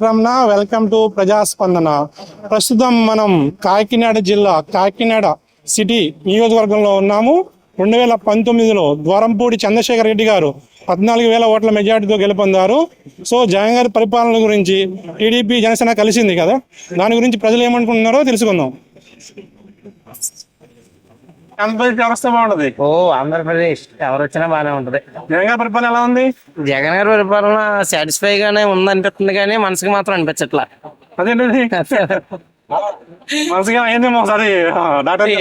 Ramana welcome to ప్రజాస్పందన. ప్రస్తుతం మనం కాకినాడ జిల్లా కాకినాడ సిటీ నియోజకవర్గంలో ఉన్నాము. 2019లో ద్వారంపూడి చంద్రశేఖర్ రెడ్డి గారు 14,000 ఓట్ల మెజార్టీతో గెలుపొందారు. సో జగన్ గారి పరిపాలన గురించి టీడీపీ జనసేన కలిసింది కదా, దాని గురించి ప్రజలు ఏమనుకుంటున్నారో తెలుసుకుందాం. ఆంధ్రప్రదేశ్ వ్యవస్థ బాగుంటది. ఆంధ్రప్రదేశ్ ఎవరు వచ్చినా బాగానే ఉంటది. జగన్ గారి పరిపాలన ఎలా ఉంది? జగన్ గారి పరిపాలన సాటిస్ఫై గానే ఉందనిపిస్తుంది కానీ మనసుకి మాత్రం అనిపించట్లా. అదేంటి మనసుగా ఏందేమో ఒకసారి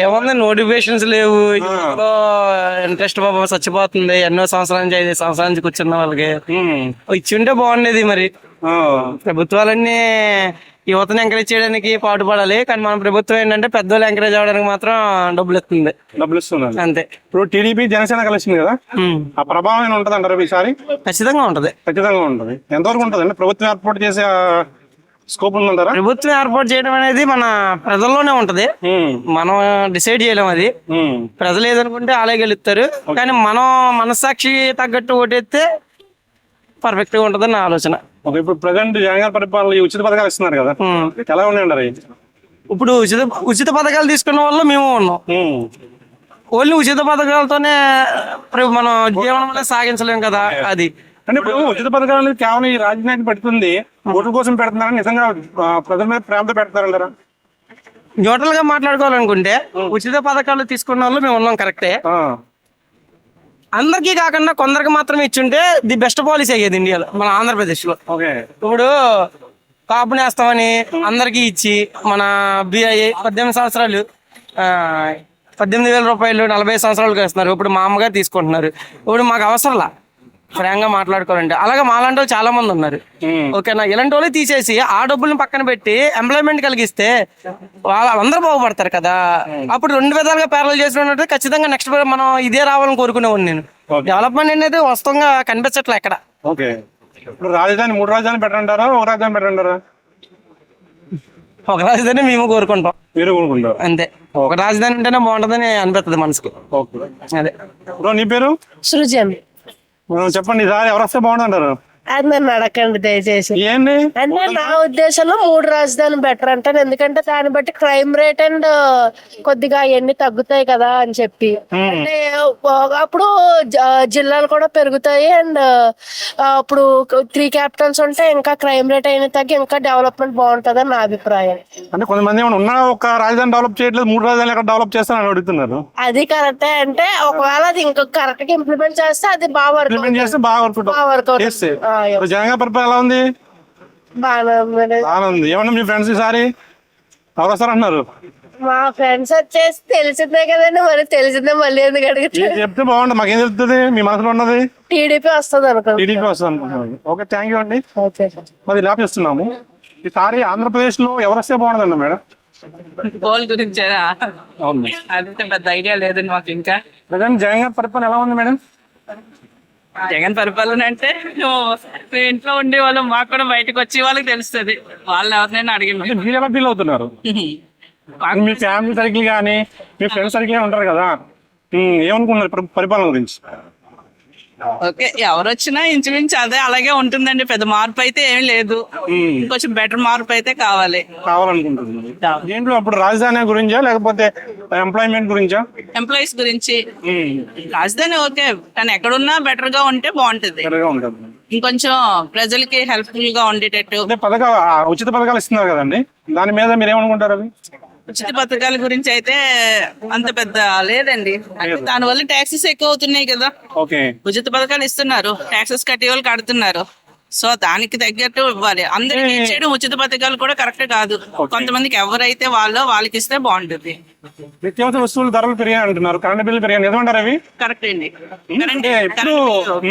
ఏముంది, నోటిఫికేషన్స్ లేవు, ఇంట్రెస్ట్ బాబా చచ్చిపోతుంది. ఎన్నో సంవత్సరాల నుంచి 5 సంవత్సరాల నుంచి కూర్చున్న వాళ్ళకి ఇచ్చి ఉంటే బాగుండేది. మరి ప్రభుత్వాలన్నీ యువతను ఎంకరేజ్ చేయడానికి పాటుపడాలి, కానీ మన ప్రభుత్వం ఏంటంటే పెద్దోళ్ళు ఎంకరేజ్ అవ్వడానికి మాత్రం డబ్బులు ఇస్తుంది అంతే. ఇప్పుడు టీడీపీ జనసేన కలిసింది కదా, ఆ ప్రభావం ఏమైనా ఉంటది అంటారు ఈసారి? ఖచ్చితంగా ఉంటది. ఎంతవరకు ఉంటది అంటే ప్రభుత్వం ఏర్పాటు చేసే స్కోప్ ఉందంటారా? ప్రభుత్వం ఏర్పాటు చేయడం అనేది మన ప్రజల్లోనే ఉంటది, మనం డిసైడ్ చేయలేం. అది ప్రజలు ఏదనుకుంటే అలాగే గెలుస్తారు, కానీ మనం మనస్సాక్షి తగ్గట్టు ఓటేస్తే పర్ఫెక్ట్ గా ఉంటదని నా ఆలోచన. ఇప్పుడు ప్రజెంట్ జగన్ గారి పరిపాలన ఉచిత పథకాలు ఇస్తున్నారు కదా, ఎలా ఉన్నాయంటారు? ఇప్పుడు ఉచిత పథకాలు తీసుకున్న వాళ్ళు మేము ఉన్నాం. ఓన్లీ ఉచిత పథకాలతోనే మనం జీవనం అనేది సాగించలేం కదా. అది అంటే ఇప్పుడు ఉచిత పథకాలు కేవలం ఈ రాజధాని పెడుతుంది, ఓట్ల కోసం పెడుతున్నారని నిజంగా ప్రజల మీద ప్రేమతో పెడతారంటారా? న్యూట్రల్ గా మాట్లాడుకోవాలనుకుంటే ఉచిత పథకాలు తీసుకున్న వాళ్ళు మేము ఉన్నాం కరెక్టే. అందరికీ కాకుండా కొందరికి మాత్రమే ఇచ్చుంటే ది బెస్ట్ పాలసీ అయ్యేది ఇండియాలో, మన ఆంధ్రప్రదేశ్ లో. ఇప్పుడు కాపు నేస్తామని అందరికి ఇచ్చి మన 18 సంవత్సరాలు 18,000 రూపాయలు 40 సంవత్సరాలకు వేస్తున్నారు. ఇప్పుడు మా అమ్మగారు తీసుకుంటున్నారు. ఇప్పుడు మాకు అవసరంలా ఫ్రాంక్గా మాట్లాడుకోవాలంటే. అలాగే మాలాంటి వాళ్ళు చాలా మంది ఉన్నారు. ఓకేనా, ఇలాంటి వాళ్ళు తీసేసి ఆ డబ్బుల్ని పక్కన పెట్టి ఎంప్లాయ్మెంట్ కలిగిస్తే వాళ్ళందరూ బాగుపడతారు కదా. అప్పుడు 2 విధాలుగా ప్యారల్ చేసినట్టు ఖచ్చితంగా నెక్స్ట్ మనం ఇదే రావాలని కోరుకునేవాడిని నేను. డెవలప్మెంట్ అనేది వాస్తవంగా కనిపించట్లే ఎక్కడ. ఇప్పుడు రాజధాని 3 రాజధాని పెట్టంటారా, ఒక రాజధాని పెట్టంటారా? ఒక రాజధాని మేము కోరుకుంటాం. మీరు కోరుకుంటారు అంతే. ఒక రాజధాని ఉంటేనే బాగుంటదని అనిపిస్తుంది మనసుకి. అదే. నీ పేరు? సృజ. చెప్పండి, ఈసారి ఎవరు వస్తే బాగుందంటారు? అది నన్ను అడగండి దయచేసి. ఏంటి అంటే నా ఉద్దేశంలో 3 రాజధానులు బెటర్ అంటాను. ఎందుకంటే దాన్ని బట్టి క్రైమ్ రేట్ అండ్ కొద్దిగా అవన్నీ తగ్గుతాయి కదా అని చెప్పి. అంటే అప్పుడు జిల్లాలు కూడా పెరుగుతాయి. అండ్ అప్పుడు 3 క్యాపిటల్స్ ఉంటే ఇంకా క్రైమ్ రేట్ అయినా తగ్గి ఇంకా డెవలప్మెంట్ బాగుంటది అని నా అభిప్రాయం. అంటే కొంతమంది ఉన్న ఒక రాజధాని డెవలప్ చేయట్లేదు, 3 రాజధానులు ఎక్కడ డెవలప్ చేస్తారని అడుగుతున్నారు. అది కరెక్టే. అంటే ఒకవేళ అది ఇంకా కరెక్ట్ గా ఇంప్లిమెంట్ చేస్తే అది బాగా వర్క్ అవుతుంది. జగన్ గారి పరిపాలన ఎలా ఉంది? బాగుంది. ఏమన్నా మీ ఫ్రెండ్స్ ఈసారి ఎవరు వస్తారంటున్నారు? మా ఫ్రెండ్స్ వచ్చేసి తెలిసిందే కదండి, మరి తెలిసిందే మళ్ళీ ఎందుకు అడుగుతారు? చెప్తే బాగుంటుంది. మాకేం తెలుస్తుంది మీ మనసులో ఉన్నది? టీడీపీ వస్తుంది అనుకో. టీడీపీ వస్తుంది అనుకుంటున్నాను. ఓకే, థ్యాంక్ యూ అండి. మరి ఇలా చేస్తున్నాము. ఈసారి ఆంధ్రప్రదేశ్ లో ఎవరు వస్తే బాగుంటుందండి మేడం? గోల్ గురించేనా? అదంతా పెద్ద ఐడియా లేదండి మాకు. ఇంకా ప్రజెంట్ జగన్ గారి పరిపాలన ఎలా ఉంది మేడం? జగన్ పరిపాలన అంటే మేము ఇంట్లో ఉండే వాళ్ళం, మాకు కూడా బయటకు వచ్చి వాళ్ళకి తెలుస్తుంది. వాళ్ళు ఎవరినైనా అడిగింది. మీరు ఎలా ఫీల్ అవుతున్నారు? మీ ఫ్యామిలీ సర్కిల్ కానీ మీ ఫ్రెండ్స్ సర్కిల్ ఉంటారు కదా, ఏమనుకుంటున్నారు పరిపాలన గురించి? ఓకే, ఎవరు వచ్చినా ఇంచుమించు అదే అలాగే ఉంటుందండి. పెద్ద మార్పు అయితే ఏం లేదు, కొంచెం బెటర్ మార్పు అయితే కావాలనుకుంటున్నారు. దీంట్లో అప్పుడు రాజధాని గురించా లేకపోతే ఎంప్లాయ్మెంట్ గురించా? ఎంప్లాయీస్ గురించి. రాజధాని ఓకే, కానీ ఎక్కడున్నా బెటర్ గా ఉంటే బాగుంటది. ఇంకొంచెం ప్రజలకి హెల్ప్ఫుల్ గా ఉండేటట్టు. ఉచిత పథకాలు ఇస్తున్నారు కదండి, దాని మీద మీరు ఏమనుకుంటారు? అవి ఉచిత పథకాల గురించి అయితే అంత పెద్ద లేదండి. దానివల్ల ట్యాక్సెస్ ఎక్కువ అవుతున్నాయి కదా. ఉచిత పథకాలు ఇస్తున్నారు, ట్యాక్సెస్ కట్టే వాళ్ళు కడుతున్నారు. సో దానికి తగ్గట్టు ఇవ్వాలి. అందరికి ఇచ్చేయడం ఉచిత పథకాలు కూడా కరెక్ట్ కాదు. కొంతమందికి ఎవరైతే వాళ్ళకి ఇస్తే బాగుంటుంది. నిత్యావసర వస్తువుల ధరలు పెరిగాయి అంటున్నారు, కరెంట్ బిల్లు పెరిగాయి, ఏమంటారు అవి? కరెక్ట్ అండి.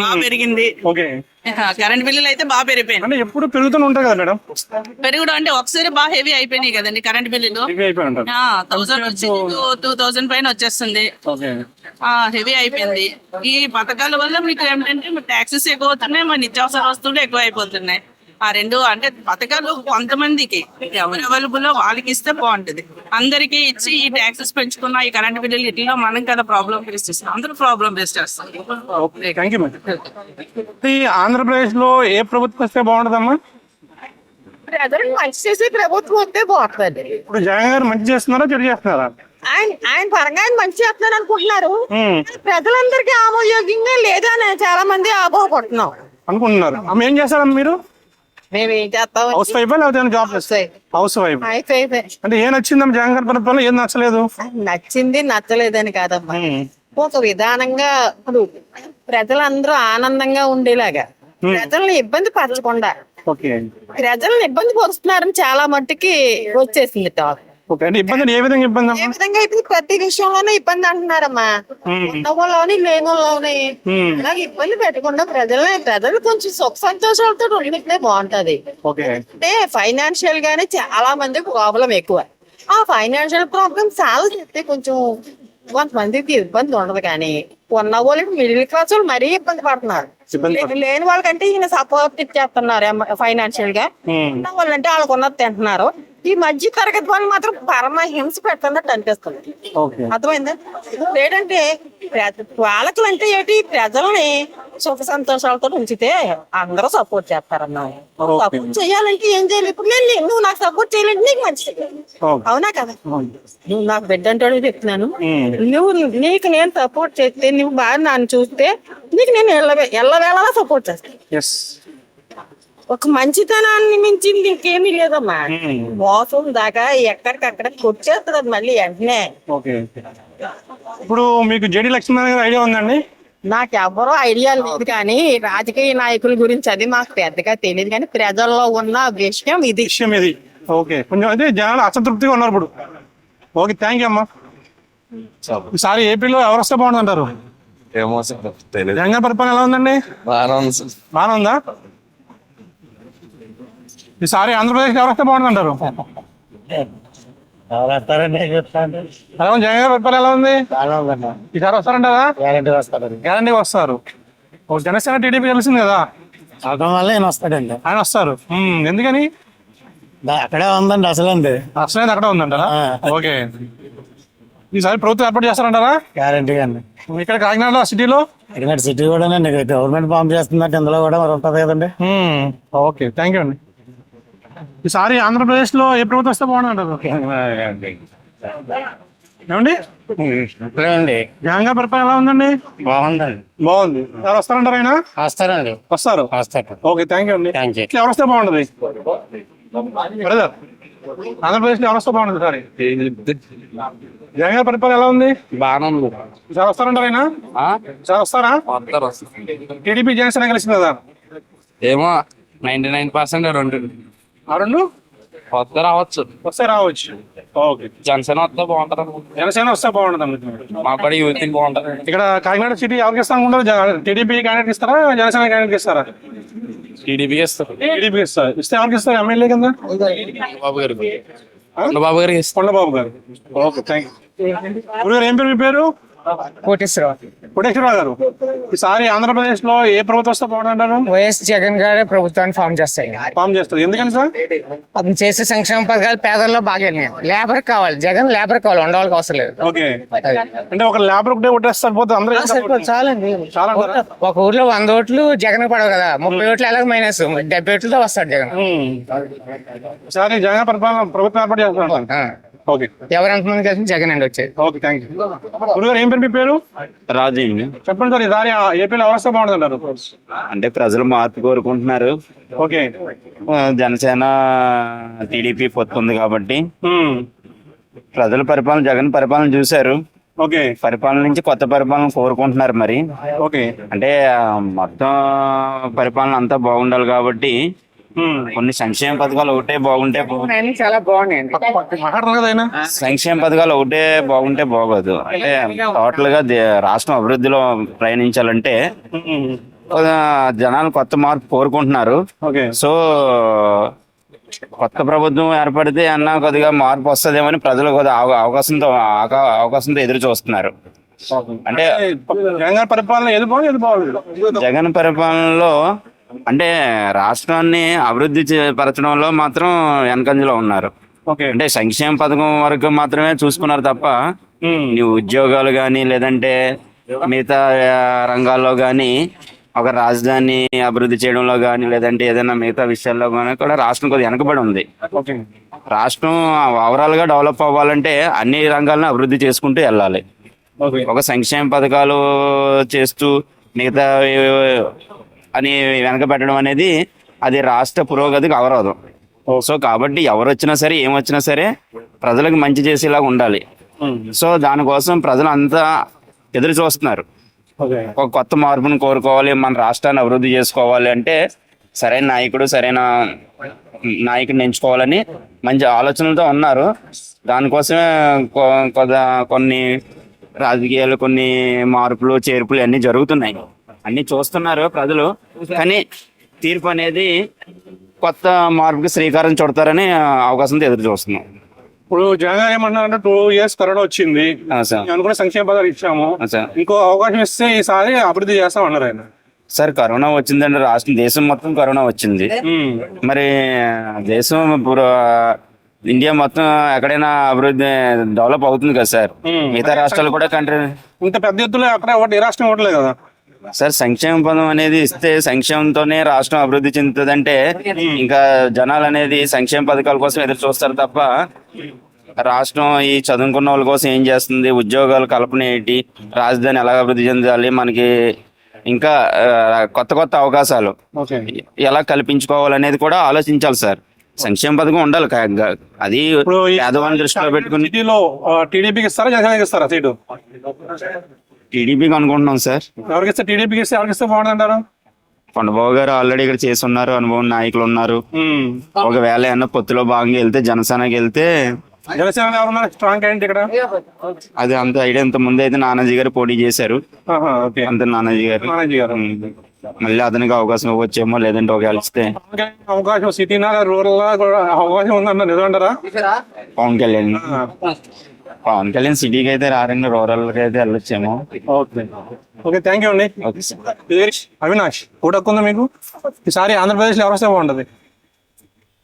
బాగా పెరిగింది. కరెంట్ బిల్లులు అయితే బాగా పెరిగిపోయింది. అంటే ఎప్పుడు పెరుగుతూనే ఉంటాయి కదా మేడం? పెరుగుడు అంటే ఒకసారి బాగా హెవీ అయిపోయినాయి కదండి కరెంట్ బిల్లులు. 1000 వచ్చి 2000 పైన వచ్చేస్తుంది. హెవీ అయిపోయింది. ఈ పథకాల వల్ల మీకు ఏంటంటే ట్యాక్సెస్ ఎక్కువ అవుతున్నాయి, మన నిత్యావసర వస్తువులు ఎక్కువ అయిపోతున్నాయి. ఆ రెండు అంటే పథకాలు కొంతమందికి ఎవరు అవైలబుల్ వాళ్ళకి ఇస్తే బాగుంటది. అందరికి ఇచ్చి ఈ ట్యాక్సెస్ పెంచుకున్న ఈ కరెంట్ బిల్లులు ఇట్లా మనం కదా ప్రాబ్లం ఫేస్ చేస్తాం, అందరూ ప్రాబ్లం ఫేస్ చేస్తాం. ఆంధ్రప్రదేశ్ లో ఏ ప్రభుత్వం వస్తే బాగుంటుందమ్మా? ప్రజలకు మంచి చేసే ప్రభుత్వం వస్తే బాగుంటుంది. ఇప్పుడు జగన్ గారు మంచి చేస్తున్నారా చెడు చేస్తున్నారా? ఆయన పరంగా ఆయన మంచి చేస్తున్నారు అనుకుంటున్నారు. ఉమ్, ప్రజలందరికీ ఆమోయోగ్యంగా లేదని చాలా మంది ఆమోహపడుతున్నాం. అనుకుంటున్నారు. అమ్మ ఏం చేస్తారమ్మ మీరు? మేము ఏం చేస్తాం? హౌస్ వైఫ్ లేకపోతే జాబ్ చేస్తాయి? House wife. అయిపోయి అంటే ఏం నచ్చిందమ్మ జగన్ గారి ప్రభుత్వంలో? ఏం నచ్చలేదు? నచ్చింది నచ్చలేదని కాదమ్మా, ఒక విధానంగా ఇప్పుడు ప్రజలందరూ ఆనందంగా ఉండేలాగా, ప్రజల్ని ఇబ్బంది పరచకుండా, ఓకే ప్రజల్ని ఇబ్బంది పరుస్తున్నారని చాలా మట్టుకి వచ్చేసింది టాక్. ఓకే. అంటే ఇబ్బంది ఏ విధంగా ఇబ్బంది ఏ అమ్మా? విధంగా ఇప్పుడు ప్రతి విషయంలోనే ఇబ్బంది అంటున్నారమ్మా. ఉన్న వాళ్ళని లేని వాళ్ళని అలాగే ఇబ్బంది పెట్టకుండా ప్రజలు కొంచెం సుఖ సంతోషాలతో ఉండితే బాగుంటది. ఓకే. అంటే ఫైనాన్షియల్ గానే చాలా మంది ప్రాబ్లం ఎక్కువ. ఆ ఫైనాన్షియల్ ప్రాబ్లమ్ సాల్వ్ చేస్తే కొంచెం కొంతమందికి ఇబ్బంది ఉండదు. కానీ ఉన్న వాళ్ళకి మిడిల్ క్లాస్ వాళ్ళు మరీ ఇబ్బంది పడుతున్నారు. లేని వాళ్ళకంటే ఈయన సపోర్ట్ ఇచ్చేస్తున్నారు ఫైనాన్షియల్ గా. ఉన్న వాళ్ళంటే వాళ్ళకు ఉన్నది తింటున్నారు. ఈ మధ్య తరగతి వాళ్ళు మాత్రం పరమ హింస పెడుతున్నట్టు అనిపిస్తుంది. అర్థమైందా? ఏంటంటే పాలకులు అంటే ఏంటి, ప్రజల్ని సుఖ సంతోషాలతో ఉంచితే అందరూ సపోర్ట్ చేస్తారన్నా. సపోర్ట్ చేయాలంటే ఏం చేయాలి? ఇప్పుడు నువ్వు నాకు సపోర్ట్ చేయాలంటే నీకు మంచిది, అవునా కదా? నువ్వు నాకు బిడ్డ అంటాడు చెప్తున్నాను. నీకు నేను సపోర్ట్ చేస్తే, నువ్వు బాగా నన్ను చూస్తే నీకు నేను ఎల్లవేళలా సపోర్ట్ చేస్తాను. ఒక మంచితనాన్ని మించింది ఇంకేమీ లేదమ్మా. మోసం దాకా ఎక్కడికక్కడ కొట్టేస్తుంది అది మళ్ళీ వెంటనే. ఇప్పుడు మీకు జేడి లక్ష్మీనారాయణ గారి ఐడియా ఉందండి? నాకు ఎవరో ఐడియా లేదు, కానీ రాజకీయ నాయకుల గురించి అది మాకు పెద్దగా తెలియదు. కానీ ప్రజల్లో ఉన్న విషయం ఇది. ఓకే. కొంచెం అయితే జనాలు అసంతృప్తిగా ఉన్నారు ఇప్పుడు. ఓకే, థ్యాంక్ యూ అమ్మా. ఈసారి ఏపీలో ఎవరు వస్తే బాగుంటుంది అంటారు? ఏమో తెలియదు. జగన్ పరిపాలన ఎలా ఉందండి? బాగానే ఉందా? ఈసారి ఆంధ్రప్రదేశ్ ఎవరు వస్తే బాగుంటుంది అంటారు? జగన్ గారి పరిపాలన ఎలా ఉంది? ఈసారి వస్తారంటారా? గ్యారంటీ వస్తారు. జనసేన టీడీపీ కలిసింది కదా, వల్ల ఆయన వస్తాడండి. ఆయన వస్తారు. ఎందుకని? అక్కడే ఉందండి అసలండి. అసలు అక్కడ ఉందంటారా? ఓకే. ఈసారి ప్రభుత్వం ఏర్పాటు చేస్తారంటారా? గ్యారంటీగా అండి. ఇక్కడ కాకినాడ సిటీలో ఇక్కడ సిటీ కూడా గవర్నమెంట్ ఫామ్ చేస్తున్నట్టు ఇందులో కూడా మరి ఉంటుంది కదండి. ఓకే, థ్యాంక్ యూ అండి. ఈసారి ఆంధ్రప్రదేశ్ లో ఏ ప్రభుత్వం వస్తే బాగుందంటారు? ఏమండి జగన్ గారి పరిపాలన ఎలా ఉందండి? బాగుందండి. బాగుంది. ఎవరు వస్తారంటారు? ఆయన వస్తారండి. వస్తారు. ఓకే, థ్యాంక్ యూ అండి. ఎవరు వస్తే బాగుంటది బ్రదర్? ఆంధ్రప్రదేశ్ లో ఎవరు వస్తే బాగుంటుంది సార్? జగన్ గారి పరిపాలన ఎలా ఉంది? బాగానే ఉంది. సార్ వస్తారంటారు? ఆయన సార్ వస్తారా? టీడీపీ జనసేన కలిసింది కదా? ఏమో 99% ఆ రెండు వస్తే రావచ్చు. ఓకే. జనసేన వస్తే బాగుంటది. జనసేన వస్తే బాగుంటుంది. మాకు కూడా యూత్ బాగుంటది. ఇక్కడ కాకినాడ సిటీ ఎవరికి ఇస్తా అనుకుంటారు? టీడీపీ క్యాండిడేట్ ఇస్తారా, జనసేన క్యాండిడేట్ ఇస్తారా? టీడీపీ ఇస్తారు. టీడీపీ ఇస్తారు. ఇస్తే ఎవరికి ఇస్తారు? ఎమ్మెల్యే కింద బాబు గారు, బాబు గారికి ఇస్తారు. కొండబాబు గారు. Okay, thank you. గురుగారు ఏం పేరు మీ పేరు? కోటేశ్వరరావు గారు. ఈసారి ఆంధ్రప్రదేశ్ లో ఏ ప్రభుత్వం వస్తే బాగుంటారు? వైఎస్ జగన్ గారే ప్రభుత్వాన్ని ఫామ్ చేస్తారు. ఎందుకని సార్? అతను చేసే సంక్షేమ పథకాలు పేదల్లో బాగా వెళ్ళినాయి. లేబర్ కావాలి, జగన్ లేబర్ కావాలి, ఉండవాళ్ళకి అవసరం లేదు. ఓకే. అంటే ఒక లేబర్ ఒకటే ఓటేస్తారు పోతే అందరూ చాలండి. చాలా ఒక ఊర్లో 100 ఓట్లు జగన్ పడవు కదా, 30 ఓట్లు ఎలాగ మైనస్ 70 ఓట్లతో వస్తాడు జగన్. ఈసారి జగన్ పరిపాలన ప్రభుత్వం ఏర్పాటు చేస్తున్నారు. ఓకే. ఎవరు ఎంతమంది కలిసి జగన్ అండి వచ్చేది. Okay, thank you. గురుగారు ఏం పేరు మీ పేరు? రాజు. చెప్పండి సార్, ఈసారి ఏపీలో ఎవరు వస్తే బాగుంటుంటారు? అంటే ప్రజలు మార్పు కోరుకుంటున్నారు. ఓకే. జనసేన టీడీపీ పొత్తు ఉంది కాబట్టి ప్రజల పరిపాలన, జగన్ పరిపాలన చూశారు. ఓకే. పరిపాలన నుంచి కొత్త పరిపాలన కోరుకుంటున్నారు. మరి ఓకే, అంటే మొత్తం పరిపాలన అంతా బాగుండాలి కాబట్టి కొన్ని సంక్షేమ పథకాలు ఒకటే బాగుంటే చాలా బాగున్నాయండి. మాట్లాడతారు కదా ఆయన. సంక్షేమ పథకాలు ఒకటే బాగుంటే బాగోదు. అంటే టోటల్ గా రాష్ట్రం అభివృద్ధిలో ప్రయాణించాలంటే జనాలు కొత్త మార్పు కోరుకుంటున్నారు. సో కొత్త ప్రభుత్వం ఏర్పడితే అన్న కొద్దిగా మార్పు వస్తుందేమని ప్రజలు కొద్దిగా అవకాశంతో ఎదురు చూస్తున్నారు. అంటే జగన్ పరిపాలన ఏది బాగుంది? జగన్ పరిపాలనలో అంటే రాష్ట్రాన్ని అభివృద్ధి పరచడంలో మాత్రం వెనకంజలో ఉన్నారు. అంటే సంక్షేమ పథకం వరకు మాత్రమే చూసుకున్నారు తప్ప నీ ఉద్యోగాలు గాని లేదంటే మిగతా రంగాల్లో గాని ఒక రాజధాని అభివృద్ధి చేయడంలో కానీ లేదంటే ఏదైనా మిగతా విషయాల్లో కానీ కూడా రాష్ట్రం కొద్దిగా వెనకబడి ఉంది. రాష్ట్రం ఓవరాల్ గా డెవలప్ అవ్వాలంటే అన్ని రంగాలను అభివృద్ధి చేసుకుంటూ వెళ్ళాలి. ఒక సంక్షేమ పథకాలు చేస్తూ మిగతా అని వెనకబెట్టడం అనేది అది రాష్ట్ర పురోగతికి అవరోధం. సో కాబట్టి ఎవరు వచ్చినా సరే ఏమొచ్చినా సరే ప్రజలకు మంచి చేసేలాగా ఉండాలి. సో దానికోసం ప్రజలు అంతా ఎదురు చూస్తున్నారు. ఒక కొత్త మార్పును కోరుకోవాలి, మన రాష్ట్రాన్ని అభివృద్ధి చేసుకోవాలి అంటే సరైన నాయకుడిని ఎంచుకోవాలని మంచి ఆలోచనలతో ఉన్నారు. దానికోసమే కొన్ని రాజకీయాలు, కొన్ని మార్పులు చేర్పులు అన్నీ జరుగుతున్నాయి, అన్ని చూస్తున్నారు ప్రజలు. కానీ తీర్పు అనేది కొత్త మార్పుకి శ్రీకారం చుడతారని అవకాశంతో ఎదురు చూస్తున్నాం. ఇప్పుడు జగన్ ఏమన్నారంటే 2 years కరోనా వచ్చింది, అనుకున్న సంక్షేమ పథకాలు ఇచ్చాము, ఇంకో అవకాశం ఇస్తే ఈసారి అభివృద్ధి చేస్తాం అన్నారు ఆయన. సార్ కరోనా వచ్చిందంటే దేశం మొత్తం కరోనా వచ్చింది. మరి దేశం ఇండియా మొత్తం ఎక్కడైనా అభివృద్ధి డెవలప్ అవుతుంది కదా సార్. మిగతా రాష్ట్రాలు కూడా కంట్రీ ఇంత పెద్ద ఎత్తులో అక్కడ ఒకటి రాష్ట్రం ఇవ్వట్లేదు కదా సార్. సంక్షేమ పదం అనేది ఇస్తే సంక్షేమంతోనే రాష్ట్రం అభివృద్ధి చెందుతుందంటే ఇంకా జనాలు అనేది సంక్షేమ పథకాల కోసం ఎదురు చూస్తారు తప్ప రాష్ట్రం ఈ చదువుకున్న వాళ్ళ కోసం ఏం చేస్తుంది, ఉద్యోగాల కల్పన ఏంటి, రాజధాని ఎలా అభివృద్ధి చెందాలి, మనకి ఇంకా కొత్త కొత్త అవకాశాలు ఎలా కల్పించుకోవాలనేది కూడా ఆలోచించాలి సార్. సంక్షేమ పథకం ఉండాలి, అది పేదవాళ్ళని దృష్టిలో పెట్టుకుని. సిటీలో టీడీపీకి ఇస్తారా జనసేనకి ఇస్తారా సీటు? టీడీపీకి అనుకుంటున్నాం సార్. ఎవరికి ఇస్తే టీడీపీకి ఇస్తే ఎవరికి ఇస్తే బాగుంది అంటారు? కొండబాబు గారు ఆల్రెడీ ఇక్కడ చేసి ఉన్నారు, అనుభవం నాయకులు ఉన్నారు. ఒకవేళ ఏమన్నా పొత్తులో భాగంగా వెళ్తే జనసేనకి వెళ్తే జనసేన ఎవరున్నారు స్ట్రాంగ్ క్యాండిడేట్ ఇక్కడ? అది అంత ఐడియా. ఇంత ముందు అయితే నానాజీ గారు పోటీ చేశారు, అంత నానాజీ గారు. మళ్ళీ అతనికి అవకాశం ఇవ్వచ్చేమో, లేదంటే ఒకవేళ ఇస్తే అవకాశం సిటీనా రూరల్ కూడా అవకాశం ఉందన్న నిజం అంటారా? పవన్ కళ్యాణ్ సిటీకి అయితే రారండి, రూరల్ కి అయితే వెళ్ళొచ్చేమో. ఓకే థ్యాంక్ యూ అండి. అవినాష్ ఊటక్కుందా మీకు? ఈసారి ఆంధ్రప్రదేశ్ లో ఎవరు వస్తే బాగుంటది?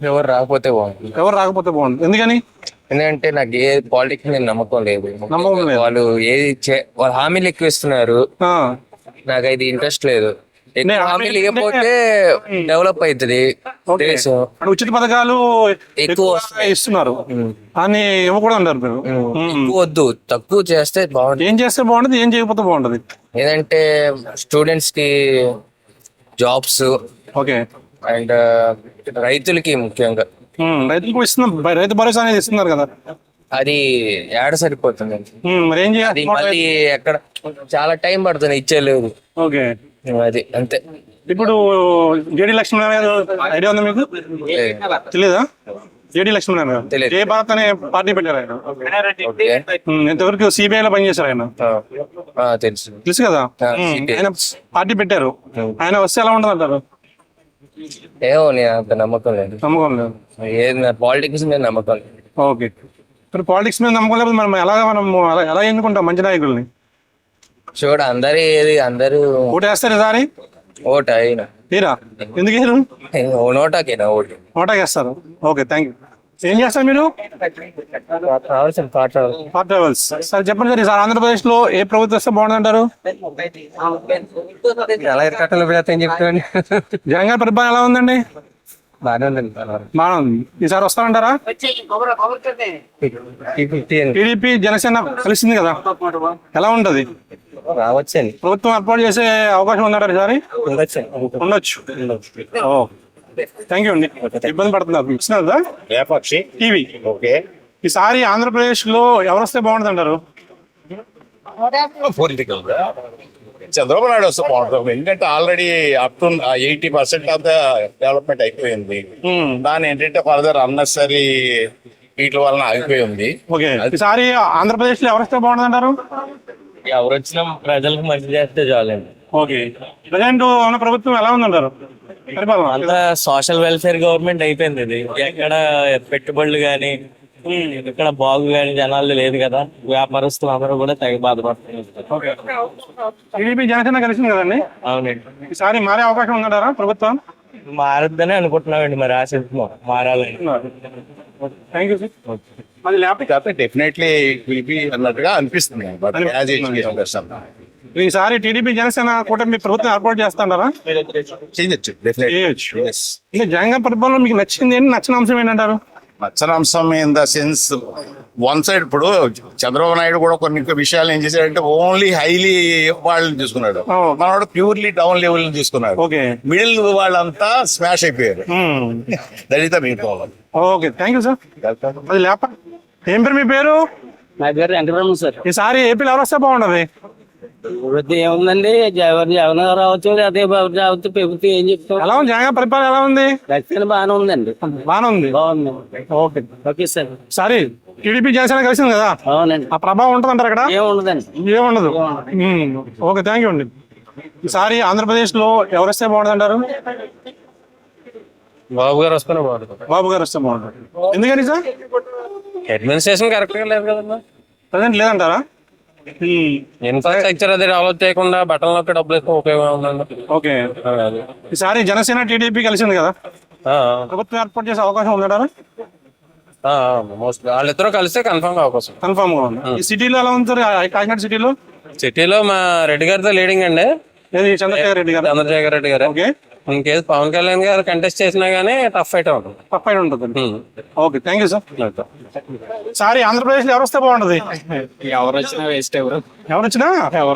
ఎవరు రాకపోతే బాగుంటుంది. ఎవరు రాకపోతే బాగుంటుంది ఎందుకని? ఎందుకంటే నాకు ఏ పాలిటిక్స్ మీద నమ్మకం లేదు. వాళ్ళు వాళ్ళు హామీలు ఎక్కువ ఇస్తున్నారు, నాకు అది ఇంట్రెస్ట్ లేదు. హామీలు ఇవ్వకపోతే డెవలప్ అవుతుంది దేశం. ఉచిత పథకాలు ఎక్కువ ఇస్తున్నారు అని ఇవ్వకూడదు అంటారు మీరు? ఎక్కువ వద్దు, తక్కువ చేస్తే బాగుంటుంది. ఏం చేస్తే బాగుంటది, ఏం చేయకపోతే బాగుంటది? ఏదంటే స్టూడెంట్స్ కి జాబ్స్, ఓకే, అండ్ రైతులకి ముఖ్యంగా రైతులకు ఇస్తున్నారు, రైతు భరోసా అనేది ఇస్తున్నారు కదా, అది ఏడ సరిపోతుంది. మరి ఏం చేయాలి? మళ్ళీ ఎక్కడ చాలా టైం పడుతుంది, ఇచ్చేయలేదు. ఓకే, అది అంతే. ఇప్పుడు జేడి లక్ష్మీనారాయణ ఐడియా ఉందా మీకు? తెలీదా? జేడి లక్ష్మీనారాయణ తెలీదు. జయ భారత్ అనే పార్టీ పెట్టారు ఆయన. ఇంతవరకు సిబిఐ లో పనిచేశారు ఆయన, తెలుసు కదా. ఆయన పార్టీ పెట్టారు, ఆయన వస్తే ఎలా ఉంటుంది అంటారు? ఏమో నేను అంత నమ్మకం లేదు. నమ్మకం లేదు? ఏది పాలిటిక్స్ మీద నమ్మకం లేదు. ఓకే, మరి పాలిటిక్స్ మీద నమ్మకం లేకపోతే మనం ఎలా ఎన్నుకుంటాం మంచి నాయకుల్ని? చూడ అందరూ ఓటేస్తారు ఈసారి? ఓటు అయినా తీరా ఎందుకు వేయరు? నోటాకేనా ఓటు? ఓటాకేస్తారు. Okay thank you. ఏం చేస్తారు మీరు? Car travels. సార్ చెప్పండి సార్, ఈసారి ఆంధ్రప్రదేశ్ లో ఏ ప్రభుత్వం వస్తే బాగుంటుంది అంటారు? జగన్ గారి పరిపాలన ఎలా ఉందండి? బాగానే ఉంది. ఈసారి వస్తారంటారా? టీడీపీ జనసేన కలిసింది కదా, ఎలా ఉంటది? రావచ్చండి. ప్రభుత్వం ఏర్పాటు చేసే అవకాశం ఉందంటారు ఈసారి? ఉండొచ్చు. థ్యాంక్ యూ అండి. ఇబ్బంది పడుతున్నారు టీవీ. ఈసారి ఆంధ్రప్రదేశ్ లో ఎవరు వస్తే బాగుంటుంది అంటారు? చంద్రబాబు నాయుడు వస్తే బాగుంటుంది. ఎందుకంటే already up to 80% of the development అయిపోయింది. దాని ఏంటంటే ఫర్దర్ అన్నెసరీ వీటి వలన ఆగిపోయి ఉంది. ఓకే, ఈసారి ఆంధ్రప్రదేశ్ లో ఎవరు వస్తే బాగుంటుంది అంటారు? ఎవరు వచ్చినా ప్రజలకు మంచి చేస్తే చాలండి. ఓకే, ప్రజెంట్ ఉన్న ప్రభుత్వం ఎలా ఉందంటారు? అంతా సోషల్ వెల్ఫేర్ గవర్నమెంట్ అయిపోయింది. ఇది ఎక్కడ పెట్టుబడులు గానీ ఇక్కడ బాగు గానీ జనాలు లేదు కదా, వ్యాపారస్తులు అందరూ కూడా తెగ బాధపడుతున్నారు. టీడీపీ జనసేన కలిసింది కదండి, అవునండి. ఈసారి మారే అవకాశం ఉందంటారా ప్రభుత్వం? మారద్దని అనుకుంటున్నామండి, మరి ఆశిస్తున్నాం మారాలని. Thank you sir. Definitely will be అన్నట్టుగా అనిపిస్తుంది. ఈసారి టీడీపీ జనసేన కూటమి ప్రభుత్వం ఏర్పాటు చేస్తారా? చేయొచ్చు. చేయొచ్చు. ఇంకా జగన్ పరిపాలన మీకు నచ్చింది ఏంటి, నచ్చిన అంశం ఏంటంటారు? నచ్చని అంశం in the sense one side. ఇప్పుడు చంద్రబాబు నాయుడు కూడా కొన్ని విషయాలు ఏం చేశాడంటే ఓన్లీ హైలీ వాళ్ళని చూసుకున్నాడు, మనవాడు ప్యూర్లీ డౌన్ లెవెల్ తీసుకున్నాడు. ఓకే. మిడిల్ వాళ్ళంతా స్మాష్ అయిపోయారు. That is the main problem. Okay, thank you sir. అది లేప ఏం పేరు మీ పేరు? నా పేరు వెంకటరమణ సార్. ఈసారి ఏపీలో ఎవరు వస్తే బాగుండదు? వృద్ధి ఏముందండి, జగన్ రావచ్చు, అదే రావచ్చు, ప్రభుత్వం ఏం చెప్తాం. ఎలా ఉంది జగన్ పరిపాలన, ఎలా ఉంది? రక్షణ బాగానే ఉందండి. బాగానే ఉంది. బాగుంది. Okay okay sir. సరే, టీడీపీ జనసేన కలిసింది కదా, అవునండి. ఆ ప్రభావం ఉంటుంది అంటారు అక్కడ? ఏముండదండి. ఏముండదు. ఓకే, థ్యాంక్ యూ అండి. ఈసారి ఆంధ్రప్రదేశ్ లో ఎవరు వస్తే బాగుంటుంది అంటారు? బాబు గారు వస్తేనే బాగుంటుంది. బాబు గారు వస్తే బాగుంటుంది. ఎందుకని సార్? అడ్మినిస్ట్రేషన్ కరెక్ట్ గా లేదు కదన్నా, ప్రజెంట్ లేదంటారా? ఇన్ఫ్రాస్ట్రక్చర్ అది డెవలప్ చేయకుండా బట్టలు నొక్కి డబ్బులు ఎక్కువ ఉపయోగం ఉందండి. ఓకే. ఈసారి జనసేన టీడీపీ కలిసింది కదా, ప్రభుత్వం ఏర్పాటు చేసే అవకాశం ఉందంటారా? మోస్ట్ వాళ్ళిద్దరూ కలిస్తే కన్ఫర్మ్ గా అవకాశం. కన్ఫర్మ్ గా ఉంది. ఈ సిటీలో ఎలా ఉంది సార్, కాకినాడ సిటీలో? సిటీలో మా రెడ్డి గారితో లీడింగ్ అండి, ఏది చంద్రశేఖర్ రెడ్డి గారు. చంద్రశేఖర్ రెడ్డి గారు. Okay. In case Pawan Kalyan గారు కంటెస్ట్ చేసినా గానీ టఫ్ ఫైట్ ఉంటుంది. టఫ్ ఫైట్ ఉంటుంది. Okay, thank you sir. Sorry, Andhra Pradesh లో ఎవరు వస్తే బాగుంటది? ఎవరు వచ్చినా వేస్ట్. ఎవరు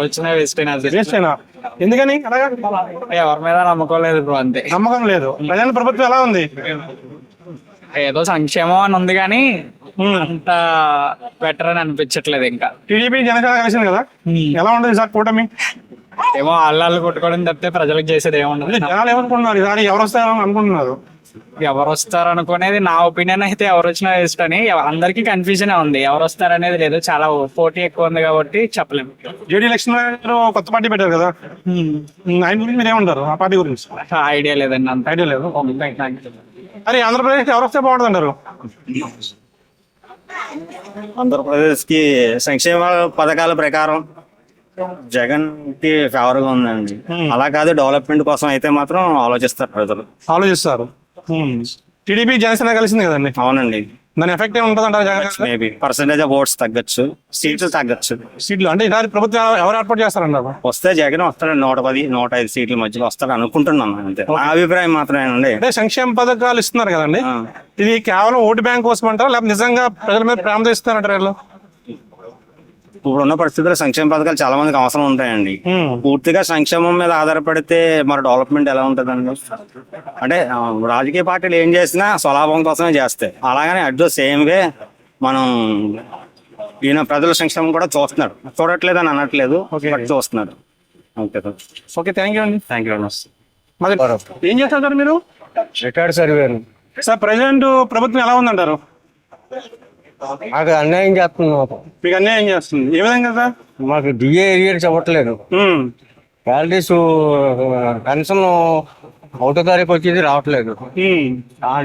వచ్చినా వేస్ట్ వేస్ట్ అయినా. ఎందుకని అలాగా? ఎవరి మీద నమ్మకం లేదు బ్రో, అంతే. నమ్మకం లేదు. ప్రజల ప్రభుత్వం ఎలా ఉంది? ఏదో సంక్షేమం అని ఉంది కానీ అంత బెటర్ అని అనిపించట్లేదు. ఇంకా టీడీపీ జనసేన కలిసింది కదా, ఎలా ఉండదు సార్ కూటమి? ఏమో అల్లాళ్ళు కొట్టుకోవడం తప్పితే ప్రజలకు చేసేది ఏముండదు. జనాలు ఏమనుకుంటున్నారు ఈసారి, ఎవరు వస్తారని అనుకుంటున్నారు? ఎవరు వస్తారు అనుకునేది నా ఒపీనియన్ అయితే ఎవరు వచ్చినా వేస్ట్ అని. అందరికీ కన్ఫ్యూజన్ ఉంది, ఎవరు వస్తారు అనేది లేదు. చాలా పోటీ ఎక్కువ ఉంది కాబట్టి చెప్పలేము. జేడీ ఎలక్షన్ కొత్త పార్టీ పెట్టారు కదా, ఆయన గురించి మీరు ఏమంటారు? ఆ పార్టీ గురించి ఐడియా లేదండి, అంత ఐడియా లేదు. అరే, ఆంధ్రప్రదేశ్ ఎవరు వస్తే బాగుంటుంది అంటారు? ఆంధ్రప్రదేశ్ కి సంక్షేమ పథకాల ప్రకారం జగన్ కి ఫేవర్ గా ఉందండి. అలా కాదు, డెవలప్మెంట్ కోసం అయితే మాత్రం ఆలోచిస్తారు ప్రజలు. ఆలోచిస్తారు. టీడీపీ జనసేన కలిసింది కదండి. అవునండి. దాని ఎఫెక్ట్ ఏమి ఉంటుంది అంటారు? Jagan maybe percentage of votes తగ్గచ్చు, సీట్లు తగ్గచ్చు. సీట్లు అంటే ఈసారి ప్రభుత్వం ఎవరు ఏర్పాటు చేస్తారంటారు? వస్తే జగన్ వస్తాడు, 110, 105 సీట్ల మధ్యలో వస్తాడు అనుకుంటున్నాను, అంతే. నా అభిప్రాయం మాత్రమేనండి. అంటే సంక్షేమ పథకాలు ఇస్తున్నారు కదండి, ఇది కేవలం ఓటు బ్యాంక్ కోసం అంటారా, లేకపోతే నిజంగా ప్రజల మీద ప్రేమతో ఇస్తారంటారు వీళ్ళు? ఇప్పుడున్న పరిస్థితుల్లో సంక్షేమ పథకాలు చాలా మందికి అవసరం ఉంటాయండి. పూర్తిగా సంక్షేమం మీద ఆధారపడితే మరి డెవలప్మెంట్ ఎలా ఉంటుందండి? అంటే రాజకీయ పార్టీలు ఏం చేసినా స్వలాభం కోసమే చేస్తాయి. అలాగనే అట్ ద సేమ్ వే మనం ఈయన ప్రజల సంక్షేమం కూడా చూస్తున్నాడు, చూడట్లేదు అని అనట్లేదు, చూస్తున్నాడు. Okay sir. Okay, thank you అండి. Thank you very much. మరి ఏం చేస్తారు సార్ మీరు? రికార్డ్ సర్వే సార్, ప్రెసిడెంట్ ప్రభుత్వం ఎలా ఉందంటారు? మాకు అన్యాయం చేస్తున్నాం. మీకు అన్యాయం చేస్తుంది. ఏ విధంగా సార్? మాకు డిఏ ఏరియాస్ ఇవ్వట్లేదు, శాలరీస్ పెన్షన్ 1వ తారీఖు వచ్చేది రావట్లేదు,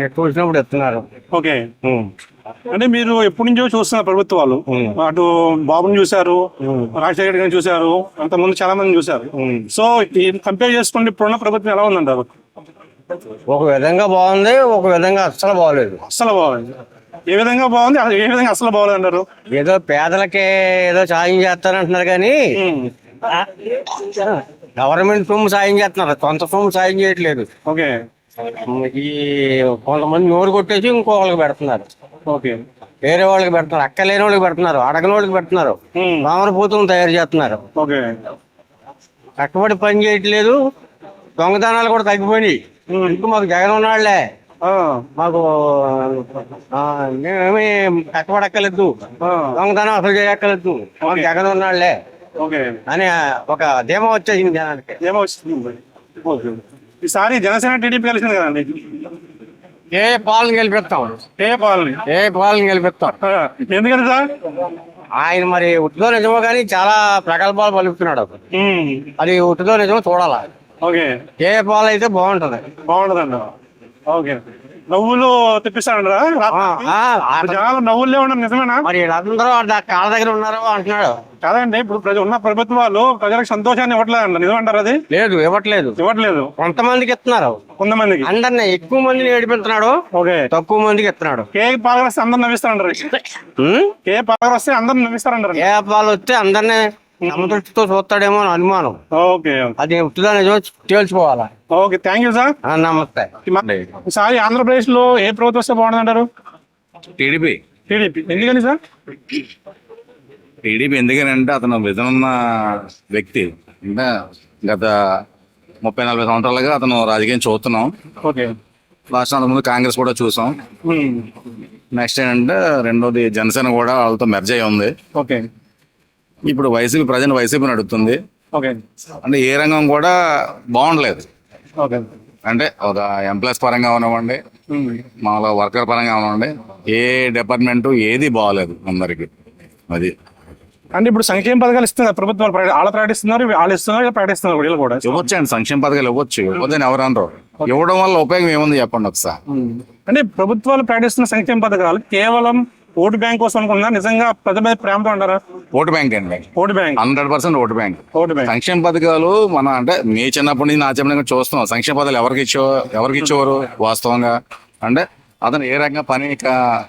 ఎక్కువ వచ్చినప్పుడు ఇస్తున్నారు. ఓకే. అంటే మీరు ఎప్పటి నుంచో చూస్తున్నారు ప్రభుత్వాలు, అటు బాబుని చూశారు, రాజశేఖర్ గారిని చూశారు, అంతకుముందు చాలా మంది చూశారు. సో కంపేర్ చేసుకుంటే ఇప్పుడున్న ప్రభుత్వం ఎలా ఉందంటారు? ఒక విధంగా బాగుంది, ఒక విధంగా అస్సలు బాగోలేదు. అస్సలు బాగుంది. ఏ విధంగా బాగుంది, ఏ విధంగా అసలు బాగోలేదు అంటారు? ఏదో పేదలకే ఏదో సాయం చేస్తారంటున్నారు కానీ గవర్నమెంట్ సొమ్ము సాయం చేస్తున్నారు, సొంత సొమ్ము సాయం చేయట్లేదు. ఓకే. ఈ కొంతమంది నోరు కొట్టేసి ఇంకో వాళ్ళకి పెడుతున్నారు. ఓకే. వేరే వాళ్ళకి పెడుతున్నారు, అక్కలేని వాళ్ళకి పెడుతున్నారు, అడగని వాళ్ళకి పెడుతున్నారు, రామరపూతులను తయారు చేస్తున్నారు. ఓకే. కట్టుబడి పని చేయట్లేదు, దొంగతనాలు కూడా తగ్గిపోయినాయి. ఇంకో మాకు జగన్ ఉన్నాళ్లే, మాకు మేమేమి కట్టబడక్కలేదు, దొంగతనం అసలు చేయక్కలేదు, మాకు జగన్ ఉన్నాళ్లే అని ఒక ధీమా వచ్చేసింది జనానికి. ధీమా వచ్చింది. ఈసారి జనసేన టీడీపీ కలిసింది కదండి, ఏ పాలన గెలిపిస్తాం, ఏ పాలన గెలిపిస్తాం. ఎందుకంటే సార్ ఆయన మరి ఉట్టిదో నిజమో కానీ చాలా ప్రకల్పాలు పలుకుతున్నాడు. అది ఉట్టిదో నిజమో చూడాలా. ఓకే. ఏ పాలు అయితే బాగుంటది ఓకే. నవ్వులు తెప్పిస్తారంటారా? జనాలు నవ్వులే ఉన్నారు, నిజమేనా? మరి వీళ్ళందరూ కాళ్ళ దగ్గర ఉన్నారు అంటున్నాడు. కాదండి, ఇప్పుడు ఉన్న ప్రభుత్వాలు ప్రజలకు సంతోషాన్ని ఇవ్వట్లేదండి, నిజమంటారు? అది లేదు, ఇవ్వట్లేదు. కొంతమందికి ఇస్తున్నారు, కొంతమందికి. అందరినీ ఎక్కువ మందిని ఏడిపిస్తున్నాడు, తక్కువ మందికి ఇస్తున్నాడు. ఏ పాలు వస్తే అందరు నవ్విస్తారంటారు? ఏ పాలు వస్తే అందరు నవ్విస్తారంటారు? ఏ పాలు వస్తే అందరినీ సమదృష్టితో చూస్తాడేమో అని అనుమానం. ఓకే అది ఉత్తుదా నిజమో తేల్చుకోవాలా. Okay, thank you sir. నమస్తే. ఈసారి ఆంధ్రప్రదేశ్ లో ఏ ప్రభుత్వం వస్తే బాగుందంటారు? టీడీపీ. టీడీపీ. ఎందుకని సార్? టీడీపీ ఎందుకనంటే అతను విజన్ ఉన్న వ్యక్తి. అంటే గత 30-40 సంవత్సరాలుగా అతను రాజకీయం చూస్తున్నాం. ఓకే. లాస్ట్ అంతకుముందు కాంగ్రెస్ కూడా చూసాం. నెక్స్ట్ ఏంటంటే రెండోది జనసేన కూడా వాళ్ళతో మెర్జ్ అయి ఉంది. ఓకే. ఇప్పుడు వైసీపీ నడుస్తుంది. ఓకే. అంటే ఏ రంగం కూడా బాగుండలేదు. ఓకే. అంటే ఒక ఎంప్లాయీస్ పరంగా అవనివ్వండి, మామూలుగా వర్కర్ పరంగా అవనివ్వండి, ఏ డిపార్ట్మెంట్ ఏది బాగలేదు అందరికి. అది అంటే ఇప్పుడు సంక్షేమ పథకాలు ఇస్తున్నారు ప్రభుత్వాలు, వాళ్ళు ప్రకటిస్తున్నారు, వాళ్ళు ఇస్తున్నారు, ఇలా ప్రకటిస్తున్నారు వీళ్ళు కూడా. ఇవ్వచ్చు అండి, సంక్షేమ పథకాలు ఇవ్వచ్చు. ఇవ్వదని ఎవరు అనరు. ఇవ్వడం వల్ల ఉపయోగం ఏముంది చెప్పండి ఒకసారి. అంటే ప్రభుత్వాలు ప్రకటిస్తున్న సంక్షేమ పథకాలు కేవలం ఓటు బ్యాంక్ కోసం అనుకున్నా, నిజంగా ప్రజల మీద ప్రేమతో ఉంటారా? ఓటు బ్యాంక్ అండి. Vote bank 100% vote bank. Vote bank. సంక్షేమ పథకాలు మన అంటే మీ చిన్నప్పటి నుంచి నా చిన్నప్పటి నుంచి చూస్తున్నాం. సంక్షేమ పథకాలు ఎవరికి ఇచ్చేవారు వాస్తవంగా అంటే అతను ఏ రకంగా పని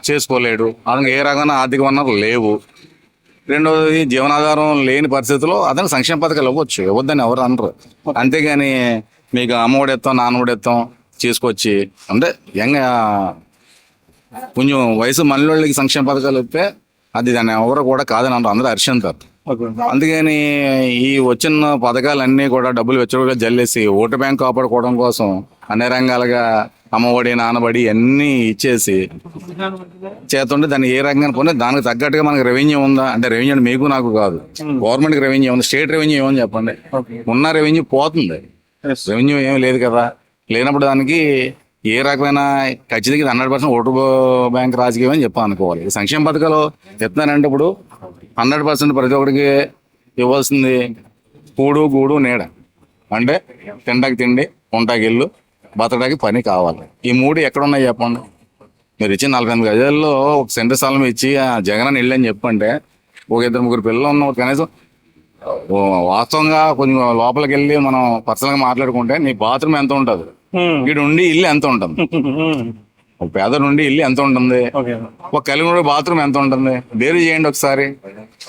చేసుకోలేడు, అతను ఏ రకమైన ఆర్థిక వనరులు లేవు. రెండోది జీవనాధారం లేని పరిస్థితుల్లో అతను సంక్షేమ పథకాలు ఇవ్వచ్చు, ఇవ్వద్దని ఎవరు అనరు. అంతేగాని మీకు అమ్మఒడి ఎత్తాం నాన్నఒడి ఎత్తాం చేసుకొచ్చి అంటే కొంచెం వయసు మళ్ళీ సంక్షేమ పథకాలు ఇస్తే అది దాన్ని ఎవరు కూడా కాదని అంటారు, అందరూ హర్షంతారు. అందుకని ఈ వచ్చిన పథకాలన్నీ కూడా డబ్బులు వెచ్చగా జల్లేసి ఓటు బ్యాంక్ కాపాడుకోవడం కోసం అన్ని రంగాలుగా అమ్మఒడి నాన్నబడి అన్నీ ఇచ్చేసి చేతుంటే దాన్ని ఏ రకంగా పోనీ దానికి తగ్గట్టుగా మనకి రెవెన్యూ ఉందా అంటే రెవెన్యూ అంటే మీకు నాకు కాదు, గవర్నమెంట్కి రెవెన్యూ ఉంది. స్టేట్ రెవెన్యూ ఏమని చెప్పండి. ఉన్న రెవెన్యూ పోతుంది, రెవెన్యూ ఏమి లేదు కదా. లేనప్పుడు దానికి ఏ రకమైన ఖచ్చితంగా 100% ఓటు బ్యాంక్ రాజకీయం అని అనుకోవాలి. సంక్షేమ పథకాలు చెప్తానంటే ఇప్పుడు 100% ప్రతి ఒక్కరికి ఇవ్వాల్సింది కూడు గూడు నీడ. అంటే తింటాకి తిండి, ఉంటాకి ఇల్లు, బతకడానికి పని కావాలి. ఈ 3 ఎక్కడున్నాయి చెప్పండి. మీరు ఇచ్చిన 48 గజాల్లో ఒక సెంటర్ స్థలం ఇచ్చి జగన్ ఇల్లు అని చెప్పంటే ఒక 2-3 పిల్లలు ఉన్న కనీసం వాస్తవంగా కొంచెం లోపలికి వెళ్ళి మనం పర్సనల్గా మాట్లాడుకుంటే నీ బాత్రూమ్ ఎంత ఉంటుంది, వీడు ఉండి ఇల్లు ఎంత ఉంటుంది, ఒక పేద నుండి ఇల్లు ఎంత ఉంటుంది, ఒక కలిగి ఉండే బాత్రూమ్ ఎంత ఉంటుంది, వేరు చేయండి ఒకసారి.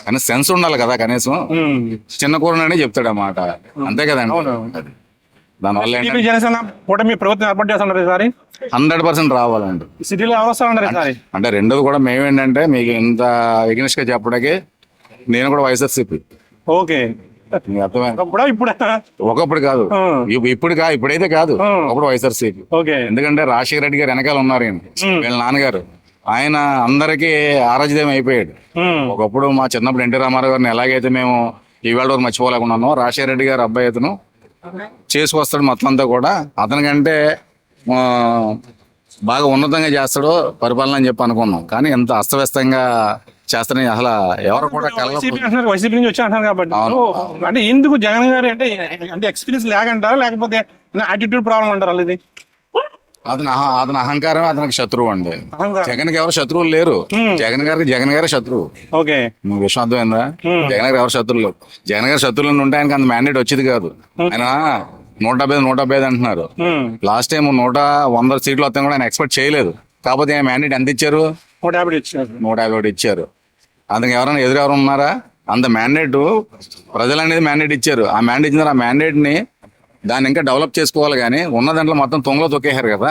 కానీ సెన్స్ ఉండాలి కదా కనీసం. చిన్న కూరనే చెప్తాడు అన్నమాట, అంతే కదండి. దానివల్ల 100% రావాలండి సిటీలో అంటే. రెండోది కూడా మేమేంటంటే మీకు ఇంత ఎగ్నెస్ట్ గా చెప్పడానికి నేను కూడా వైఎస్ఆర్సీపీ. ఓకే. ఒకప్పుడు కాదు, ఇప్పుడైతే కాదు, ఒకప్పుడు వైఎస్ఆర్సీపీ. ఎందుకంటే రాజశేఖర రెడ్డి గారు వెనకాల ఉన్నారు వీళ్ళ నాన్నగారు. ఆయన అందరికీ ఆరాధ్యం అయిపోయాడు. ఒకప్పుడు మా చిన్నప్పుడు ఎన్టీ రామారావు గారిని ఎలాగైతే మేము ఈవేళ వరకు మర్చిపోలేకున్నామో రాజశేఖర రెడ్డి గారు అబ్బాయి అతను చేసుకొస్తాడు మొత్తం అంతా కూడా. అతనికంటే బాగా ఉన్నతంగా చేస్తాడు పరిపాలన అని చెప్పి అనుకున్నాం. కానీ ఎంత అస్తవ్యస్తంగా చేస్తారని అసలు ఎవరు కూడా వైసీపీ నుంచి వచ్చి అంటారు కాబట్టి. అంటే ఎందుకు జగన్ గారు అంటే ఎక్స్పీరియన్స్ లేకంటారా లేకపోతే యాటిట్యూడ్ ప్రాబ్లం అంటారా? ఇది అతని అహంకారం అతనికి శత్రువు అండి. జగన్ కి ఎవరు శత్రువులు లేరు, జగన్ గారే శత్రువు. ఓకే. విషయం అర్థమైందా? జగన్ గారు ఎవరు శత్రువులు లేరు. జగన్ గారు శత్రువులు ఉంటే ఆయనకి అంత మ్యాండేట్ వచ్చేది కాదు. ఆయన 175 అంటున్నారు. లాస్ట్ టైం 100 సీట్లు వస్తాయి కూడా ఆయన ఎక్స్పెక్ట్ చేయలేదు. కాకపోతే ఆయన మ్యాండేట్ ఎంత ఇచ్చారు? 151 ఇచ్చారు. అందుకు ఎవరైనా ఎవరు ఉన్నారా? అంత మ్యాండేట్ ప్రజలు అనేది మ్యాండేట్ ఇచ్చారు. ఆ మ్యాండేట్ ఇచ్చిన ఆ మ్యాండేట్ ని దాన్ని ఇంకా డెవలప్ చేసుకోవాలి. కానీ ఉన్న దాంట్లో మొత్తం తొంగలో తొక్కేశారు కదా.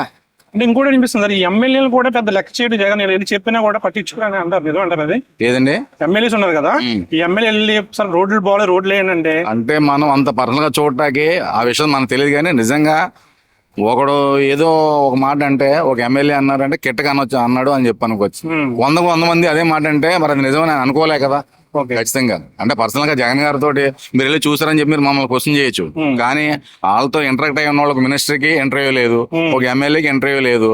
అంటే ఇంకోటి అనిపిస్తుంది, ఈ ఎమ్మెల్యేలు కూడా పెద్ద లెక్క చేయడు జగన్. ఏది చెప్పినా కూడా పట్టించుకోవాలని అంటారు, నిజం అంటారు అది? ఏదండి? ఎమ్మెల్యేస్ ఉన్నారు కదా, ఈ ఎమ్మెల్యే రోడ్లు బాగాలి, రోడ్లు వేయండి అంటే మనం అంత పర్సనల్ గా చూడటానికి ఆ విషయం మనకు తెలియదు. కానీ నిజంగా ఒకడు ఏదో ఒక మాట అంటే ఒక ఎమ్మెల్యే అన్నారంటే కిట్టక అనొచ్చు అన్నాడు అని చెప్పి అనుకోవచ్చు. 100 మంది అదే మాట అంటే మరి అది నిజమని అనుకోలే కదా. ఖచ్చితంగా అంటే పర్సనల్ గా జగన్ గారితో మీరు వెళ్ళి చూసారని చెప్పి మీరు మమ్మల్ని క్వశ్చన్ చేయొచ్చు. కానీ వాళ్ళతో ఇంటరాక్ట్ అయ్యి ఉన్న వాళ్ళకి మినిస్టర్కి ఇంటర్వ్యూ లేదు, ఒక ఎమ్మెల్యేకి ఇంటర్వ్యూ లేదు.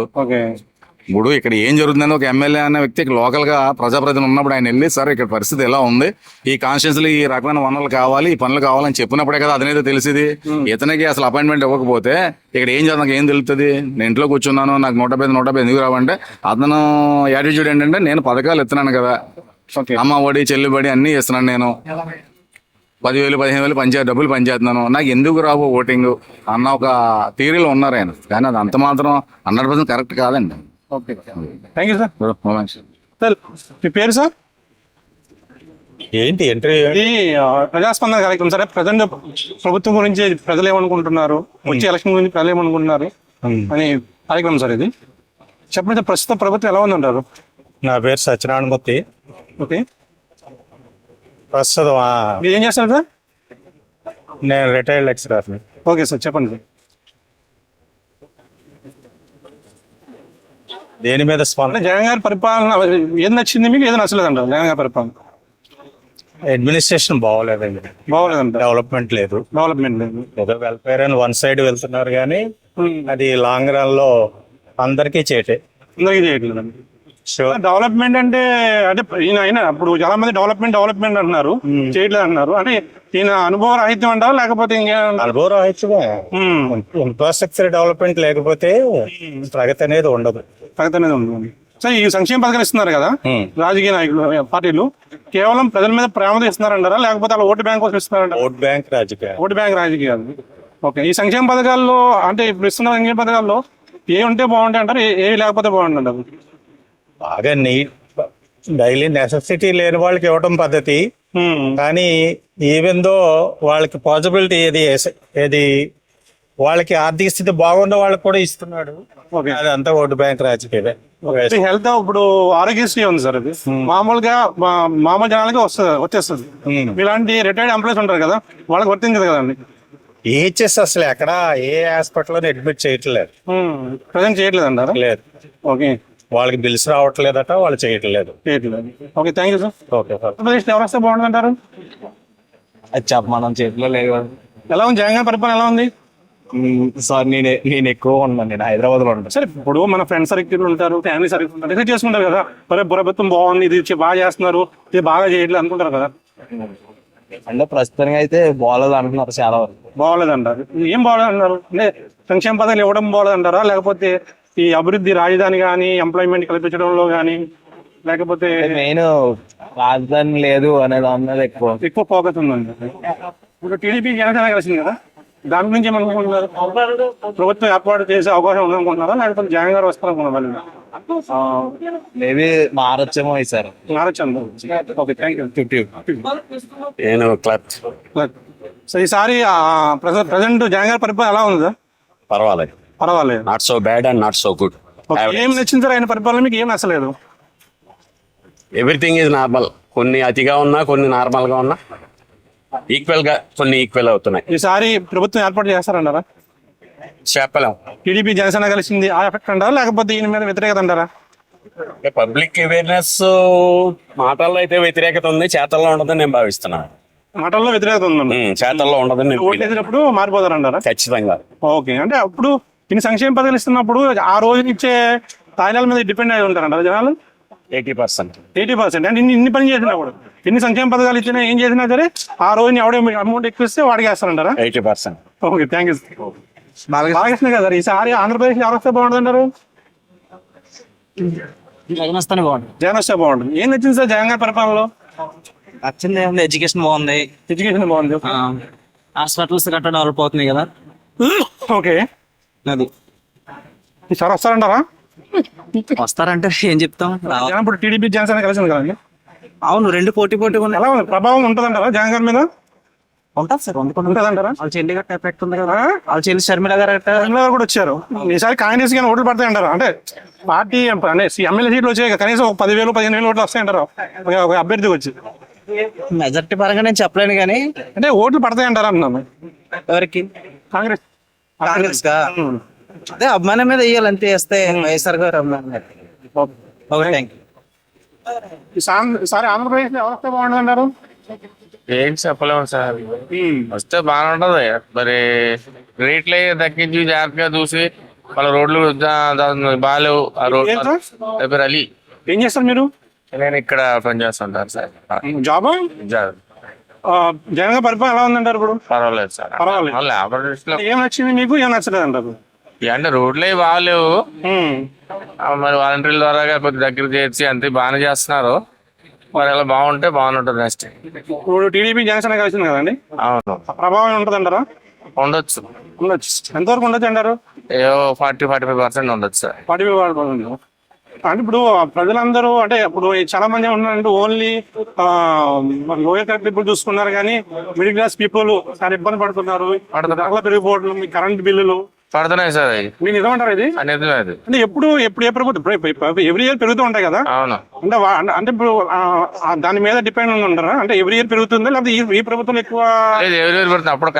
ఇప్పుడు ఇక్కడ ఏం జరుగుతుందని ఒక ఎమ్మెల్యే అనే వ్యక్తి లోకల్ గా ప్రజాప్రతినిధులు ఉన్నప్పుడు ఆయన వెళ్ళి సార్ ఇక్కడ పరిస్థితి ఎలా ఉంది, ఈ కాన్స్టిట్యూన్సీలో ఈ రకమైన వనరులు కావాలి, ఈ పనులు కావాలని చెప్పినప్పుడే కదా అతనైతే తెలిసింది. ఇతనికి అసలు అపాయింట్మెంట్ ఇవ్వకపోతే ఇక్కడ ఏం చేద్దాం, నాకు ఏం తెలుస్తుంది? నేను ఇంట్లో కూర్చున్నాను, నాకు 150 ఎందుకు రావంటే అతను యాటిట్యూడ్ ఏంటంటే నేను పథకాలు ఇస్తున్నాను కదా, అమ్మ ఒడి చెల్లుబడి అన్ని ఇస్తున్నాను, నేను 10,000 15,000 డబ్బులు పనిచేస్తున్నాను, నాకు ఎందుకు రావు ఓటింగ్ అన్న ఒక థియరీలో ఉన్నారు ఆయన. కానీ అది అంత మాత్రం 100% కరెక్ట్ కాదండి. Thank you sir. సార్ మీ పేరు సార్? ఏంటి ఎంట్రీ ఇది ప్రజాస్పందన కార్యక్రమం సరే. ప్రజెంట్ ప్రభుత్వం గురించి ప్రజలు ఏమనుకుంటున్నారు, వచ్చే ఎలక్షన్ గురించి ప్రజలు ఏమనుకుంటున్నారు అని కార్యక్రమం సార్ ఇది. చెప్పండి సార్, ప్రస్తుత ప్రభుత్వం ఎలా ఉందంటారు? నా పేరు సత్యనారాయణమూర్తి. ఓకే, ప్రస్తుతం మీరు ఏం చేస్తారు సార్? నేను రిటైర్డ్ లెక్చరర్ని. ఓకే సార్, చెప్పండి సార్. దేని మీద స్పందన? జగన్ గారి పరిపాలన ఏది నచ్చింది మీకు, ఏది నచ్చలేదు అంటారు? జగన్ గారి పరిపాలన అడ్మినిస్ట్రేషన్ బాగోలేదండి, బాగోలేదంటారు. డెవలప్మెంట్ లేదు. డెవలప్మెంట్ లేదు. ఏదో వెల్ఫేర్ అని వన్ సైడ్ వెళ్తున్నారు కానీ అది లాంగ్ రన్ లో అందరికీ చేటే. అందరికీ చేయట్లేదండి. షూర్. డెవలప్మెంట్ అంటే అంటే ఈయన ఇప్పుడు చాలా మంది డెవలప్మెంట్ అంటున్నారు, చేయట్లేదు అంటున్నారు. అంటే ఈయన అనుభవ రాహిత్యం అంటారా లేకపోతే ఇంకేమన్నా? అనుభవ రాహిత్యమే. ఇన్ఫ్రాస్ట్రక్చర్ డెవలప్మెంట్ లేకపోతే ప్రగతి అనేది ఉండదు. ప్రగతి అనేది ఉంటుంది. సో ఈ సంక్షేమ పథకాలు ఇస్తున్నారు కదా రాజకీయ నాయకులు, పార్టీలు కేవలం ప్రజల మీద ప్రేమతో ఇస్తున్నారంటారా లేకపోతే అలా ఓటు బ్యాంక్ కోసం ఇస్తున్నారంటారా? ఓట్ బ్యాంక్ రాజకీయం. ఓటు బ్యాంక్ రాజకీయాలు. ఓకే, ఈ సంక్షేమ పథకాల్లో అంటే ఇప్పుడు ఇస్తున్న సంక్షేమ పథకాల్లో ఏ ఉంటే బాగుంటాయి అంటారు, ఏ లేకపోతే బాగుంటుంది అంటారు? బాగా డైలీ నెసెసిటీ లేని వాళ్ళకి ఇవ్వటం పద్ధతి. కానీ ఈవెన్ దో వాళ్ళకి పాసిబిలిటీ ఏది వాళ్ళకి ఆర్థిక స్థితి బాగున్న వాళ్ళకి కూడా ఇస్తున్నాడు. అదంతా ఓటు బ్యాంక్ రాజకీయమే. హెల్త్ ఇప్పుడు ఆరోగ్యశ్రీ ఉంది సార్, అది మామూలుగా మామూలు జనాలకి వచ్చేస్తుంది. ఇలాంటి రిటైర్డ్ ఎంప్లాయీస్ ఉంటారు కదా, వాళ్ళకి వర్తించదు కదండి. ఈహెచ్ఎస్ అసలు ఎక్కడ ఏ హాస్పిటల్లో అడ్మిట్ చేయట్లేదు, ప్రజెంట్ చేయట్లేదు అంటారా? లేదు. ఓకే, వాళ్ళకి బిల్స్ రావట్లేదట, వాళ్ళు చేయట్లేదు. చేయట్లేదు. Okay, thank you sir. Okay sir. Andhra Pradesh ఎవరు వస్తే బాగుంటుంది అంటారు? అది చెప్పమనం చేతిలో లేదు ఎలా ఉంది జగన్ గారి పరిపాలన, ఎలా ఉంది సార్. నేను ఎక్కువ ఉన్నాను, నేను హైదరాబాద్ లో ఉంటాను. సరే, ఇప్పుడు మన ఫ్రెండ్ సర్కిల్ ఉంటారు, ఫ్యామిలీ సర్కిల్ ఉంటారు, డిసైడ్ చేసుకుంటారు కదా, ప్రభుత్వం బాగుంది, ఇది బాగా చేస్తున్నారు, ఇది బాగా చేయట్లేదు అనుకుంటారు కదా. అంటే ప్రస్తుతానికి అయితే బాగోలేదు అంటున్నారు చాలా వరకు. బాగోలేదు అంటారు. ఏం బాగోలేదు అంటారు? అంటే సంక్షేమ పథకాలు ఇవ్వడం బాగోలేదు అంటారా లేకపోతే ఈ అభివృద్ధి రాజధాని కానీ ఎంప్లాయ్మెంట్ కల్పించడంలో కానీ లేకపోతే మెయిన్ రాజధాని లేదు అనేది అన్నది ఎక్కువ ఫోకస్ ఉందండి? ఇప్పుడు టీడీపీ జనసేన కలిసింది కదా, దాని గురించి ఏమనుకుంటున్నారు? ప్రభుత్వం ఏర్పాటు చేసే అవకాశం ఉందనుకుంటున్నారా లేకపోతే జగన్ గారు వస్తారనుకున్నారు? మేబీ మారొచ్చేమో ఈసారి. మారొచ్చు. Okay, thank you. నేను క్లబ్ సో ఈసారి ప్రజెంట్ జగన్ గారి పరిపాలన ఎలా ఉంది సార్? పర్వాలేదు, పర్వాలేదు. Not so bad and not so good. ఏం నచ్చింది సార్ ఆయన పరిపాలన మీకు, ఏం నచ్చలేదు? Everything is normal. కొన్ని అతిగా ఉన్నా, కొన్ని నార్మల్ గా ఉన్నా, ఈక్వల్ గా కొన్ని ఈక్వల్ అవుతున్నాయి. ఈసారి ప్రభుత్వం ఏర్పాటు చేస్తారంటారా? చెప్పలేం. టీడీపీ జనసేన కలిసింది ఆ ఎఫెక్ట్ అంటారా లేకపోతే ఈయన మీద వ్యతిరేకత అంటారా? పబ్లిక్ అవేర్నెస్ మాటల్లో అయితే వ్యతిరేకత ఉంది, చేతల్లో ఉండదని నేను భావిస్తున్నాను. మాటల్లో వ్యతిరేకత ఉందండి, చేతల్లో ఉండదని నేను ఓట్లు వేసినప్పుడు మారిపోతారంటారా? ఖచ్చితంగా. ఓకే, అంటే అప్పుడు ఇన్ని సంక్షేమ పథకాలు ఇస్తున్నప్పుడు ఆ రోజు ఇచ్చే తాయిలాల మీద డిపెండ్ అయి ఉంటారంటారా జనాలు? 80%. అంటే ఇన్ని పని చేసినప్పుడు ఎన్ని సంక్షేమ పథకాలు ఇచ్చినా ఏం చేసినా సరే ఆ రోజు ఎవడే అమౌంట్ ఎక్కువ ఇస్తే వాడికి వేస్తారంటారా? 80%. Okay, thank you. బాలకృష్ణ కదా, ఈసారి ఆంధ్రప్రదేశ్ ఎవరు వస్తే బాగుంటుంది అంటారు? జగన్ వస్తానే బాగుంటుంది. జగన్ వస్తే బాగుంటుంది. ఏం నచ్చింది సార్ జగన్ గారి పరిపాలనలో? నచ్చింది ఏముంది, ఎడ్యుకేషన్ బాగుంది, ఎడ్యుకేషన్ బాగుంది, హాస్పిటల్స్ గట్రా డెవలప్ అవుతున్నాయి కదా. ఓకే, అది ఈసారి వస్తారంటారా? వస్తారంటే ఏం చెప్తాం. జగన్ ఇప్పుడు టీడీపీ జనసేన కలిసింది కదండి. అవును, రెండు పోటీ ఉన్నాయి. ఎలా ఉంది, ప్రభావం ఉంటుందంటారా జగన్ గారి మీద? ఉంటుంది సార్, ఉంటుందంటారా? వాళ్ళ చెల్లి గట్ట ఎఫెక్ట్ ఉంది కదా, వాళ్ళ చెల్లి షర్మిల గారు షర్మిల గారు కూడా వచ్చారు. ఈసారి కాంగ్రెస్ కానీ ఓట్లు పడతాయి అంటారు? అంటే పార్టీ అంటే ఎమ్మెల్యే సీట్లు వచ్చాయి, కనీసం 10,000 15,000 ఓట్లు వస్తాయంటారు ఒక అభ్యర్థికి వచ్చి. మెజార్టీ పరంగా నేను చెప్పలేను కానీ అంటే ఓట్లు పడతాయి అంటారా అంటున్నాను. ఎవరికి? కాంగ్రెస్. అదే అభిమానం మీద వేయాలి అంతే, వేస్తే వైఎస్ఆర్ గారు అభిమానం. Okay, thank you. ఈసారి ఆంధ్రప్రదేశ్ ఎవరు వస్తే బాగుంటుంది అంటారు? ఏం చెప్పలేము సార్, వస్తే బాగానే ఉంటది. మరి రేట్లు తగ్గించి జాగ్రత్తగా చూసి వాళ్ళ రోడ్లు బాగాలేవు. ఆ రోడ్లు అలీ. ఏం చేస్తారు మీరు? నేను ఇక్కడ పనిచేస్తుంటాను సార్. జాబ్. జగన్ గారి పరిపాలన ఎలా ఉందంటారు ఇప్పుడు? పర్వాలేదు సార్, పర్వాలేదు. లేబర్ ఏం నచ్చింది మీకు, ఏం నచ్చలేదు అంటారు? అంటే రోడ్లే బాగాలేవు, మరి వాలంటీర్ల ద్వారా కొద్ది దగ్గర చేర్చి అంతే బాగానే చేస్తున్నారు. మరి అలా బాగుంటే బాగుంటుంది నెక్స్ట్. ఇప్పుడు టీడీపీ జనసేన కలిసింది కదండి, అవును, ప్రభావం ఉంటుంది అంటారా? ఉండొచ్చు. ఎంతవరకు ఉండొచ్చు అంటారు? 40-45% ఉండొచ్చు సార్. 45%. అంటే ఇప్పుడు ప్రజలందరూ అంటే ఇప్పుడు చాలా మంది ఉన్నారంటే ఓన్లీ లోయర్ క్లాస్ పీపుల్ చూసుకున్నారు కానీ మిడిల్ క్లాస్ పీపుల్ చాలా ఇబ్బంది పడుతున్నారు. ధరలు పెరిగిపోవడం, మీ కరెంట్ బిల్లులు పడుతున్నాయి సార్ అవి. మీరు నిజమంటారు ఇది? అనేది అది. అంటే ఎప్పుడు ఏ ప్రభుత్వం ఎవ్రీ ఇయర్ పెరుగుతూ ఉంటాయి కదా? అవును. అంటే అంటే ఇప్పుడు దాని మీద డిపెండ్ ఉంటారా? అంటే ఎవ్రీ ఇయర్ పెరుగుతుందా లేకపోతే ఈ ప్రభుత్వం ఎక్కువ? ఎవరు పెడుతుంది అప్పుడు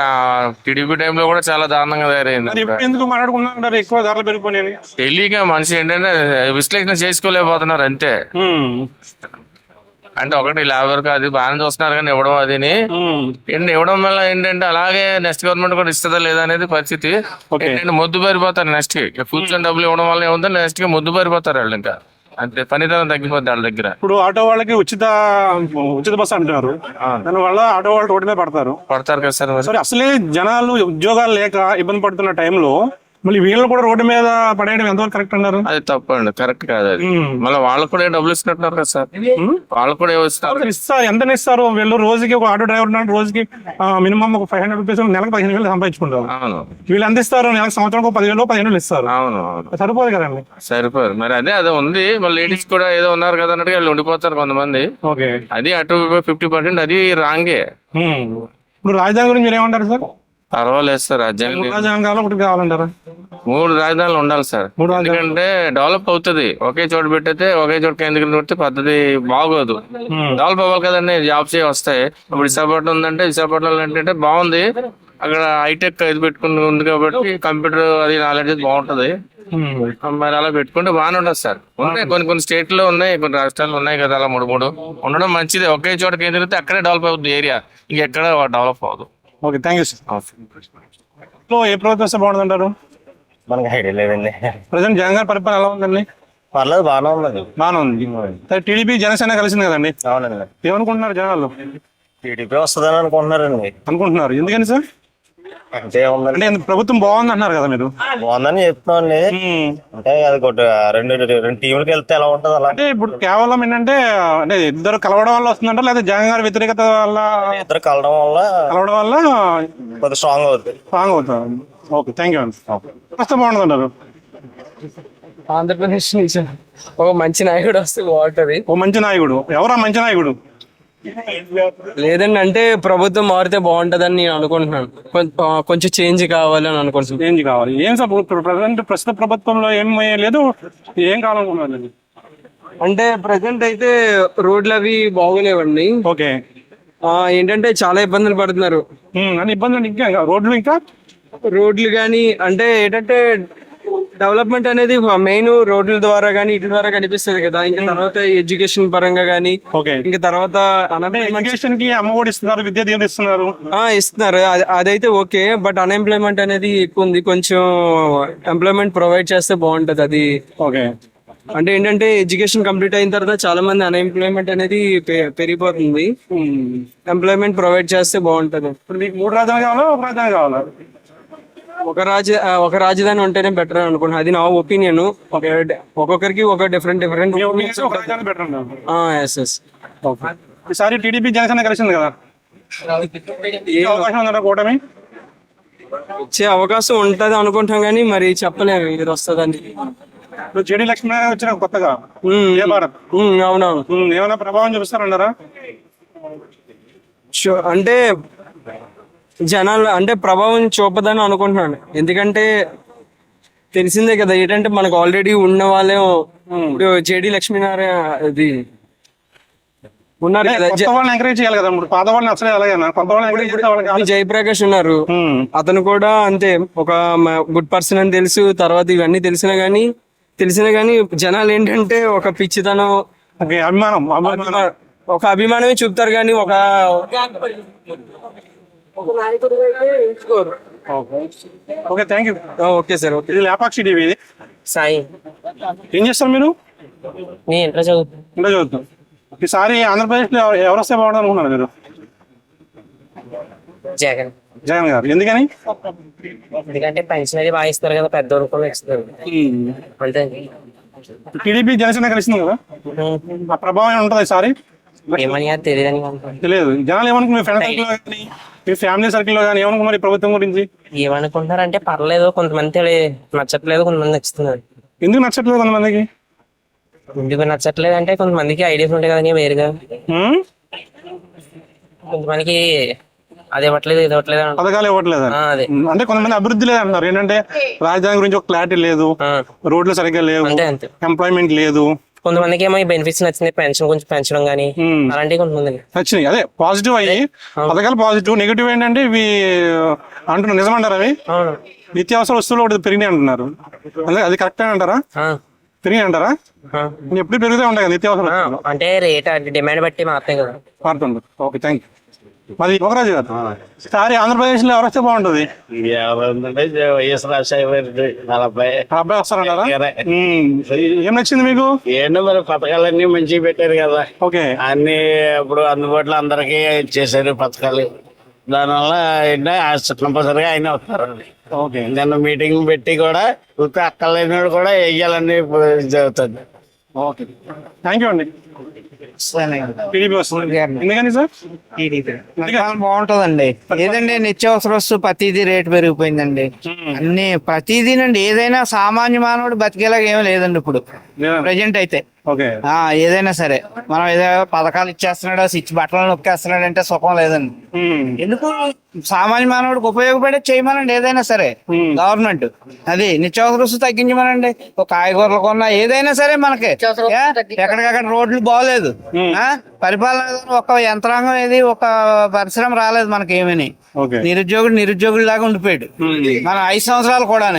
టీడీపీ టైంలో కూడా చాలా దారుణంగా తయారైంది. మరి ఇప్పుడు ఎందుకు మాట్లాడుకుంటున్నారు ఎక్కువ ధరలు పెరిగిపోయినాయి? తెలియక మనిషి ఏంటంటే విశ్లేషణ చేసుకోలేకపోతున్నారు అంతే. అంటే ఒకటి లేబర్ అది బాగానే చూస్తున్నారు కానీ ఇవ్వడం అదిని ఇవ్వడం వల్ల ఏంటంటే అలాగే నెక్స్ట్ గవర్నమెంట్ కూడా ఇస్తుందా లేదా అనేది పరిస్థితి. ఏంటంటే మొద్దు పారిపోతారు నెక్స్ట్. కూర్చొని డబ్బులు ఇవ్వడం వల్ల ఏముందో నెక్స్ట్ గా మొద్దు పారిపోతారు వాళ్ళు. ఇంకా అంతే, పనితనం తగ్గిపోద్ది వాళ్ళ దగ్గర. ఇప్పుడు ఆటో వాళ్ళకి ఉచిత బస్సు అంటున్నారు, దాని వల్ల ఆటో వాళ్ళు రోడ్డు మీద పడతారు కదా సార్. సరే, అసలే జనాలు ఉద్యోగాలు లేక ఇబ్బంది పడుతున్న టైంలో మళ్ళీ వీళ్ళు కూడా రోడ్డు మీద పడేయడం ఎంతవరకు కరెక్ట్ అన్నారు? అది తప్పండి, కరెక్ట్ కాదు అది. మళ్ళీ వాళ్ళకు కూడా డబ్బులు ఇస్తున్నారు కదా సార్. వాళ్ళకు కూడా ఇస్తారు. ఎంత ఇస్తారు వీళ్ళు? రోజుకి ఒక ఆటో డ్రైవర్ రోజుకి మినిమం ఒక 500 రూపీస్, నెలకు 15,000 సంపాదించుకుంటారు. అవును. వీళ్ళు ఎంత ఇస్తారు? నెలకు సంవత్సరం 10,000 ఇస్తారు. అవును. సరిపోదు కదండి. సరిపోదు మరి. అదే ఉంది. మళ్ళీ లేడీస్ కూడా ఏదో ఉన్నారు కదా అన్నట్టుగా వాళ్ళు ఉండిపోతారు కొంతమంది. అది అటు 50% అది రాంగే. ఇప్పుడు రాజధాని గురించి మీరు ఏమంటారు సార్? పర్వాలేదు సార్. రాజ్యాంగం కావాలా ఒకటి కావాలంటారా? 3 రాజధానులు ఉండాలి సార్. ఎందుకంటే డెవలప్ అవుతుంది. ఒకే చోట పెట్టితే ఒకే చోట కేంద్రీకరణ పెడితే పద్ధతి బాగోదు. డెవలప్ అవ్వాలి కదండి, జాబ్స్ వస్తాయి. ఇప్పుడు విశాఖపట్నం ఉందంటే విశాఖపట్నంలో ఏంటంటే బాగుంది, అక్కడ హైటెక్ ఇది పెట్టుకుని ఉంది కాబట్టి కంప్యూటర్ అది నాలెడ్జ్ బాగుంటది. మరి అలా పెట్టుకుంటే బాగానే ఉండదు సార్. ఉన్నాయి కొన్ని స్టేట్ లో ఉన్నాయి, కొన్ని రాష్ట్రాలు ఉన్నాయి కదా, అలా 3 ఉండడం మంచిది. ఒకే చోట కేంద్రీకరిస్తే అక్కడే డెవలప్ అవుతుంది ఏరియా, ఇంకెక్కడ డెవలప్ అవ్వదు. Okay, thank you sir. ఏ ప్రభుత్వం వస్తే బాగుంటుంది అంటారు? మనకి ఐడియా లేదండి. ప్రజెంట్ జగన్ గారి పరిపాలన ఎలా ఉందండి? పర్లేదు, బాగానే ఉందండి. బాగానే ఉంది. టీడీపీ జనసేన కలిసింది కదండి? అవునండి. ఏమనుకుంటున్నారు జనాలు? టీడీపీ వస్తుందని అనుకుంటున్నారు. ఎందుకని సార్? అంటే ఉందండి, అంటే ప్రభుత్వం బాగుంది అంటున్నారు కదా మీరు? బాగుందని చెప్తున్నాండి. అంటే అది రెండు టీంలకు వెళ్తే ఎలా ఉంటది అలా. అంటే ఇప్పుడు కేవలం ఏంటంటే అంటే ఇద్దరు కలవడం వల్ల వస్తుందంటారు, లేదా జగన్ గారి వ్యతిరేకత వల్ల? ఇద్దరు కలవడం వల్ల కొద్దిగా స్ట్రాంగ్ అవుతుంది. ఓకే, థ్యాంక్ యూ అండి. వస్తే బాగుంటుంది అంటారు? ఆంధ్రప్రదేశ్ నుంచి ఒక మంచి నాయకుడు వస్తే బాగుంటది. ఓ మంచి నాయకుడు? ఎవరా మంచి నాయకుడు? లేదండి, అంటే ప్రభుత్వం మారితే బాగుంటదని నేను అనుకుంటున్నాను. కొంచెం చేంజ్ కావాలని అనుకుంటున్నాను. చేంజ్ కావాలి. ఏం సార్ ప్రస్తుత ప్రభుత్వంలో ఏం లేదు, ఏం కావాలనుకున్నారు? అంటే ప్రజెంట్ అయితే రోడ్లు అవి బాగోలేవండి. ఓకే. ఏంటంటే చాలా ఇబ్బందులు పడుతున్నారు. అని ఇబ్బందులు ఇంకా రోడ్లు కానీ అంటే ఏంటంటే డెవలప్మెంట్ అనేది మెయిన్ రోడ్ల ద్వారా కానీ ఇటు ద్వారా కనిపిస్తుంది కదా. ఇంకా తర్వాత ఎడ్యుకేషన్ పరంగా కానీ, ఇంకా తర్వాత ఎడ్యుకేషన్ కి అమ్మఒడి ఇస్తున్నారు, విద్యా దీవెన ఇస్తున్నారు. ఇస్తున్నారు, అదైతే ఓకే. బట్ అన్ఎంప్లాయ్మెంట్ అనేది ఎక్కువ ఉంది. కొంచెం ఎంప్లాయ్మెంట్ ప్రొవైడ్ చేస్తే బాగుంటది అది. ఓకే. అంటే ఏంటంటే ఎడ్యుకేషన్ కంప్లీట్ అయిన తర్వాత చాలా మంది అన్ఎంప్లాయ్మెంట్ అనేది పెరిగిపోతుంది. ఎంప్లాయ్మెంట్ ప్రొవైడ్ చేస్తే బాగుంటది. ఇప్పుడు మీకు 3 రాజధానులు కావాలా, ఒక రాజధాని కావాలా? ఒక రాజధాని ఉంటేనే బెటర్ అనుకుంటున్నాను. అది నా ఒపీనియన్. ఒక్కొక్కరికి ఒక డిఫరెంట్ ఈసారి టీడీపీ జనసేన కలిసింది కదా, అవకాశం ఉందా కూటమి? వచ్చే అవకాశం ఉంటది అనుకుంటాం కానీ మరి చెప్పలేము ఇది వస్తుందని. ఇప్పుడు జేడీ లక్ష్మీ వచ్చిన కొత్తగా భారత్. అవునవును. ఏమైనా ప్రభావం చూపిస్తారన్నారా? అంటే జనాలు అంటే ప్రభావం చూపదని అనుకుంటున్నాను. ఎందుకంటే తెలిసిందే కదా, ఏంటంటే మనకు ఆల్రెడీ ఉన్న వాళ్ళే ఇప్పుడు జేడీ లక్ష్మీనారాయణ ఇది ఉన్నారు కదా, ఎంకరేజ్ చేయాలి కదా. పాత వాళ్ళని అసలే జయప్రకాష్ ఉన్నారు, అతను కూడా అంతే ఒక గుడ్ పర్సన్ అని తెలుసు. తర్వాత ఇవన్నీ తెలిసినా గానీ జనాలు ఏంటంటే ఒక పిచ్చితనం, ఒక అభిమానమే చూపుతారు కానీ ఒక okay, thank you. Okay sir. Okay. ఇది లేపాక్షి టీవీ. సాయి, ఏం చేస్తారు మీరు? నేను ఇంటర్ చదువుతాను. ఈసారి ఆంధ్రప్రదేశ్ లో ఎవరు వస్తే బాగుంటుంది అనుకున్నారు మీరు? జగన్ గారు. ఎందుకని? ఎందుకంటే పెన్షన్ అది బాగా ఇస్తారు కదా, పెద్దోళ్ళు కూడా ఇస్తారు. అంతే. టీడీపీ జనసేన కలిసింది కదా, ఆ ప్రభావం ఉంటుంది ఈసారి? తెలియదు. జనాలు ఏమనుకున్నారు? మీ ఫ్రెండ్ సర్కిల్ లో కానీ మీ ఫ్యామిలీ సర్కిల్ లో కానీ ఏమనుకున్నారు ఈ ప్రభుత్వం గురించి? ఏమనుకుంటున్నారంటే పర్లేదు, కొంతమంది నచ్చట్లేదు, కొంతమంది నచ్చుతున్నారు. ఎందుకు నచ్చట్లేదు కొంతమందికి? ఎందుకు నచ్చట్లేదు అంటే కొంతమందికి ఐడియాస్ ఉంటాయి కదా వేరుగా, కొంతమందికి అది ఇవ్వట్లేదు ఇది ఇవ్వట్లేదు పథకాలు ఇవ్వట్లేదు అదే అంటే కొంతమంది అభివృద్ధి లేదంటున్నారు. ఏంటంటే రాజధాని గురించి ఒక క్లారిటీ లేదు, రోడ్లు సరిగ్గా లేవు, అంతే అంతే. ఎంప్లాయ్మెంట్ లేదు. కొంతమందికి ఏమో ఈ బెనిఫిట్స్ నచ్చింది, పెన్షన్ కొంచెం పెంచడం కానీ అలాంటివి కొంతమంది నచ్చినాయి. అదే పాజిటివ్ అయ్యి పథకాలు పాజిటివ్. నెగిటివ్ ఏంటంటే ఇవి అంటున్నారు, నిజమంటారు అవి నిత్యావసర వస్తువులు ఒకటి పెరిగినాయి అంటున్నారు. అది కరెక్ట్ అంటారా? పెరిగినాయి అంటారా? ఎప్పుడు పెరుగుతూ ఉంటాయి కదా నిత్యావసర వస్తువులు. అంటే రేట్ డిమాండ్ బట్టి మారుతాయి కదా. మారుతుంటారు. Okay, thank you. మాది యోగరాజు గారు. సారీ, ఆంధ్రప్రదేశ్ లో ఎవరు వస్తే బాగుంటది? అబ్బాయి వస్తారంటారా? ఏం నచ్చింది మీకు? ఏంటో మరి పథకాలన్నీ మంచిగా పెట్టారు కదా. ఓకే, అన్ని ఇప్పుడు అందుబాటులో అందరికీ చేశారు పథకాలు. దానివల్ల ఏంటంటే కంపల్సరిగా ఆయన వస్తారు. ఓకే, నిన్న మీటింగ్ పెట్టి కూడా అక్కర్లేని వాడు కూడా వేయాలని జరుగుతుంది. ఓకే, థ్యాంక్ యూ అండి. టీడీపీ వస్తుంది. ఎందుకని సార్? బాగుంటదండి. ఏదండి నిత్యావసర వస్తువు ప్రతిదీ రేటు పెరిగిపోయిందండి. అన్ని ప్రతిదీనండి. ఏదైనా సామాన్య మానవుడు బతికేలాగా ఏమీ లేదండి ఇప్పుడు ప్రజెంట్ అయితే. ఏదైనా సరే మనం ఏదైనా పథకాలు ఇచ్చేస్తున్నాడు, స్విచ్ బట్టలు నొక్కేస్తున్నాడు అంటే సుఖం లేదండి. ఎందుకు సామాన్య మానవుడికి ఉపయోగపడే చేయమనండి ఏదైనా సరే గవర్నమెంట్. అది నిత్యావసర వస్తువు తగ్గించమనండి. ఒక కాయగూరలు కొన్నా ఏదైనా సరే మనకి ఎక్కడికక్కడ రోడ్లు బాగోలేదు, పరిపాలన ఒక యంత్రాంగం ఏది ఒక పరిశ్రమ రాలేదు మనకి ఏమని. నిరుద్యోగుడు లాగా ఉండిపోయాడు మన 5 సంవత్సరాలు కూడా.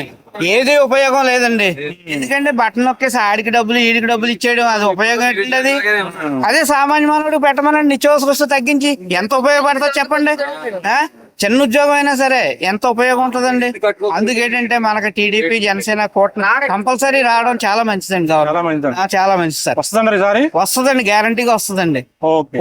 ఏది ఉపయోగం లేదండి. ఎందుకంటే బట్టలు నొక్కేసి ఆడికి డబ్బులు ఈడికి డబ్బులు ఇచ్చేయడం అది ఉపయోగం ఏంటండి? అది అదే సామాన్య మానవుడికి పెట్టమనండి. నిత్యావసర వస్తువు తగ్గించి ఎంత ఉపయోగపడతా చెప్పండి. చిన్న ఉద్యోగం అయినా సరే ఎంత ఉపయోగం ఉంటుందండి. అందుకేంటంటే మనకి టీడీపీ జనసేన కూటమి కంపల్సరీ రావడం చాలా మంచిదండి. చాలా మంచిది సార్. వస్తుందండి, గ్యారంటీగా వస్తుందండి.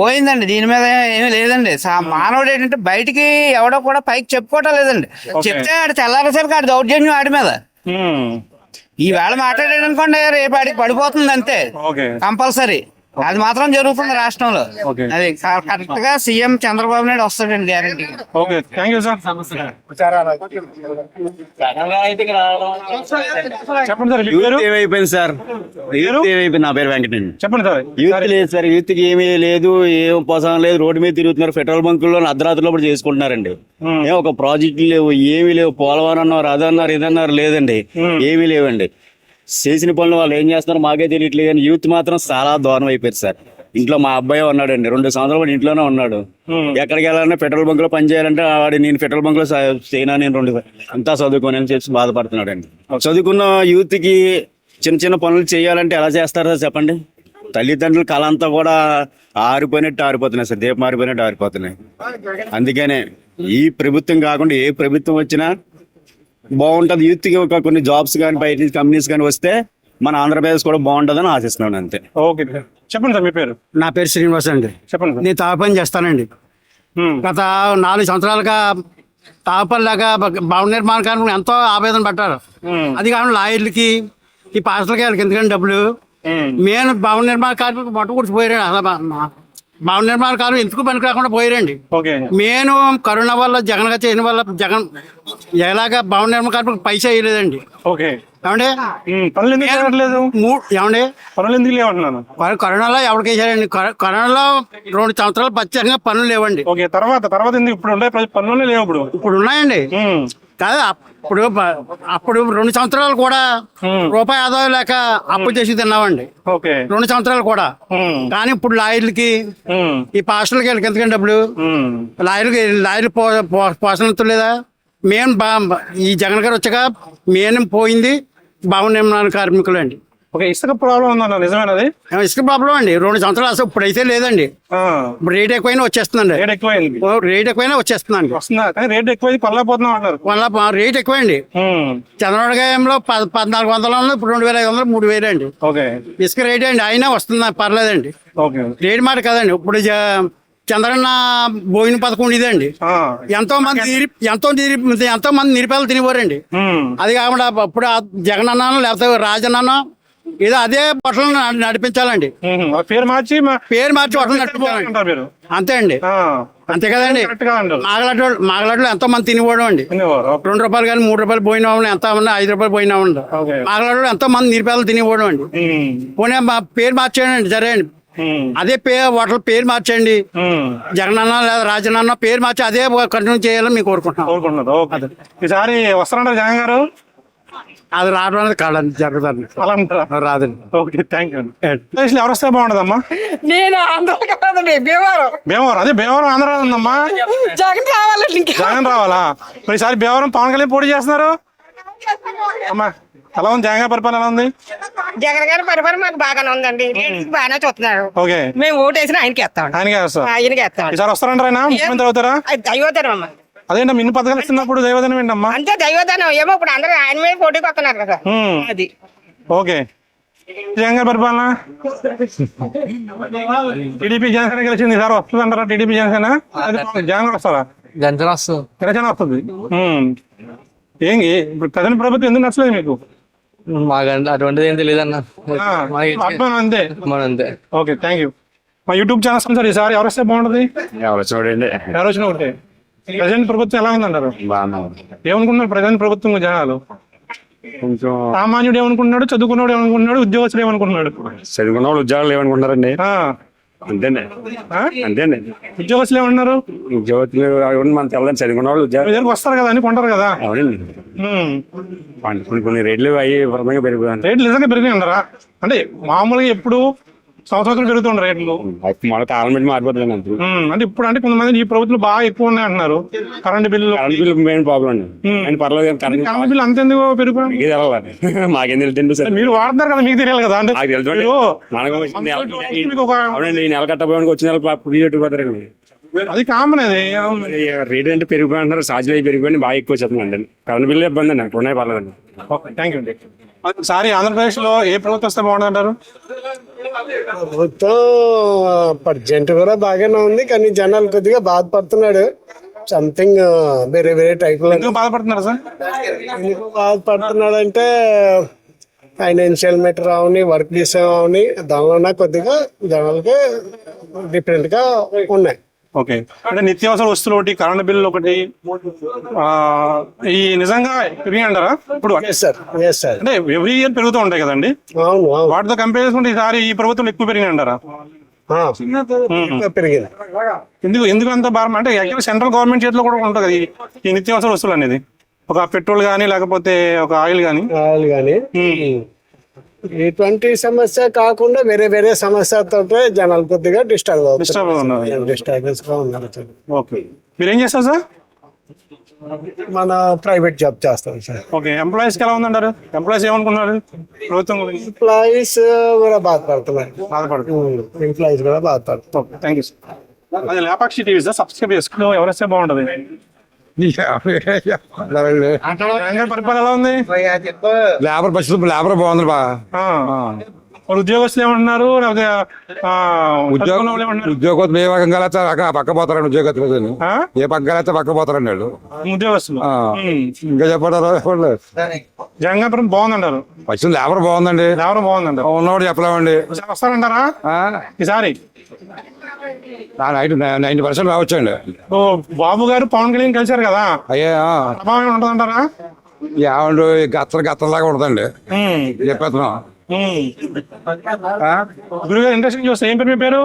పోయిందండి, దీని మీద ఏమీ లేదండి. మానవుడు ఏంటంటే బయటికి ఎవడో కూడా పైకి చెప్పుకోవటం లేదండి. చెప్తే ఆడు తెల్లారేసరికి ఆడి దౌర్జన్యం ఆడి మీద. ఈ వేళ మాట్లాడాడు అనుకోండి రేపు ఆడికి పడిపోతుంది అంతే కంపల్సరీ. అది మాత్రం జరుగుతుంది రాష్ట్రంలో. అది కరెక్ట్ గా సీఎం చంద్రబాబు నాయుడు వస్తాడండి గ్యారంటీ. ఏమైపోయింది సార్? ఏమైపోయింది? నా పేరు వెంకటండి. చెప్పండి సార్. యూత్ లేదు సార్, యూత్ కి ఏమీ లేదు, ఏం పోసం లేదు. రోడ్డు మీద తిరుగుతున్నారు, పెట్రోల్ బంకుల్లో అర్ధరాత్రిలో కూడా చేసుకుంటున్నారండి. ఒక ప్రాజెక్టులు లేవు, ఏమీ లేవు. పోలవరం అన్నారు, అదన్నారు, ఇదన్నారు, లేదండి, ఏమీ లేవండి. చేసిన పనులు వాళ్ళు ఏం చేస్తున్నారో మాకే తెలియట్లేదు. కానీ యూత్ మాత్రం చాలా దారుణం అయిపోయారు సార్. ఇంట్లో మా అబ్బాయి ఉన్నాడండి, 2 సంవత్సరాలు కూడా ఇంట్లోనే ఉన్నాడు. ఎక్కడికి వెళ్ళాలన్నా పెట్రోల్ బంక్ లో పని చేయాలంటే వాడు నేను పెట్రోల్ బంక్ లో చేయనా, నేను అంతా చదువుకోని అని చెప్పి బాధపడుతున్నాడు అండి. చదువుకున్న యూత్ కి చిన్న చిన్న పనులు చేయాలంటే ఎలా చేస్తారో చెప్పండి. తల్లిదండ్రుల కళ అంతా కూడా ఆరిపోయినట్టు ఆరిపోతున్నాయి సార్, దీపం ఆరిపోయినట్టు ఆరిపోతున్నాయి. అందుకనే ఈ ప్రభుత్వం కాకుండా ఏ ప్రభుత్వం వచ్చినా బాగుంటది. యూత్ కి ఒక కొన్ని జాబ్స్ కానీ బయట కంపెనీస్ కానీ వస్తే మన ఆంధ్రప్రదేశ్ కూడా బాగుంటుందని ఆశిస్తున్నాను అంతే. ఓకే, చెప్పండి సార్ మీ పేరు? నా పేరు శ్రీనివాస్ అండి. చెప్పండి. నేను తాగు పని చేస్తానండి. గత 4 సంవత్సరాలుగా తాగు పని లాగా భవన నిర్మాణ కార్మికులు ఎంతో ఆవేదన పడ్డారు. అది కాకుండా లాయర్లకి ఈ పాస్టర్లకి వాళ్ళకి ఎందుకంటే డబ్బులు మెయిన్ భవన నిర్మాణ కార్మికులు మొట్ట కూర్చిపోయారు. భవన నిర్మాణ కార్మికులు ఎందుకు పనికి రాకుండా పోయారండి. మెయిన్ కరోనా వల్ల జగన్ గా చేయడం వల్ల జగన్ ఎలాగా భవన నిర్మాణ కార్మికులకు పైసా వేయలేదండి. ఏమంటే కరోనాలో ఎవరికి వేసారండి? కరోనాలో 2 సంవత్సరాలు ప్రత్యేకంగా పనులు లేవండి. తర్వాత పనులు లేవు, ఇప్పుడు ఉన్నాయండి. కాదు అప్పుడు 2 సంవత్సరాలు కూడా రూపాయి ఆదాయం లేక అప్పు చేసి తిన్నామండి. 2 సంవత్సరాలు కూడా. కానీ ఇప్పుడు లాయర్లకి ఈ పాస్టర్లకి వెళ్ళి ఎందుకంటే డబ్బులు లాయర్లు పోషణ లేదా? మెయిన్ ఈ జగన్ గారు వచ్చాక మెయిన్ పోయింది భవన నిర్మాణ కార్మికులు అండి. ఇసుక ప్రాబ్లం ఉందన్న, నిజమేనది? ఇసుక ప్రాబ్లం అండి 2 సంవత్సరాలు అసలు ఇప్పుడైతే లేదండి. ఇప్పుడు రేట్ ఎక్కువైనా వచ్చేస్తుందండి. రేట్ ఎక్కువైనా వచ్చేస్తుందండి. రేట్ ఎక్కువ కొనలేకపోతున్నాం అంటారు. రేట్ ఎక్కువండి. చంద్రబాబు గాయంలో 1400 ఇప్పుడు 2500 3000 అండి ఇసుక రేట్ అండి. అయినా వస్తుంది పర్లేదండి. రేట్ మాట కదండి. ఇప్పుడు చంద్రన్న భోజన పథకం ఇదండి. ఎంతో మంది నిరుపేదలు తినేవారండి. అది కాకుండా ఇప్పుడు జగన్ అన్నాను లేకపోతే రాజన్ అన్న ఏదో అదే బట్టలు నడిపించాలండి. పేరు మార్చి బట్టలు నడిపించాలండి. అంటారు మీరు. అంతే అండి, అంతే కదండి. మాగలాట్లో ఎంతో మంది తినిపోవడం అండి. ₹2 కానీ ₹3 పోయినా ఎంత మంది, ₹5 పోయినా ఉండి మాగలాట్లో ఎంతో మంది నిరుపేదలు తినిపోవడం అండి. పోనీ పేరు మార్చేయండి, సరే అండి. అదే వాటి పేరు మార్చండి. జగనన్న లేదా రాజనన్న పేరు మార్చి అదే కంటిన్యూ చేయాలని మేము కోరుకుంటున్నాం. ఈసారి వస్తారంటారు జగన్ గారు? అది రావడం అనేది కాదండి, జరుగుతుంది. అలా అంటారా? రాదండి. Okay, thank you. ఎవరు వస్తే బాగుంటుందమ్మా? నేను ఆంధ్ర భీమవరం. అదే భీమవరం ఆంధ్ర ఉందమ్మా. జగన్ రావాలండి. జగన్ రావాలా? మరి ఈసారి భీమవరం పవన్ కళ్యాణ్ పోటీ చేస్తున్నారు అమ్మా. ఎలా ఉంది జగన్ గారి పరిపాలన? ఎలా ఉంది? జగన్ గారి పరిపాలన మాకు బాగానే ఉందండి. బాగానే చూస్తున్నారు. ఓకే, మేము ఓటు వేసిన ఆయనకి వేస్తాం. ఆయనకి వేస్తాం. ఈసారి వస్తారంటారా? ఆయన ముఖ్యమంత్రి అవుతారా? దైవదనం అమ్మ. అదేంటమ్మా ఇన్ని పథకాలు ఇస్తున్నప్పుడు దైవదనం ఏంటమ్మా? అంతే దైవదనం. ఏమో ఇప్పుడు అందరూ ఆయన మీద పోటీకి వస్తున్నారు కదా. అది ఓకే. జగన్ గారి పరిపాలన టీడీపీ జనసేన గెలిచింది, ఈసారి వస్తుంది అంటారా? టీడీపీ జనసేన జగన్ వస్తారా? జనసేన వస్తుంది. జనసేన వస్తుంది. ఏం ఇప్పుడు ప్రజెంట్ ప్రభుత్వం ఎందుకు నచ్చలేదు మీకు? మాకు అటువంటిది ఏం తెలియదు అన్న. అంతే అంతే. Okay, thank you. మా యూట్యూబ్ ఛానల్ సార్ ఈసారి ఎవరు వస్తే బాగుంటుంది? ఎవరు చూడండి, ఎవరు వచ్చినా ఒకటే. ప్రజెంట్ ప్రభుత్వం ఎలా ఉందంటారు? ఏమనుకుంటున్నారు ప్రజెంట్ ప్రభుత్వం జనాలు? కొంచెం సామాన్యుడు ఏమనుకుంటున్నాడు, చదువుకున్నాడు ఏమనుకుంటున్నాడు, ఉద్యోగస్తులు ఏమనుకుంటున్నాడు? చదువుకున్న వాళ్ళు ఉద్యోగాలు ఏమనుకుంటారండి? అంతేనే అంతేనే. ఉద్యోగస్తులు ఏమన్నారు? ఉద్యోగస్తులు మన తెల్లని చదువుకున్న వాళ్ళు ఉద్యోగం దగ్గరకు వస్తారు కదా అని కొంటారు కదా. అవునండి. కొన్ని రేట్లు అయ్యి వరదంగా పెరిగిపోయాయి. రేట్లు నిజంగా పెరిగినాయి అంటారా? అంటే మామూలుగా ఎప్పుడు సంవత్సరం పెరుగుతుండే రేట్లు మన కాలం పెట్టి మారిపోతుంది అంతే. అంటే ఇప్పుడు అంటే కొంతమంది ఈ ప్రభుత్వం బాగా ఎక్కువ ఉన్నాయి అంటున్నారు. కరెంట్ బిల్లు మెయిన్ ప్రాబ్లం అండి. పర్లేదు కరెంట్ బిల్లు అంతెందుకు పెరిగిపోయింది? మాకేం తెలియదు. మీరు వాడుతున్నారు కదా, మీకు తెలియాలి కదా. అంటే అవునండి, నెల కట్టబోయానికి వచ్చిన నెల పోతారండి. అది కామన్. అది రేట్ అంటే పెరిగిపోయి అంటున్నారు, ఛార్జీలు పెరిగిపోయి బాగా ఎక్కువ వచ్చేస్తుందండి. కరెంట్ బిల్లు ఇబ్బంది అండి, అక్కడ ఉన్నాయి పర్లేదండి. ఓకే, థ్యాంక్ యూ అండి. ఒకసారి ఆంధ్రప్రదేశ్ లో ఏ ప్రభుత్వం వస్తే బాగుంటుంది అంటారు? ప్రభుత్వం ప్రజెంట్ కూడా బాగానే ఉంది, కానీ జనాలు కొద్దిగా బాధపడుతున్నాడు. సంథింగ్ వేరే వేరే టైప్ లో. ఎందుకు బాధపడుతున్నారు సార్? ఎందుకు బాధపడుతున్నాడు అంటే ఫైనాన్షియల్ మెటర్ అవని, వర్క్ విషయం అవని, దానివల్ల కొద్దిగా జనాలకి డిఫరెంట్ గా ఉన్నాయి. ఓకే, అంటే నిత్యావసర వస్తువులు ఒకటి, కరెంట్ బిల్లు ఒకటి, ఈ నిజంగా పెరిగాయంటారా ఇప్పుడు? అంటే ఎవ్రీ ఇయర్ పెరుగుతూ ఉంటాయి కదండి. వాటితో కంపేర్ చేసుకుంటే ఈసారి ఈ ప్రభుత్వం ఎక్కువ పెరిగాయంటారా? పెరిగింది. ఎందుకు అంత భారం? అంటే యాక్చువల్ సెంట్రల్ గవర్నమెంట్ చేతిలో కూడా ఉంటుంది కదా ఈ నిత్యావసర వస్తువులు అనేది. ఒక పెట్రోల్ గానీ లేకపోతే ఒక ఆయిల్ గానీ. ఇటువంటి సమస్య కాకుండా వేరే వేరే సమస్యతో జనాలు కొద్దిగా డిస్టర్బెన్స్ గా ఉన్నారు. ఓకే, మీరేం చేస్తారు సార్? మన ప్రైవేట్ జాబ్ చేస్తాం సార్. ఓకే, ఎంప్లాయీస్ ఎలా ఉందంటారు? ఎంప్లాయీస్ ఏమనుకున్నారు ప్రభుత్వం గురించి? ఎంప్లాయీస్ కూడా బాధపడుతున్నారు. ఎంప్లాయీస్ కూడా బాధపడుతున్నారు. Okay, thank you sir. అదే లేపాక్షి టీవీ సార్, సబ్స్క్రైబ్ చేసుకుని ఎవరైతే బాగుంటుంది. పరిపాలన ఎలా ఉంది? లేబర్ పరిస్థితి లేబర్ బాగుంది బాగా. ఉద్యోగస్తులు ఏమంటున్నారు? ఉద్యోగస్తులు ఏ పక్కన పక్క పోతారండి. ఉద్యోగస్తులు ఏ పక్కన పక్క పోతారండి వాళ్ళు ఉద్యోగస్తులు. ఇంకా చెప్పారు జగన్ గారు బాగుందంటారు. ఫస్ట్ లేబర్ బాగుందండి. లేబర్ బాగుందంటారు. ఉన్నవాడు చెప్పలేమండి. వస్తారంటారా ఈసారి? 90% రావచ్చండి. బాబు గారు పవన్ కళ్యాణ్ కలిశారు కదా, అయ్యా ప్రభావం ఉంటుందంటారా? ఏమండు గత్తలాగా ఉంటుందండి చెప్పేస్తున్నాం. గురుగారు ఇంట్రెస్టింగ్ చూస్తే ఏం పేరు మీ పేరు?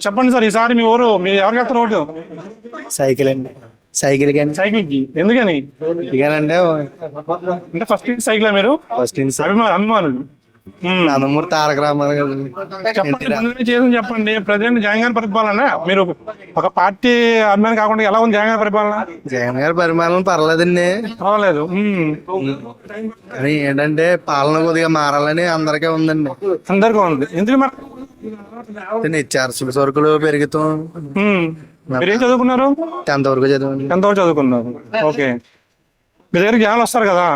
చెప్పండి సార్, ఈసారి మీ ఊరు మీరు ఎవరికి వెళ్తారు ఓటు? సైకిల్ అండి. సైకిల్ కి ఎందుకని? అంటే ఫస్ట్ సైకిల్ మీరు అభిమానులు? నందమూరి తారక రామారావు చెప్పండి. ప్రజెంట్ జగన్ గారి పరిపాలన మీరు ఒక పార్టీ అభిమాని కాకుండా ఎలా ఉంది జగన్ గారి పరిపాలన? జగన్ గారి పరిపాలన పర్లేదండి, పర్వాలేదు. కానీ ఏంటంటే పాలన కొద్దిగా మారాలని అందరికీ ఉందండి. అందరికీ ఉంది. ఎందుకు మరి? నిత్యావసర సరుకులు పెరుగుతాం. మీరేం చదువుకున్నారు? 10th వరకు చదివాను. 10th వరకు చదువుకున్నారు. ఓకే, మీ దగ్గరికి జనాలు వస్తారు కదా,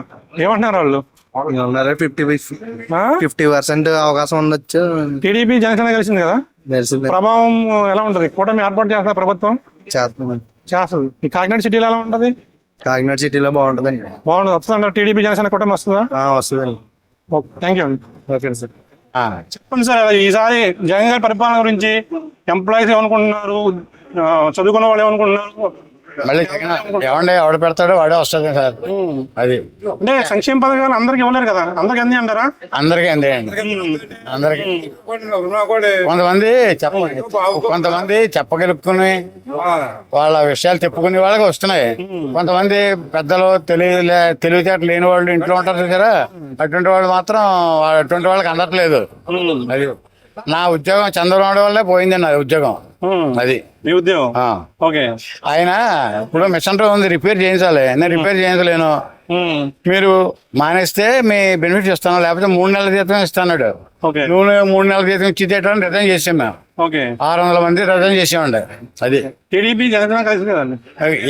ఏమంటున్నారు వాళ్ళు? 50% అవకాశం ఉండొచ్చు. టీడీపీ జనసేన కలిసింది కదా, ప్రభావం ఎలా ఉంటది? కూటమి ఏర్పాటు చేస్తున్న ప్రభుత్వం చేస్తుంది. ఈ కాకినాడ సిటీలో ఎలా ఉంటది? కాకినాడ సిటీలో బాగుంటదండి. బాగుంటుంది. వస్తుందండి టీడీపీ జనసేన కూటమి వస్తుందా? వస్తుందండి. థ్యాంక్ యూ అండి. Okay sir. చెప్పండి సార్, ఈసారి జగన్ గారి పరిపాలన గురించి ఎంప్లాయీస్ ఏమనుకుంటున్నారు, చదువుకున్న వాళ్ళు ఏమనుకుంటున్నారు? మళ్ళీ ఏమండి ఎవడు పెడతాడో వాడే వస్తుంది సార్. అది అంటే సంక్షేమ పథకాలు అందరికి ఇవ్వలేరు కదా, అందరికి అంది అంటారా? అందరికీ అందేయండి, అందరికి. కొంతమంది చెప్పగలుపుకుని వాళ్ళ విషయాలు చెప్పుకునే వాళ్ళకి వస్తున్నాయి. కొంతమంది పెద్దలు తెలివితేటలు లేని వాళ్ళు ఇంట్లో ఉంటారు కదా, అటువంటి వాళ్ళు మాత్రం అటువంటి వాళ్ళకి అందట్లేదు. అది నా ఉద్యోగం చంద్రబాబు వల్లే పోయిందండి, అది ఉద్యోగం. అది మీ ఉద్యోగం. ఓకే. ఆయన ఇప్పుడు మిషన్ ఉంది, రిపేర్ చేయించాలి, నేను రిపేర్ చేయించలేను, మీరు మానేస్తే మీ బెనిఫిట్ ఇస్తాను, లేకపోతే 3 నెలల జీతం ఇస్తాడు. నువ్వు 3 నెలల జీతం ఇచ్చేటట్టు రిజైన్ చేసాం మేము. 600 మంది రిజైన్ చేసామండి. అది టీడీపీ జనసేన కలిసి కదండి.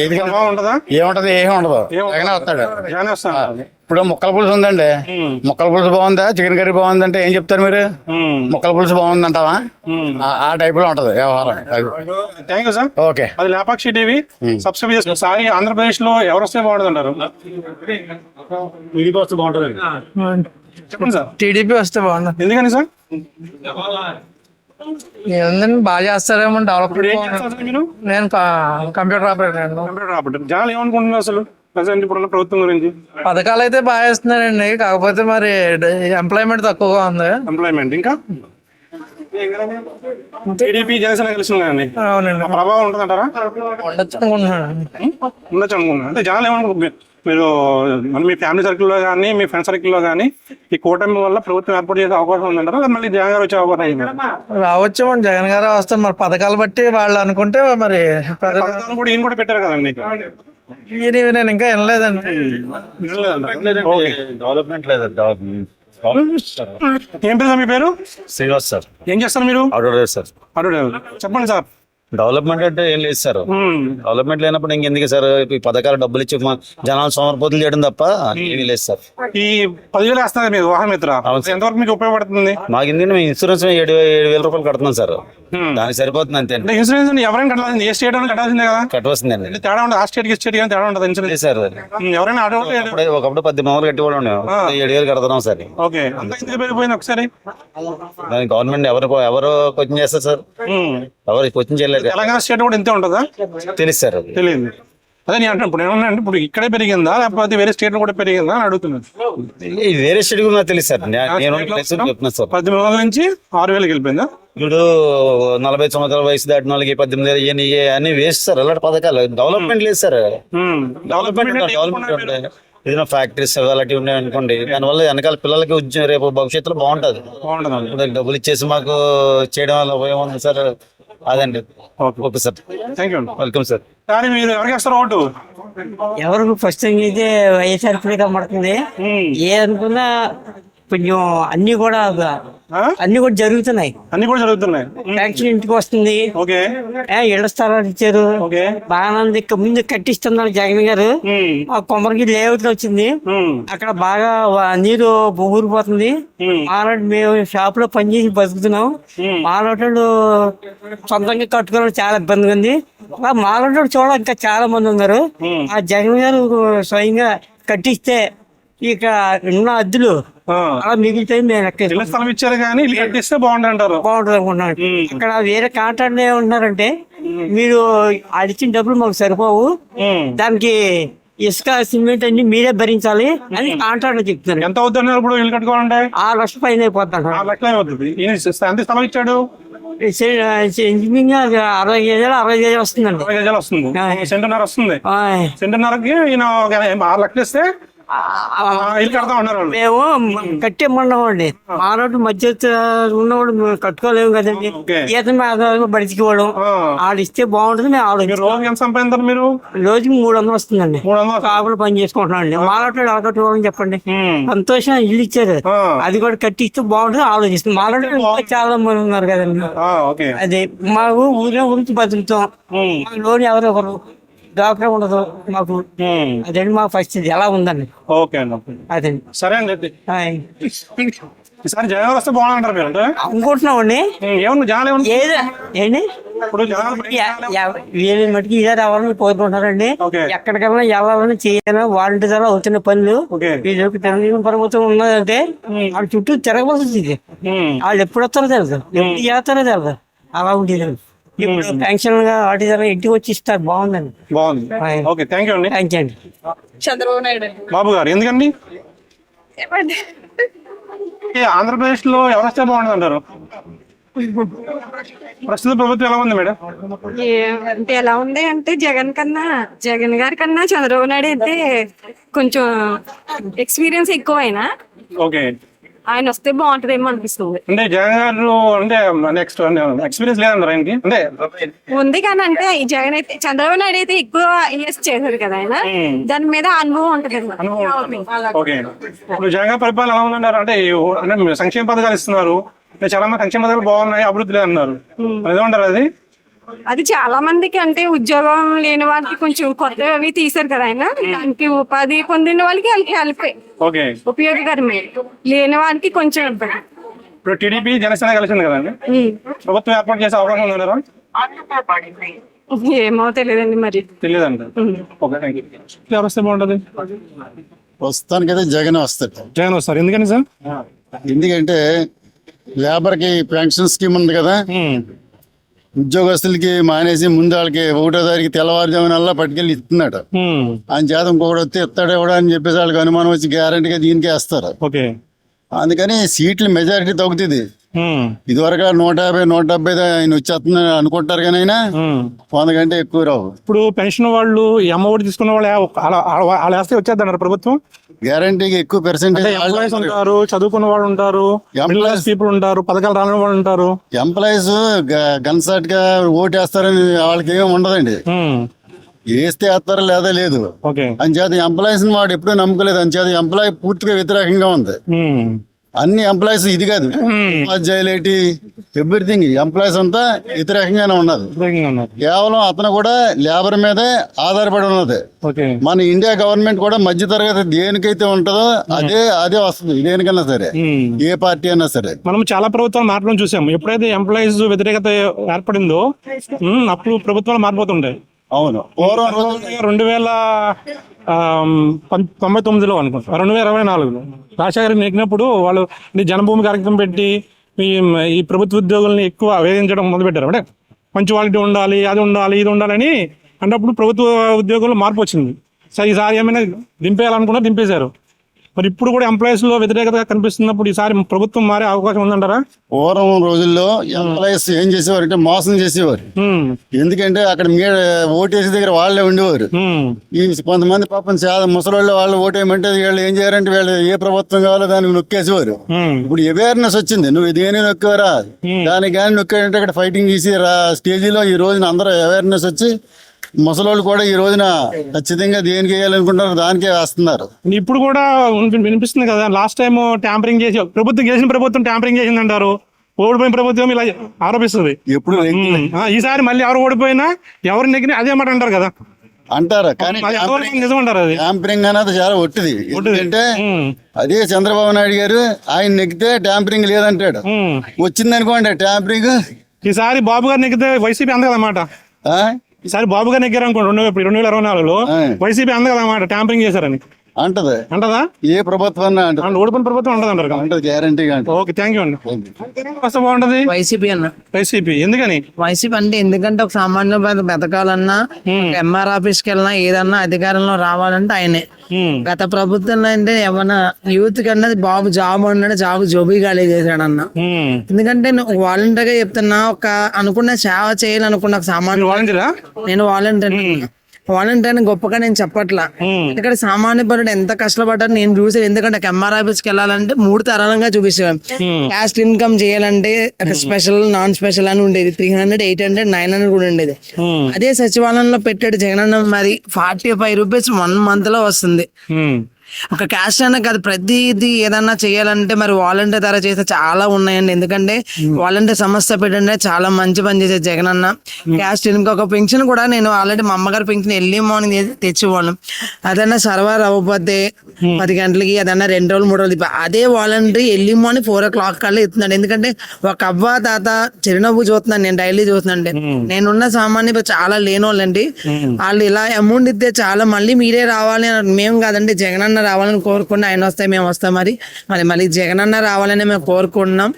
ఏది ఉంటదా? ఏముంటది, ఏమి ఉండదు, జగనే వస్తాడు. ఇప్పుడు ముక్కల పులుసు ఉందండి, ముక్కల పులుసు బాగుందా, చికెన్ కర్రీ బాగుందంటే ఏం చెప్తారు మీరు? ముక్కల పులుసు బాగుందంటావా? ఆ టైప్ లో ఉంటది వ్యవహారం. Thank you sir. ఓకే. అది లేపాక్షి టీవీ సబ్స్క్రైబ్ చేసుకోండి. సాయి ఆంధ్రప్రదేశ్ లో ఎవరు వస్తే బాగుంటుంది అంటారు? టీడీపీ వస్తే బాగుంటుంది. చెప్పండి సార్. టీడీపీ వస్తే బాగుంటుంది. ఎందుకని సార్? ఏంటంటే బాగా చేస్తారేమో డెవలప్మెంట్. మీరు? నేను కంప్యూటర్ ఆపరేటర్. Computer operator. జనాలు ఏమనుకుంటున్నారు అసలు ప్రజెంట్ ఇప్పుడున్న ప్రభుత్వం గురించి? పథకాలు అయితే బాగా ఇస్తున్నారండి, కాకపోతే మరి ఎంప్లాయ్మెంట్ తక్కువగా ఉంది. ఎంప్లాయ్మెంట్ ఇంకా టీడీపీ జనసేన కలిసి ఉన్నాయండి. అవునండి. ప్రభావం ఉంటుందంటారా? ఉండొచ్చు అనుకుంటున్నాను. ఉండొచ్చు అనుకుంటున్నాను. అంటే జనాలు ఏమనుకుంటున్నారు, మీరు మీ ఫ్యామిలీ సర్కిల్లో కానీ మీ ఫ్రెండ్ సర్కిల్లో కానీ ఈ కూటమి వల్ల ప్రభుత్వం ఏర్పాటు చేసే అవకాశం ఉందంటారా, మళ్ళీ జగన్ గారు వచ్చే అవకాశం ఉంది? రావచ్చు, జగన్ గారు వస్తారు. మరి పథకాలు బట్టి వాళ్ళు అనుకుంటే మరి పథకాలు కూడా ఈయన కూడా పెట్టారు కదండి. నేను ఇంకా వినలేదండి. డెవలప్మెంట్ లేదు. ఏం పేరు మీ పేరు? శ్రీనివాస్ సార్. ఏం చేస్తారు మీరు? Auto driver sir. Auto driver. చెప్పండి సార్. డెవలప్మెంట్ అంటే ఏం లేదు సార్. డెవలప్మెంట్ లేనప్పుడు ఇంకెందుకు సార్ ఈ పథకాలు డబ్బులు ఇచ్చి జనాలు సోమరిపోతులు చేయడం తప్ప ఏమీ లేదు సార్. ఈ 10,000 వేస్తున్నారు మీరు వాహన మిత్ర, ఎంతవరకు మీకు ఉపయోగపడుతుంది? మాకు ఎందుకంటే మేము ఇన్సూరెన్స్ 7,000 రూపాయలు కడుతున్నాం సార్, దానికి సరిపోతుంది అంతే. ఇన్సూరెన్స్ ఎవరైనా కట్టాల్సింది, ఏ స్టేట్ అయినా కట్టాల్సిందే కదా? కట్టవలసిందండి. తేడా ఉండదు, ఆ స్టేట్ కి స్టేట్ తేడా ఉండదు ఇన్సూరెన్స్ సార్. ఎవరైనా ఆటో ఒకప్పుడు 10,000 కట్టేవాడు, 7,000 కడుతున్నాం సార్. ఓకే. అంత ఎందుకు పెరిగిపోయింది ఒకసారి? దానికి గవర్నమెంట్ ఎవరు కోచింగ్ చేస్తారు సార్? ఎవరు కోచింగ్ చేయలేదు. తెలంగాణ స్టేట్ కూడా ఇంతే ఉంటుందా? తెలుసు సార్. తెలియదు. అదే నేను అంటున్నాను, ఇప్పుడు ఏమన్నా ఇప్పుడు ఇక్కడే పెరిగిందా లేకపోతే వేరే స్టేట్ లో కూడా పెరిగిందా అని అడుగుతున్నాను. వేరే స్టేట్ కూడా తెలుసు సార్. చెప్తున్నా సార్. 13,000 నుంచి 6,000కి వెళ్ళిపోయిందా? ఇప్పుడు 40 సంవత్సరాల వయసు దాటిన వాళ్ళకి 18,000 అన్ని వేస్ట్ సార్. అలాంటి పథకాలు డెవలప్మెంట్ లేదు సార్. డెవలప్మెంట్ ఏదైనా ఫ్యాక్టరీస్ అలాంటివి ఉన్నాయి అనుకోండి, దానివల్ల వెనకాల పిల్లలకి ఉద్యోగం రేపు భవిష్యత్తులో బాగుంటది. డబ్బులు ఇచ్చేసి మాకు చేయడం వల్ల ఉపయోగం ఉంది సార్. అదండి. Okay sir. Thank you. Welcome sir. కానీ మీరు ఎవరికి వేస్తారు ఓటు? ఎవరికి ఫస్ట్ అయితే వైఎస్ఆర్ కనబడుతుంది. ఏ అనుకున్నా కొంచెం అన్ని కూడా జరుగుతున్నాయి. పెన్షన్ ఇంటికి వస్తుంది. ఇళ్ల స్థలాలు ఇచ్చారు. బాగా ముందు కట్టిస్తున్నారు జగన్ గారు. ఆ కొమ్మరికి లేఅవుట్ వచ్చింది, అక్కడ బాగా నీరు ఊరిపోతుంది. మాలాంటి మేము షాప్ లో పనిచేసి బతుకుతున్నాం. మాలాంటి సొంతంగా కట్టుకోవడం చాలా ఇబ్బందిగా ఉంది. మాలాంటి చూడ ఇంకా చాలా మంది ఉన్నారు. ఆ జగన్ గారు స్వయంగా కట్టిస్తే ఇక ఉన్న అద్దెలు అలా మిగిలితాయి. మేము స్థలం ఇచ్చారు కానీ కట్టిస్తే బాగుంటుంది అనుకుంటున్నాను. అక్కడ వేరే కాంట్రాక్ట్ ఏమంటున్నారంటే, మీరు అడిచిన డబ్బులు మాకు సరిపోవు, దానికి ఇసుక సిమెంట్ అన్ని మీరే భరించాలి అని కాంట్రాక్ట్ చెప్తున్నారు. ఎంత అవుతుంది ఇప్పుడు ఇల్లు కట్టుకోవాలంటే? 6 లక్షల పైన అయిపోతాను. 6 లక్షలు అవుతుంది. ఎంత స్థలం ఇచ్చాడు? 60 గజాలు వస్తుందండి. 60 గజాలు వస్తుంది. సెంటున్నర వస్తుంది. సెంటున్నరకి ఈయన 6 లక్షలు ఇస్తే ఇల్లు కడతా ఉన్నారు. మేము కట్టేమన్నామండి. మానవుడు మధ్య ఉన్నవాడు మేము కట్టుకోలేము కదండి. ఈత బడిచిపోవడం వాళ్ళు ఇస్తే బాగుంటుంది. మేము రోజు ఎంత సంపాదించారు మీరు? రోజుకి 300 వస్తుందండి. 300 కాపులు పని చేసుకుంటున్నాం అండి. మానవుడు ఎలా కట్టుకోవాలని చెప్పండి. సంతోషం ఇల్లు ఇచ్చారు, అది కూడా కట్టిస్తే బాగుంటుంది ఆలోచిస్తుంది. మానవుడు చాలా మంది ఉన్నారు కదండి. అదే మాకు ఊరే ఊరికి బతుకుతాం. లోన్ ఎవరు ఒకరు డాక్టర్ ఉండదు మాకు. అదండి మా పరిస్థితి ఎలా ఉందండి. ఓకే అండి. అదండి. సరే అండి. ఈసారి జగన్ వస్తే బాగుంటారు మీరు అంటే అనుకుంటున్నామండి. ఏమన్నా జనాలు ఏంటి ఇప్పుడు జనాలు వీళ్ళ మటుకు ఇదే రావాలని కోరుకుంటున్నారండి. ఎక్కడికైనా ఎవరైనా చేయాలి వాలంటీర్ ద్వారా అవుతున్న పనులు వీళ్ళకి తెలుగుదేశం ప్రభుత్వం ఉన్నదంటే వాళ్ళ చుట్టూ తిరగవలసింది. వాళ్ళు ఎప్పుడు వస్తారో తెలుసు, ఎప్పుడు చేస్తారో తెలుసు. అలా ఉండేది. ఇప్పుడు పెన్షన్ గా వాటి ద్వారా ఇంటికి వచ్చి ఇస్తారు. బాగుందండి. బాగుంది. ఓకే, థ్యాంక్ యూ అండి. థ్యాంక్ యూ అండి. చంద్రబాబు నాయుడు బాబు గారు ఎందుకండి ఆంధ్రప్రదేశ్ లో ఎవరు వస్తే బాగుంటుంది అంటారు? ప్రస్తుత ప్రభుత్వం ఎలా ఉంది మేడం? అంటే ఎలా ఉంది అంటే జగన్ గారి కన్నా చంద్రబాబు నాయుడు అయితే కొంచెం ఎక్స్పీరియన్స్ ఎక్కువైనా ఓకే, ఆయన వస్తే బాగుంటదేమో అనిపిస్తుంది. అంటే జగన్ గారు అంటే నెక్స్ట్ ఎక్స్పీరియన్స్ లేదంటారు ఆయనకి? అంటే ఉంది కానీ అంటే ఈ జగన్ అయితే చంద్రబాబు నాయుడు అయితే ఎక్కువ ఇయర్స్ చేశారు కదా ఆయన, దాని మీద అనుభవం ఉంటది. ఓకే, ఇప్పుడు జగన్ గారి పరిపాలన ఎలా ఉందంటారు? అంటే అంటే సంక్షేమ పథకాలు ఇస్తున్నారు, చాలా మంది సంక్షేమ పథకాలు బాగున్నాయి, అభివృద్ధి లేదన్నారు. ఏమంటారు అది? అది చాలా మందికి అంటే ఉద్యోగం లేని వాళ్ళకి కొంచెం కొత్తవి తీశారు కదా ఆయన, దానికి ఉపాధి పొందిన వాళ్ళకి హెల్ప్ ఉపయోగకరమే, లేని వాళ్ళకి కొంచెం ఇబ్బంది. ఇప్పుడు టీడీపీ జనసేన కలిసింది కదండి, ప్రభుత్వం ఏర్పాటు చేసే అవకాశం ఉందంటారా? ఏమో తెలియదండి, మరి తెలియదండి. Okay, thank you. ఎవరు వస్తే బాగుంటుంది? ప్రస్తుతానికైతే జగన్ వస్తాడు. జగన్ వస్తారు. ఎందుకని సార్? ఎందుకంటే లేబర్ కి పెన్షన్ స్కీమ్ ఉంది కదా, ఉద్యోగస్తులకి మానేసి ముందు వాళ్ళకి 1వ తారీఖు తెల్లవారుజామునల్లా పట్టుకెళ్ళి ఇస్తున్నాడు. ఆయన చేత ఇంకొకటి వస్తే ఇస్తాడు ఎవడా అని చెప్పేసి వాళ్ళకి అనుమానం వచ్చి గ్యారంటీగా దీనికే వేస్తారు. అందుకని సీట్లు మెజారిటీ తగ్గుతుంది. ఇదివరకు 150, 170 ఆయన వచ్చేస్తుంది అనుకుంటారు కానీ అయినా 100 కంటే ఎక్కువ రావు. ఇప్పుడు పెన్షన్ వాళ్ళు అమ్మఒడి తీసుకున్న వాళ్ళు అలా వేస్తే వచ్చేద్దన్నారు ప్రభుత్వం. గ్యారంటీగా ఎక్కువ పర్సెంటేజ్ ఎంప్లాయీస్ ఉంటారు, చదువుకున్న వాళ్ళు ఉంటారు, పీపుల్ ఉంటారు, పథకాలు రాని వాళ్ళు ఉంటారు. ఎంప్లాయీస్ గన్సాట్ గా ఓటు వేస్తారని వాళ్ళకి ఏమి ఉండదండి. వేస్తే వేస్తారా లేదా లేదు అని చేత ఎంప్లాయీస్ వాడు ఎప్పుడూ నమ్ముకోలేదు. అని చేత ఎంప్లాయీ పూర్తిగా వ్యతిరేకంగా ఉంది. అన్ని ఎంప్లాయీస్ ఇది కాదు, ఉపాధ్యాయులేటి ఎవ్రీథింగ్ ఎంప్లాయీస్ అంతా వ్యతిరేకంగానే ఉన్నది. కేవలం అతను కూడా లేబర్ మీదే ఆధారపడి ఉన్నది. మన ఇండియా గవర్నమెంట్ కూడా మధ్య తరగతి దేనికైతే ఉంటుందో అదే వస్తుంది, దేనికన్నా సరే, ఏ పార్టీ అయినా సరే. మనం చాలా ప్రభుత్వాలు మారడం చూసాం. ఎప్పుడైతే ఎంప్లాయీస్ వ్యతిరేకత ఏర్పడిందో అప్పుడు ప్రభుత్వాలు మారిపోతుంటాయి. అవును, 2099లో అనుకుంటా, 2024లో రాజశేఖర్ నెగ్గినప్పుడు వాళ్ళు జనభూమి కార్యక్రమం పెట్టి ఈ ప్రభుత్వ ఉద్యోగుల్ని ఎక్కువ వేధించడం మొదలుపెట్టారు. అంటే పంచువాలిటీ ఉండాలి, అది ఉండాలి, ఇది ఉండాలని అన్నప్పుడు ప్రభుత్వ ఉద్యోగుల్లో మార్పు వచ్చింది. సో ఈసారి ఏమైనా దింపేయాలనుకున్నా దింపేశారు. మరి ఇప్పుడు కూడా ఎంప్లాయీస్ లో వ్యతిరేకతగా కనిపిస్తున్నప్పుడు ఈసారి ప్రభుత్వం మారే అవకాశం ఉందంటారా? పూర్వం రోజుల్లో ఎంప్లాయీస్ ఏం చేసేవారు అంటే మోసం చేసేవారు. ఎందుకంటే అక్కడ ఓటేసే దగ్గర వాళ్ళే ఉండేవారు. ఈ కొంతమంది పాపం చాలా ముసలి వాళ్ళు ఓటేయమంటే వీళ్ళు ఏం చేయారంటే వీళ్ళు ఏ ప్రభుత్వం కావాలో దానికి నొక్కేసేవారు. ఇప్పుడు అవేర్నెస్ వచ్చింది, నువ్వు దేని నొక్కేవారా దానికి కానీ నొక్కాడంటే అక్కడ ఫైటింగ్ చేసి స్టేజీలో ఈ రోజున అందరూ అవేర్నెస్ వచ్చి ముసలోళ్ళు కూడా ఈ రోజున ఖచ్చితంగా దేనికి వేయాలనుకుంటారు దానికే వేస్తున్నారు. ఇప్పుడు కూడా వినిపిస్తుంది కదా, లాస్ట్ టైం ట్యాంపరింగ్ చేసి ప్రభుత్వం ట్యాంపరింగ్ చేసింది అంటారు. ఓడిపోయిన ప్రభుత్వం ఇలా ఆరోపిస్తుంది. ఎప్పుడు ఈసారి మళ్ళీ ఎవరు ఓడిపోయినా ఎవరు నెగ్గినా అదే మాట అంటారు కదా, అంటారు. కానీ నిజమంటారు అది. ట్యాంపరింగ్ అనేది చాలా ఒట్టిది. ఎందుకంటే అదే చంద్రబాబు నాయుడు గారు ఆయన నెగ్గితే ట్యాంపరింగ్ లేదంటాడు. వచ్చింది అనుకోండి ట్యాంపరింగ్. ఈసారి బాబు గారు నెగ్గితే వైసీపీ అంది కదన్నమాట. ఈసారి బాబు గారు నెగ్గారు అనుకోండి 2024లో వైసీపీ అంది కదన్నమాట ట్యాంపరింగ్ చేశారని అంటదా? ఏ ప్రభుత్వం ఓడిపోయిన ప్రభుత్వం అంటది గ్యారంటీగా. ఓకే, థ్యాంక్ యూ అండి. వస్తే బాగుంటది వైసీపీ వైసీపీ ఎందుకని? వైసీపీ అంటే ఎందుకంటే ఒక సామాన్య బతకాలన్నా, ఎంఆర్ ఆఫీస్కి వెళ్ళినా, ఏదన్నా అధికారంలో రావాలంటే ఆయనే. గత ప్రభుత్వంలో అంటే ఏమన్నా యూత్ కన్నా బాబు జాబ్ అన్నాడు, జోబీగా చేశాడన్న. ఎందుకంటే వాలంటీర్ గా చెప్తున్నా, ఒక అనుకున్న సేవ చేయాలనుకున్న ఒక సామాన్య నేను వాలంటీర్ గొప్పగా నేను చెప్పట్లా. ఎందుకంటే సామాన్య పరుడు ఎంత కష్టపడ్డారు నేను చూసాను. ఎందుకంటే ఎంఆర్ ఆఫీస్కి వెళ్ళాలంటే 3 తరాలుగా చూపిస్తాం. క్యాస్ట్ ఇన్కమ్ చేయాలంటే స్పెషల్, నాన్ స్పెషల్ అని ఉండేది. 300, 800, 900 కూడా ఉండేది. అదే సచివాలయంలో పెట్టాడు జగనన్న. మరి 45 రూపీస్ 1 month లో వస్తుంది. ఒక క్యాస్ట్ అన్న కాదు, ప్రతిదీ ఏదన్నా చేయాలంటే మరి వాలంటీర్ ద్వారా చేస్తే చాలా ఉన్నాయండి. ఎందుకంటే వాలంటీర్ సంస్థ పెట్టండి చాలా మంచి పని చేసే జగన్ అన్న. క్యాస్ట్ ఇంకొక పెన్షన్ కూడా నేను ఆల్రెడీ మా అమ్మగారి పెన్షన్ ఎర్లీ మార్నింగ్ తెచ్చేవాళ్ళం. అదన్నా సర్వర్ అవ్వకపోతే 10 గంటలకి అదన్నా 2 రోజులు 3 రోజులు అదే వాలంటీర్ ఎర్లీ మార్నింగ్ 4 o'clock కల్లా ఇస్తున్నాడు. ఎందుకంటే ఒక అవ్వ తాత చిరునవ్వు చూస్తున్నాను, నేను డైలీ చూస్తున్నాను. నేనున్న సామాన్య చాలా లేని వాళ్ళండి, వాళ్ళు ఇలా అమౌంట్ ఇస్తే చాలా మళ్ళీ మీరే రావాలి మేము కాదండి జగన్ అన్న రావాలని కోరుకున్నా. ఆయన వస్తే మేము వస్తాం, మళ్ళీ జగన్ అన్న రావాలని మేము కోరుకుంటున్నాం.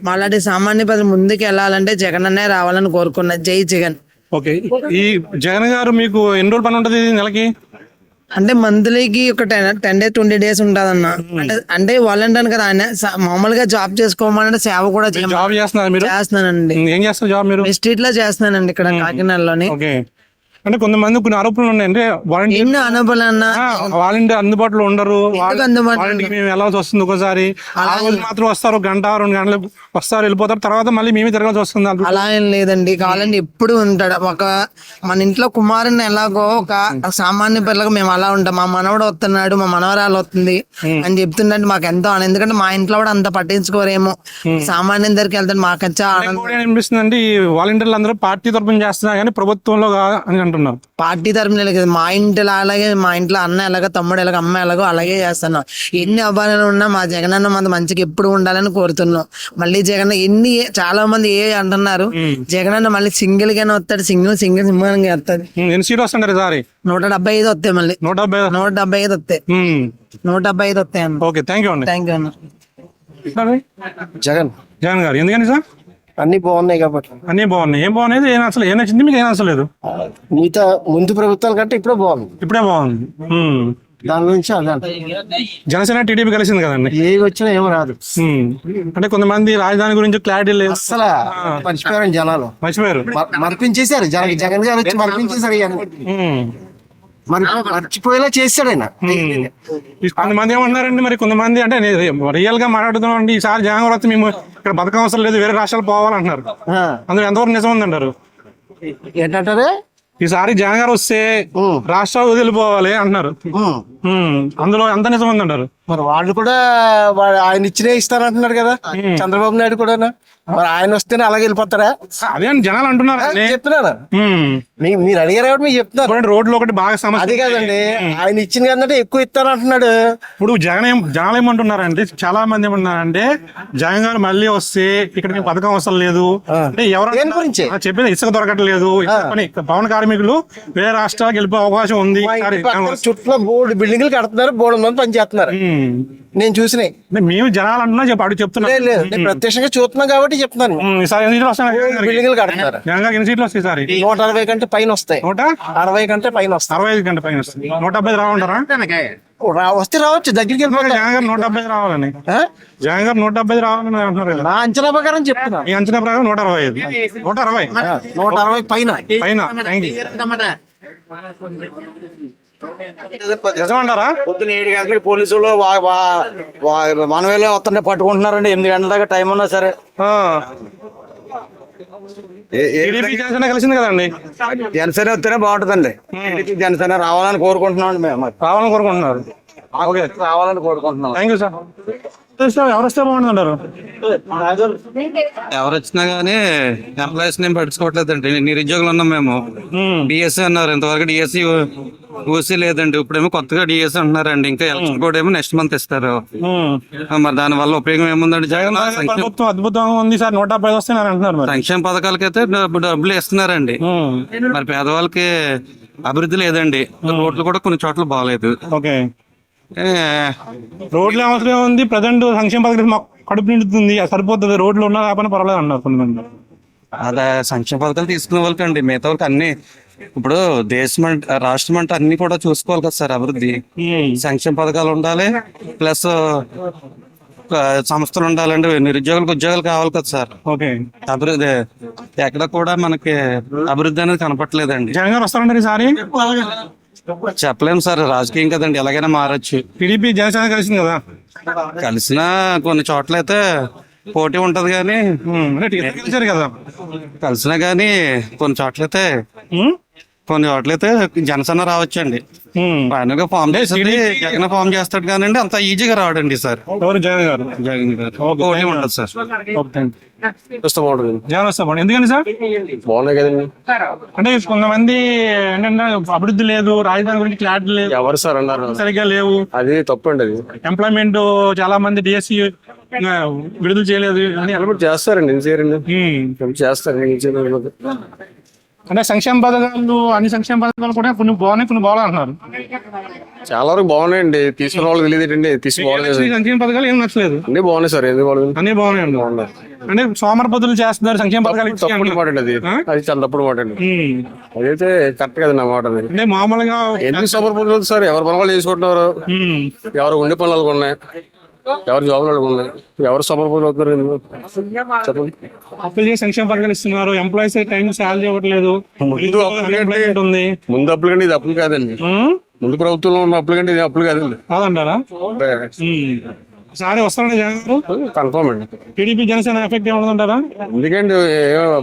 మళ్ళీ సామాన్య ప్రజలు ముందుకు వెళ్ళాలంటే జగన్ అన్నే రావాలని కోరుకున్నాం. జై జగన్. ఓకే, ఈ జగన్ గారు మీకు ఎన్ని రోజులు పని ఉంటుంది నెలకి? అంటే మంత్లీకి ఒక 10 days 20 days ఉంటదన్న. అంటే వాలంటీర్ కదా ఆయన మామూలుగా జాబ్ చేసుకోవాలంటే సేవ కూడా జాబ్ చేస్తున్నారు మీరు? చేస్తున్నానండి. ఏం చేస్తారు జాబ్ మీరు? స్ట్రీట్ లో చేస్తున్నానండి ఇక్కడ కాకినాడలోని. ఓకే, అంటే కొంతమంది కొన్ని ఆరోపణలు ఉన్నాయంటే ఎన్ని అనుభవాలన్నా వాలంటీర్ అందుబాటులో ఉండరు, అందుబాటులో వాలంటీర్కి మేము వెళ్ళాల్సి వస్తుంది. ఒకసారి ఆ రోజు మాత్రం వస్తారు, 1-2 గంటలు వస్తారు, వెళ్ళిపోతారు, తర్వాత మళ్ళీ మేమే తిరగాల్సి వస్తుంది. అలా ఏం లేదండి, కావాలంటే ఎప్పుడు ఉంటాడు. మన ఇంట్లో కుమారుని ఎలాగో ఒక సామాన్య పిల్లలకు మేము అలా ఉంటాం. మా మనవడు వస్తున్నాడు, మా మనవరాలు వస్తుంది అని చెప్తుండే మాకు ఎంతో ఆనందం. ఎందుకంటే మా ఇంట్లో కూడా అంత పట్టించుకోరేమో, సామాన్యం దగ్గరికి వెళ్తాడు మాకు వచ్చా ఆనందం అనిపిస్తుంది. ఈ వాలంటీర్లు అందరూ పార్టీ తరఫున చేస్తున్నారు కానీ ప్రభుత్వంలో అని అంటున్నారు. పార్టీ తరఫున మా ఇంట్లో అలాగే, మా ఇంట్లో అన్న ఎలాగో తమ్ముడు ఎలాగో అమ్మ ఎలాగో అలాగే చేస్తున్నాం. ఎన్ని అభానాలు ఉన్నా మా జగన్ అన్న మన మంచిగా ఎప్పుడు ఉండాలని కోరుతున్నాం. మళ్ళీ జగన్ చాలా మంది అంటున్నారు, జగన్ అన్న మళ్ళీ సింగిల్ గానే వస్తాడు, సింగిల్ సింహానికి వస్తాడు. ఎన్ని సీట్లు వస్తుంటారు సారి? 175 వస్తాయి. మళ్ళీ 175 వస్తాయి. 175 వస్తాయి అన్న. ఓకే, థ్యాంక్ యూ అండి. థ్యాంక్ యూ అన్న. జగన్ గారు ఎందుకని సార్? అన్ని బాగున్నాయి కాబట్టి. అన్ని బాగున్నాయి. ఏం బాగున్నాయి? ఏం నచ్చింది మీకు? ఏం నచ్చలేదు? మిగతా ముందు ప్రభుత్వాల కంటే ఇప్పుడే బాగుంది. ఇప్పుడే బాగుంది. దాని గురించి అదే జనసేన టీడీపీ కలిసింది కదండి, ఏ వచ్చినా ఏమో రాదు. అంటే కొంతమంది రాజధాని గురించి క్లారిటీ లేదు, అసలు మర్చిపోయారు జనాలు, మర్చిపోయారు, మర్పించేశారు. జగన్ గారు వచ్చి మర్పించేశారు. మరి మర్చిపోయేలా చేశాడు ఆయన. కొంతమంది ఏమంటున్నారండి, మరి కొంతమంది అంటే రియల్ గా మాట్లాడుతున్నాం, ఈసారి జగన్ గారు వస్తే మేము ఇక్కడ బతకం అవసరం లేదు, వేరే రాష్ట్రాలు పోవాలంటున్నారు. అందులో ఎంతవరకు నిజం ఉందంటారు? ఏంటంటారు? ఈసారి జగన్ గారు వస్తే రాష్ట్రాలు వదిలిపోవాలి అంటున్నారు. అందులో ఎంత నిజం ఉందంటారు? మరి వాళ్ళు కూడా ఆయన ఇచ్చినే ఇస్తారంటున్నారు కదా చంద్రబాబు నాయుడు కూడా. మరి ఆయన వస్తేనే అలాగే వెళ్ళిపోతారా? అదే అని జనాలు అంటున్నారు. చెప్తున్నారా? మీరు అడిగారు కాబట్టి మీరు చెప్తున్నారు. రోడ్లు ఒకటి బాగా సమస్య. అది కాదండి, ఆయన ఇచ్చిన కంటే ఎక్కువ ఇస్తారంటున్నాడు. ఇప్పుడు జనాలు ఏమంటున్నారంటే, చాలా మంది ఏమంటున్నారంటే జగన్ గారు మళ్ళీ వస్తే ఇక్కడ పథకం అవసరం లేదు అంటే ఎవరైనా చెప్పేది ఇసుక దొరకట్లేదు, పవన్ కార్మికులు వేరే రాష్ట్రాలకు వెళ్ళిపోయే అవకాశం ఉంది. చుట్టూ 3 బిల్డింగ్లు కడుతున్నారు, 3 మంది పని చేస్తున్నారు. నేను చూసినాయి. మేము జనాలు అంటున్నా చెప్తున్నా, నేను ప్రత్యక్షంగా చూస్తున్నాం కాబట్టి చెప్తున్నాను. బిల్డింగ్లు కడుతున్నారు. ఎన్ని సీట్లు వస్తాయి సార్? 160 కంటే పైన వస్తాయి. 160 కంటే పైన వస్తాయి. 65 కంటే పైన వస్తాయి. 170 రావంటారా? వస్తే రావచ్చు, దగ్గరికి వెళ్ళిపోయి. జగన్ గారు 170 రావాలని, జగన్ గారు 170 రావాలని అంటున్నారు కదా. నా అంచనా ప్రకారం చెప్తున్నా. ఈ అంచనా ప్రకారం 165, 160 పైన. నిజమంటారా? పొద్దున 7 గంటలకి పోలీసులు మనవేలో వస్తుంటే పట్టుకుంటున్నారండి. 8 గంటల దాకా టైం ఉన్నా సరే. టీడీపీ జనసేన కలిసింది కదండి, జనసేన వస్తేనే బాగుంటుందండి. జనసేన రావాలని కోరుకుంటున్నాం. మేము రావాలని కోరుకుంటున్నారు. ఓకే, రావాలని కోరుకుంటున్నాం. Thank you sir. ఎవరు వస్తే బాగుంటుందంటారు? ఎవరు వచ్చినా గానీ ఎంప్లాయీస్ నేను పట్టించుకోవట్లేదండి. నిరుద్యోగులు ఉన్నాం మేము. డిఎస్సీ అన్నారు, ఇంతవరకు డిఎస్సీ ఊసీ లేదండి. ఇప్పుడేమో కొత్తగా డిఎస్సీ అంటున్నారండి. ఇంకా ఎలక్షన్ కూడా ఏమో నెక్స్ట్ మంత్ ఇస్తారు. మరి దాని వల్ల ఉపయోగం ఏముందండి? జగన్ అద్భుతంగా ఉంది సార్, 170 వస్తున్నారు అంటున్నారు. సంక్షేమ పథకాలకైతే డబ్బులు ఇస్తున్నారండి. మరి పేదవాళ్ళకి అభివృద్ధి లేదండి. రోడ్లు కూడా కొన్ని చోట్ల బాగాలేదు. ఓకే, రోడ్లు అవసరం ఉంది. ప్రజెంట్ సంక్షేమ పథకం కడుపు నిండుతుంది, సరిపోతుంది. రోడ్లు ఉన్నా కాకపోయినా పర్వాలేదు అన్నారు కొంతమంది. అదే సంక్షేమ పథకాలు తీసుకునే వాళ్ళకి అండి, మిగతా వాళ్ళకి అన్ని. ఇప్పుడు దేశం అంటే రాష్ట్రం అంటే అన్ని కూడా చూసుకోవాలి కదా సార్. అభివృద్ధి సంక్షేమ పథకాలు ఉండాలి, ప్లస్ సంస్థలు ఉండాలండి. నిరుద్యోగులకు ఉద్యోగాలు కావాలి కదా సార్. ఓకే, అభివృద్ధి ఎక్కడ కూడా మనకి అభివృద్ధి అనేది కనపట్లేదండి. జగన్ గారు వస్తారంటారు ఈసారి? చెప్పలేము సార్, రాజకీయం కదండి, ఎలాగైనా మారచ్చు. టీడీపీ జనసేన కలిసింది కదా, కలిసినా కొన్ని చోట్ల అయితే పోటీ ఉంటది కానీ కలిసారు కదా. కలిసినా గానీ కొన్ని చోట్ల అయితే కొన్ని చోట్లయితే జనసేన రావచ్చండి. ఫైనల్ గా ఫామ్ చేస్తుంది జగన్ ఫామ్ చేస్తాడు కానండి అంత ఈజీగా రావడండి సార్. ఎవరు జగన్ గారు? జగన్ గారు ఓకే ఉండదు సార్. జగన్ వస్తా బాగుంది. ఎందుకని సార్? బాగున్నాయి కదండి. అంటే కొంతమంది ఏంటంటే అభివృద్ధి లేదు, రాజధాని గురించి క్లారిటీ లేదు, ఎవరు సార్ అన్నారు? సరిగ్గా లేవు, అది తప్పండి. అది ఎంప్లాయ్మెంట్ చాలా మంది డిఎస్సి విడుదల చేయలేదు అని చేస్తారండి. ఏం చేయరండి, చేస్తారు. అంటే సంక్షేమ పథకాలు, అన్ని సంక్షేమ పథకాలు కూడా కొన్ని బాగున్నాయి, కొన్ని బాగా అంటున్నారు. చాలా వరకు బాగున్నాయండి. తీసుకున్న వాళ్ళు తెలియదు, తీసుకోవాలి. సంక్షేమ పథకాలు ఏం నచ్చలేదు. అన్ని బాగున్నాయి సార్. ఎందుకు బాగుంది? అన్ని బాగున్నాయి. అంటే సోమరపతులు చేస్తున్నారు సంక్షేమ పథకాలు. తప్పుడు మాట అండి. అది చాలా తప్పుడు మాట అండి. అదైతే కరెక్ట్ కదా నా మాట. అంటే మామూలుగా ఎందుకు సోమరపతులు సార్? ఎవరి పనులు వాళ్ళు చేసుకుంటున్నారు, ఎవరు ఉండే పనులు ఉన్నాయి, ఎవరు జాబులు ఉన్నాయి, ఎవరు సోమరపతులు అవుతున్నారు? చెప్పండి. అప్పులు చేసి సంక్షేమ పథకాలు ఇస్తున్నారు, ఎంప్లాయీస్ టైం శాలరీ ఇవ్వట్లేదు, ఉంది. ముందు అప్పులు కంటే ఇది అప్పులు కాదండి. ముందు ప్రభుత్వంలో ఉన్న అప్పులు కంటే ఇది అప్పులు కాదండి. కాదంటారా? సారీ వస్తారండి జగన్ గారు? కన్ఫర్మ్ అండి. టీడీపీ జనసేన ఎఫెక్ట్ ఏమంటారా? ఎందుకంటే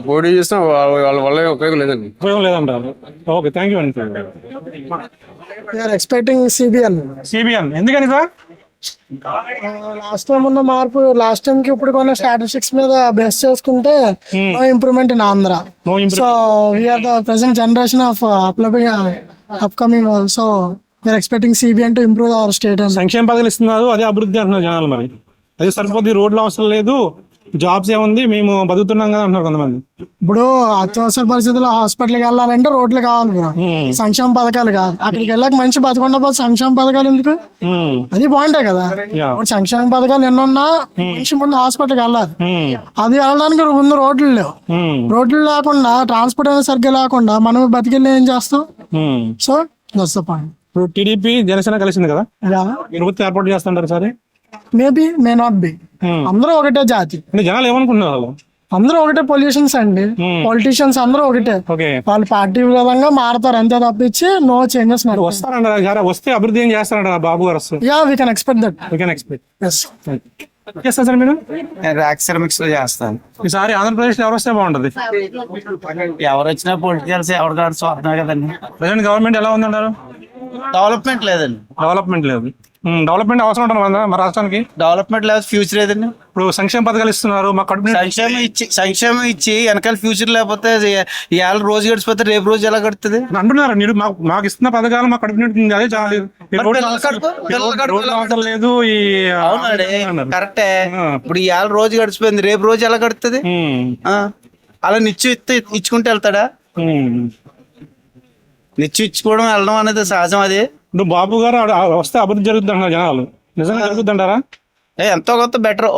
పోటీ చేసినా వాళ్ళ వల్ల ఉపయోగం లేదండి. ఉపయోగం లేదంటారు. ఓకే, థ్యాంక్ యూ అండి. ఎక్స్పెక్టింగ్ సిబిఎన్ ఎందుకని సార్? లాస్ట్ టైం ఉన్న మార్పు, లాస్ట్ టైం కి ఇప్పుడు కొన్న స్టాటిస్టిక్స్ మీద బేస్ చేసుకుంటే no improvement in Andhra. So we are the present generation of upcoming. So we are expecting CBN to improve our state. సంక్షేమ పథకాలు ఇస్తున్నారు, అదే అభివృద్ధి అంటున్నారు జనాలు. మరి అది సరిపోతుంది, రోడ్లు అవసరం లేదు, జాబ్స్ ఏముంది, మేము బతుకుతున్నాం కదా అంటున్నారు కొంతమంది. ఇప్పుడు అత్యవసర పరిస్థితుల్లో హాస్పిటల్కి వెళ్ళాలంటే రోడ్లు కావాలి బ్రో, సంక్షేమ పథకాలు కాదు. అక్కడికి వెళ్ళాక మంచి బతకుండా సంక్షేమ పథకాలు ఎందుకు? అది పాయింటే కదా. ఇప్పుడు సంక్షేమ పథకాలు ఎన్నున్నా మనిషి ముందు హాస్పిటల్కి వెళ్ళాలి. అది వెళ్ళడానికి ముందు రోడ్లు లేవు. రోడ్లు లేకుండా, ట్రాన్స్పోర్ట్ అనేది సరిగ్గా లేకుండా మనం బతికెళ్ళి ఏం చేస్తాం? So that's the point. ఇప్పుడు టీడీపీ జనసేన కలిసింది కదా, ప్రభుత్వం ఏర్పాటు చేస్తుంటారు సరే. Maybe may not be. అందరూ ఒకటే జాతి. జనాలు ఏమనుకుంటున్నారు? అందరూ ఒకటే పొల్యూషన్స్ అండి. పొలిటీషియన్స్ అందరూ ఒకటే. వాళ్ళు పార్టీ విధంగా మారుతారు అంతే తప్పించి నో చేంజెస్. వస్తారంటారా? వస్తే అభివృద్ధి ఏం చేస్తారంటారా బాబు గారు? Yeah, we can expect that. We can expect. చేస్తారు సార్ మీరు? ఎకనామిక్స్ లో చేస్తాను. ఈసారి ఆంధ్రప్రదేశ్ లో ఎవరు వస్తే బాగుంటది? ఎవరు వచ్చినా పొలిటికల్స్ ఎవరు కాదు చూస్తున్నారు కదండి. ప్రజెంట్ గవర్నమెంట్ ఎలా ఉందంటారు? డెవలప్మెంట్ లేదండి. డెవలప్మెంట్ లేదు. డెవలప్మెంట్ అవసరం ఉంటుంది మన రాష్ట్రానికి. డెవలప్మెంట్ లేదు, ఫ్యూచర్ లేదండి. ఇప్పుడు సంక్షేమ పథకాలు ఇస్తున్నారు, మా కడుపు సంక్షేమం ఇచ్చి వెనకాల ఫ్యూచర్ లేకపోతే ఇవాళ రోజు గడిచిపోతే రేపు రోజు ఎలా గడుతుంది అంటున్నారు. మీరు మాకు ఇస్తున్న పథకాలు మా కడుపు నిండుతుంది, అదే చాలా అవసరం లేదు. కరెక్టే. ఇప్పుడు ఇవాళ రోజు గడిచిపోయింది, రేపు రోజు ఎలా గడుతుంది? అలా నిత్యం ఇచ్చుకుంటూ వెళ్తాడా? నిత్యం ఇచ్చుకోవడం వెళ్ళడం అనేది సహజం. అది ఇప్పుడు బాబు గారు వస్తే అభివృద్ధి జరుగుతుంది అంటారు జనాలు. నిజంగా జరుగుతుంది అంటారా? ఎంతో కొంత బెటర్.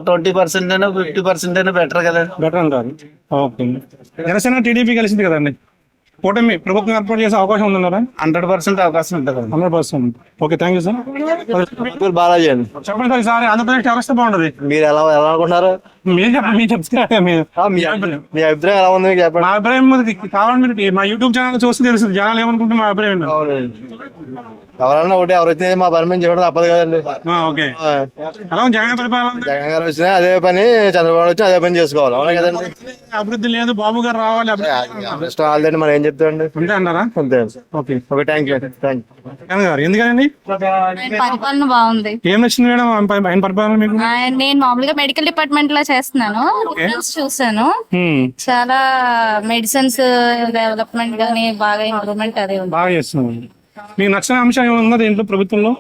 20% అయినా 50% అయినా బెటర్ కదా. బెటర్ అంటారు. ఓకే. జనసేన టీడీపీ కలిసింది కదండి, కూటమి ప్రభుత్వం ఏర్పాటు చేసే అవకాశం ఉందన్నారా? 100% అవకాశం ఉంటుంది. 100%. Okay, thank you sir. Balaji అండి. చెప్పండి సార్, ఈసారి ఆంధ్రప్రదేశ్ ఎవరు వస్తే బాగుంటది? మీరు ఎలా అనుకుంటున్నారు? మీరు చెప్పండి, మీరు చెప్తారా? మీ అభిప్రాయం ఎలా ఉంది చెప్పండి. మా అభిప్రాయం కావాలని మీరు మా యూట్యూబ్ ఛానల్ చూస్తే తెలుస్తుంది జనాలు ఏమనుకుంటే మా అభిప్రాయం. ఎవరన్నా ఒకటి, ఎవరు వచ్చినా మా పని మేము చెప్పడం తప్పదు కదండి. ఓకే. జగన్ పరిపాలన, జగన్ గారు వచ్చినా అదే పని, చంద్రబాబు వచ్చినా అదే పని చేసుకోవాలి. అవునా కదండి. అభివృద్ధి లేదు, బాబు గారు రావాలి. ఆల్రెడీ మనం ఏం చెప్తామండి? అంతే అన్నారా? అంతే. Okay, thank you. ఎందుకనండి? పరిపాలన బాగుంది. ఏం నచ్చింది మేడం ఆయన పరిపాలన మీకు? నేను మామూలుగా మెడికల్ డిపార్ట్మెంట్ లో చేస్తున్నాను. చూసాను, చాలా మెడిసిన్స్ డెవలప్మెంట్ గానీ బాగా ఇంప్రూవ్మెంట్ అదే బాగా చేస్తున్నాను. మీకు నచ్చిన అంశం ఏమన్నా దీంట్లో ప్రభుత్వంలో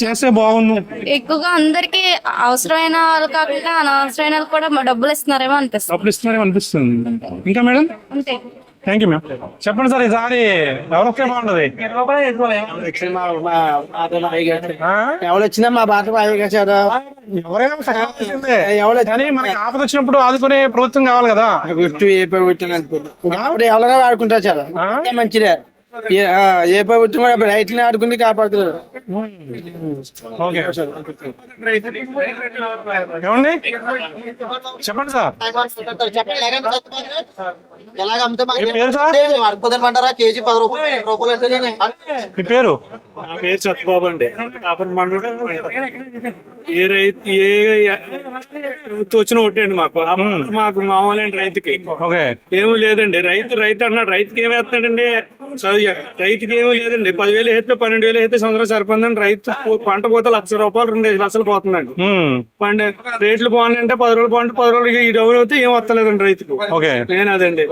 చేస్తే బాగుంది? ఎక్కువగా అందరికి అవసరమైన వాళ్ళు కాకుండా అనవసరమైన వాళ్ళు కూడా డబ్బులు ఇస్తున్నారేమో అనిపిస్తుంది. డబ్బులు ఇస్తున్నారేమో అనిపిస్తుంది. ఇంకా మేడం? అంతే. Thank you ma'am. చెప్పండి సార్, ఈసారి ఎవరు వస్తే బాగుంటది? ఎవరు వచ్చినా మా బాధ ఎవరైనా కానీ మనకి ఆపద వచ్చినప్పుడు ఆదుకునే ప్రభుత్వం కావాలి కదా. ఎవరైనా ఆడుకుంటారు చాలా మంచిదే. ఏ ప్రభుత్వం రైతుని ఆడుకుని కాపాడుతున్నారు. ఓకే ఏమండి చెప్పండి సార్ మీ పేరు సార్ కేజీ 10 రూపాయలు. మీ పేరు పేరు సత్యబాబు అండి. ఏ రైతు వచ్చిన ఒకటండి మాకు మామూలు రైతుకి ఓకే ఏమీ లేదండి. రైతు అన్నాడు, రైతుకి ఏమి వేస్తాడండి? రైతుకి ఏమీ లేదండి. 10,000 వేస్తే 12,000 వేస్తే సంవత్సరం సరిపోతుందండి. రైతు పంట పోతే ₹1,00,000 2,00,000 లక్షలు పోతుందండి. రేట్లు బాగున్నాయంటే 10 రోజులు బాగుంటే 10 రోజులకి ఈ డబ్బులు అయితే ఏం వస్తలేదండి రైతుకు. ఓకే నేను అదండి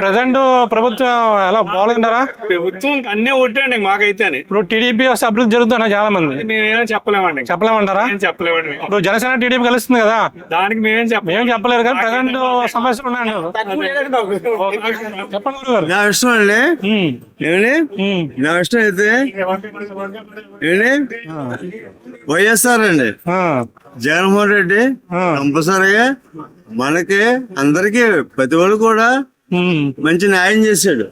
ప్రజెంట్ ప్రభుత్వం ఎలా బాగుంటారా? ప్రభుత్వం అన్నీ ఒకటండి మాకైతే. ఇప్పుడు టీడీపీ వస్తే అభివృద్ధి జరుగుతున్నా చాలా మంది మేమేం చెప్పలేమండి. చెప్పలేమంటారా? చెప్పలేమండి. ఇప్పుడు జనసేన టీడీపీ కలుస్తుంది కదా, దానికి మేమేం ఏం చెప్పలేరు కానీ ప్రజెంట్ సమస్యలు ఉన్నాయండి. చెప్పండి గురుగారు. నా ఇష్టం అండి. నా ఇష్టం అయితే వైఎస్ఆర్ అండి. జగన్మోహన్ రెడ్డి కంపల్సరీగా మనకి అందరికి ప్రతి వాళ్ళు కూడా మంచి న్యాయం చేశాడు.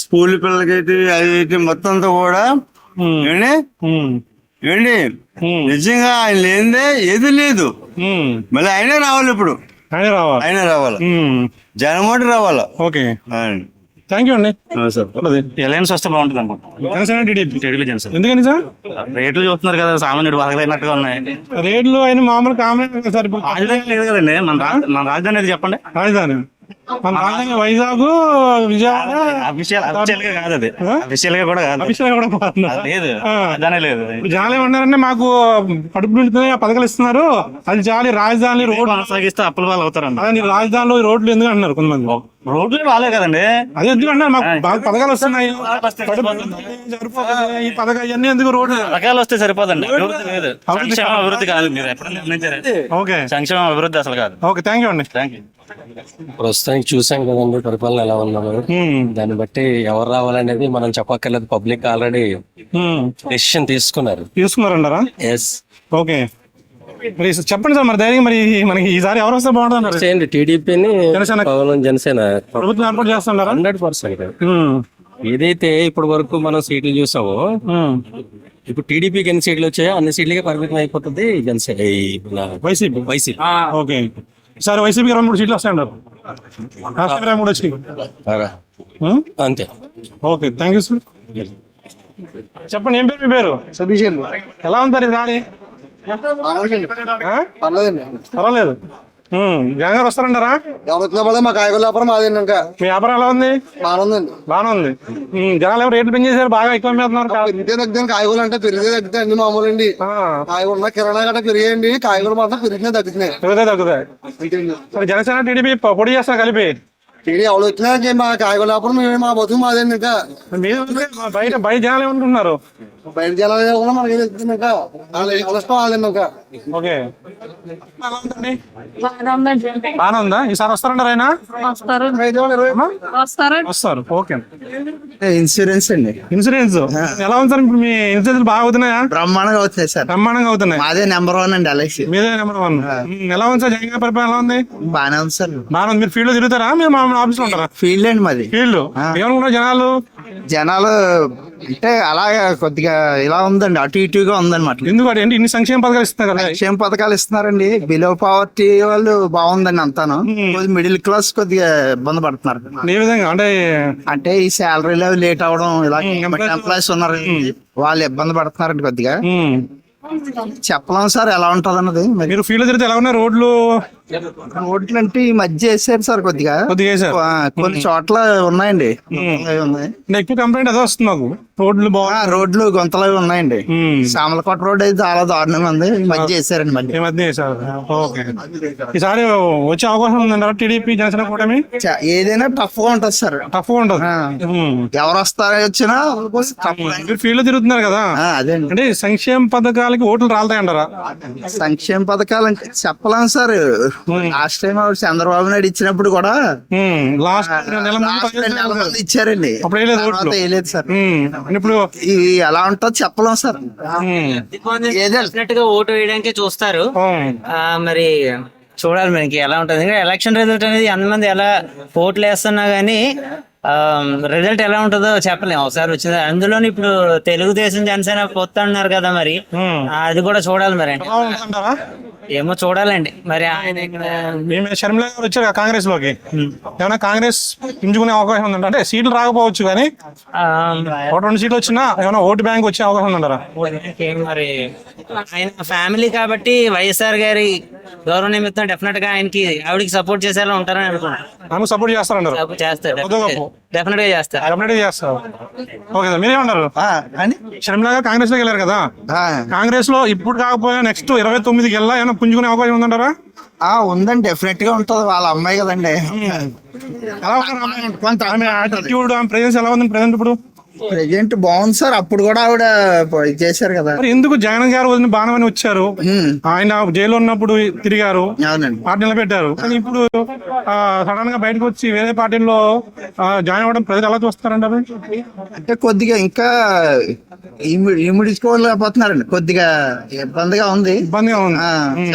స్కూల్ పిల్లలకైతే అది మొత్తం అంతా కూడా ఏండి నిజంగా ఆయన లేనిదే ఏది లేదు. మళ్ళీ ఆయనే రావాలి. ఇప్పుడు ఆయన రావాలి. జగన్మోహన్ రెడ్డి రావాలా. ఓకే థ్యాంక్ యూ అండి. ఎలయన్స్ వస్తే బాగుంటుంది అనుకుంటున్నాను. జనసేన టీడీపీ జనసేన ఎందుకని సార్? రేట్లు చూస్తున్నారు కదా, సామాన్యుడు బతకలేనట్టుగా ఉన్నాయి. రేట్లు అయిన మామూలు కామన్ సార్. ఇప్పుడు రాజధాని లేదు కదండి. మన రాజధాని అది చెప్పండి. రాజధాని మన రాజధాని వైజాగ్, విజయవాడ. అఫీషియల్ గా కాదు, అది అఫీషియల్ గా కూడా కాదు. అఫీషియల్ గా కూడా లేదు, రాజధాని లేదు. జనాలు ఏమన్నారంటే మాకు కడుపు నిండుతున్నాయి, పథకాలు ఇస్తున్నారు, అది చాలి రాజధాని రోడ్డు కొనసాగిస్తే అప్పుల వాళ్ళు అవుతారండి. అదే రాజధానిలో రోడ్లు ఎందుకు అంటున్నారు కొంతమంది. రోడ్లు బాగాలే కదండి. అదే ఎందుకు అంటున్నారు? మాకు బాగా పథకాలు వస్తున్నాయి, ఈ పథకాలు ఇవన్నీ ఎందుకు? రోడ్లు పథకాలు వస్తే సరిపోదండి. అభివృద్ధి లేదు, సంక్షేమ అభివృద్ధి కాదు. మీరు ఎప్పుడు నిర్ణయించారు? ఓకే సంక్షేమ అభివృద్ధి అసలు కాదు. ఓకే థ్యాంక్ యూ అండి. Thank you. ప్రస్తుతానికి చూసాం కదండి పరిపాలన ఎలా ఉన్నాము. దాన్ని బట్టి ఎవరు రావాలనేది మనం చెప్పక్కర్లేదు. పబ్లిక్ ఆల్రెడీ డెసిషన్ తీసుకున్నారంటారా? ఎస్. ఓకే మరి చెప్పండి సార్, మరి ధైర్యం మరి మనకి ఈసారి ఎవరు వస్తే బాగుంటుంది? చేయండి టీడీపీని, జనసేన ప్రభుత్వం ఏర్పాటు చేస్తున్నారా? 100%. ఏదైతే ఇప్పటి వరకు మనం సీట్లు చూసామో, ఇప్పుడు టీడీపీకి ఎన్ని సీట్లు వచ్చాయో అన్ని సీట్లకే పరిమితం అయిపోతుంది జనసేన, వైసీపీ. ఓకే ఈసారి వైసీపీకి 23 సీట్లు వస్తాయంటారు. 23 వచ్చి అంతే. Okay thank you sir. చెప్పండి ఏం పేరు? మీ పేరు? సతీష్. ఎలా ఉంటారు ఇది? పర్వాలేదు. జగన్ గారు వస్తారంటారా? మా కాయగూర వ్యాపారం మాదేండి. ఇంకా మీ వ్యాపారం ఎలా ఉంది? బాగానే ఉంది. జనాలు ఏమో రేట్లు పెంచేసారు, బాగా ఎక్కువ అమ్మేస్తున్నారు. కాయగూరలు అంటే పెరిగితే తగ్గుతాయి అండి. మామూలు అండి. కాయగూర కిరాణా గట్రా పెరిగాయండి, కాయగూరలు మాత్రం పెరిగితే తగ్గుతాయి. మరి జనసేన టీడీపీ పొడి చేస్తారు కలిపి. ఎవరు వచ్చినా మా కాయగూర వ్యాపారం మా బతుకు మాదేండి. ఇంకా బయట జనాలు ఏమంటున్నారు? బయట జనాలు మనకి ఇంకా వాళ్ళండి. ఇంకా ఓకే బాగానే ఉందా? ఈసారి వస్తారంటారు ఆయన? వస్తారు. ఓకే ఇన్సూరెన్స్ అండి. ఇన్సూరెన్స్ ఎలా ఉంది సార్? ఇప్పుడు మీ ఇన్సూరెన్స్ బాగా అవుతున్నాయా? బ్రహ్మాండంగా అవుతున్నాయి సార్. బ్రహ్మాండంగా అవుతున్నాయి. అదే నెంబర్ 1 అండి. ఎల్ఐసి మీదే నెంబర్ 1. ఎలా ఉంది సార్ జగన్ గారి పరిపాలన? ఎలా ఉంది? బాగానే ఉంది సార్. బాగా ఉంది. మీరు ఫీల్డ్ లో తిరుగుతారా? మీరు మా ఆఫీస్ లో ఉంటారా? ఫీల్డ్ అండి మాది. ఫీల్డ్ ఏమనుకుంటారు జనాలు? అంటే అలాగే కొద్దిగా ఇలా ఉందండి, అటు ఇటుగా ఉందన్నమాట. ఎందుకంటే ఇన్ని సంక్షేమ పథకాలు ఇస్తున్నారు కదా. సంక్షేమ పథకాలు ఇస్తున్నారండి. బిలో పవర్టీ వాళ్ళు బాగుందండి అంతాను. మిడిల్ క్లాస్ కొద్దిగా ఇబ్బంది పడుతున్నారు. ఏ విధంగా అంటే ఈ శాలరీలో లేట్ అవడం, ఇలా ఎంప్లాయీస్ ఉన్నారు, వాళ్ళు ఇబ్బంది పడుతున్నారండి కొద్దిగా. చెప్పలేం సార్ ఎలా ఉంటది అన్నది. మీరు ఫీల్డ్ తిరిగితే ఎలా ఉన్నాయి రోడ్లు? రోడ్లు అంటే ఈ మధ్య వేసారు సార్ కొద్దిగా. కొన్ని చోట్ల ఉన్నాయండి. ఎక్కువ కంప్లైంట్ అదే వస్తుంది నాకు. రోడ్లు గుంతలు ఉన్నాయండి. సామలకోట రోడ్ అయితే చాలా దారుణంగా ఉంది. ఈ మధ్య వేసారండి. మధ్య ఓకే ఈసారి వచ్చే అవకాశం ఉందండి టీడీపీ జనసేన కూటమి? ఏదైనా టఫ్ గా ఉంటది సార్. టఫ్ గా ఉంటది. ఎవరు వస్తారో వచ్చినా మీరు ఫీల్డ్ లో తిరుగుతున్నారు కదా. అదే అంటే సంక్షేమ పథకాలకి ఓట్లు రాలతాయంటారా? సంక్షేమ పథకాలు అంటే చెప్పలేం sir. Last time Chandrababu Naidu ఇచ్చినప్పుడు కూడా ఇచ్చారండి. వేయలేదు సార్. ఇప్పుడు ఇవి ఎలా ఉంటుందో చెప్పలేం సార్. ఏదో ఓటు వేయడానికి చూస్తారు. మరి చూడాలి మనకి ఎలా ఉంటుంది. ఎలక్షన్ రిజల్ట్ అనేది ఎంతమంది ఎలా ఓట్లు వేస్తున్నా గానీ రిజల్ట్ ఎలా ఉంటుందో చెప్పలేము, ఒకసారి వచ్చింది. అందులోని ఇప్పుడు తెలుగుదేశం జనసేన పొత్తు అన్నారు కదా, మరి అది కూడా చూడాలి మరి. ఏమో చూడాలండి మరి. ఆయన ఇక్కడ షర్మిల గారు వచ్చారు కాంగ్రెస్ లోకి, ఏమైనా కాంగ్రెస్ పుంజుకునే అవకాశం ఉందంట? అంటే సీట్లు రాకపోవచ్చు కానీ 1-2 సీట్లు వచ్చినా ఏమైనా ఓటు బ్యాంక్ వచ్చే అవకాశం ఉందంటారా? మరి ఆయన ఫ్యామిలీ కాబట్టి వైఎస్ఆర్ గారి గౌరవ నిమిత్తం డెఫినెట్ గా ఆయనకి ఆవిడకి సపోర్ట్ చేసేలా ఉంటారని అనుకుంటున్నాను. సపోర్ట్ చేస్తారంటారు? చేస్తారు, డెఫినెట్ గా చేస్తారు. ఓకే సార్, మీరేమన్నారు? షర్మిల గారు కాంగ్రెస్ లోకి వెళ్ళారు కదా, కాంగ్రెస్ లో ఇప్పుడు కాకపోయినా నెక్స్ట్ 29కి వెళ్ళా ఏమైనా పుంజుకునే అవకాశం ఉందంటారా? ఉందండి, డెఫినెట్ గా ఉంటది. వాళ్ళ అమ్మాయి కదండి. ప్రెజెన్స్ ఎలా ఉంది ప్రెజెంట్ ఇప్పుడు? ప్రెజెంట్ బాగుంది సార్. అప్పుడు కూడా ఆవిడ చేశారు కదా. మరి ఎందుకు జగన్ గారు వదిన బాణమని వచ్చారు, ఆయన జైల్లో ఉన్నప్పుడు తిరిగారు, పార్టీ నిలబెట్టారు, కానీ ఇప్పుడు సడన్ గా బయటకు వచ్చి వేరే పార్టీలో జాయిన్ అవ్వడం ప్రజలు ఎలా చూస్తారంటారు? అంటే కొద్దిగా ఇంకా ఇమిడించుకోలేకపోతున్నారండి, కొద్దిగా ఇబ్బందిగా ఉంది.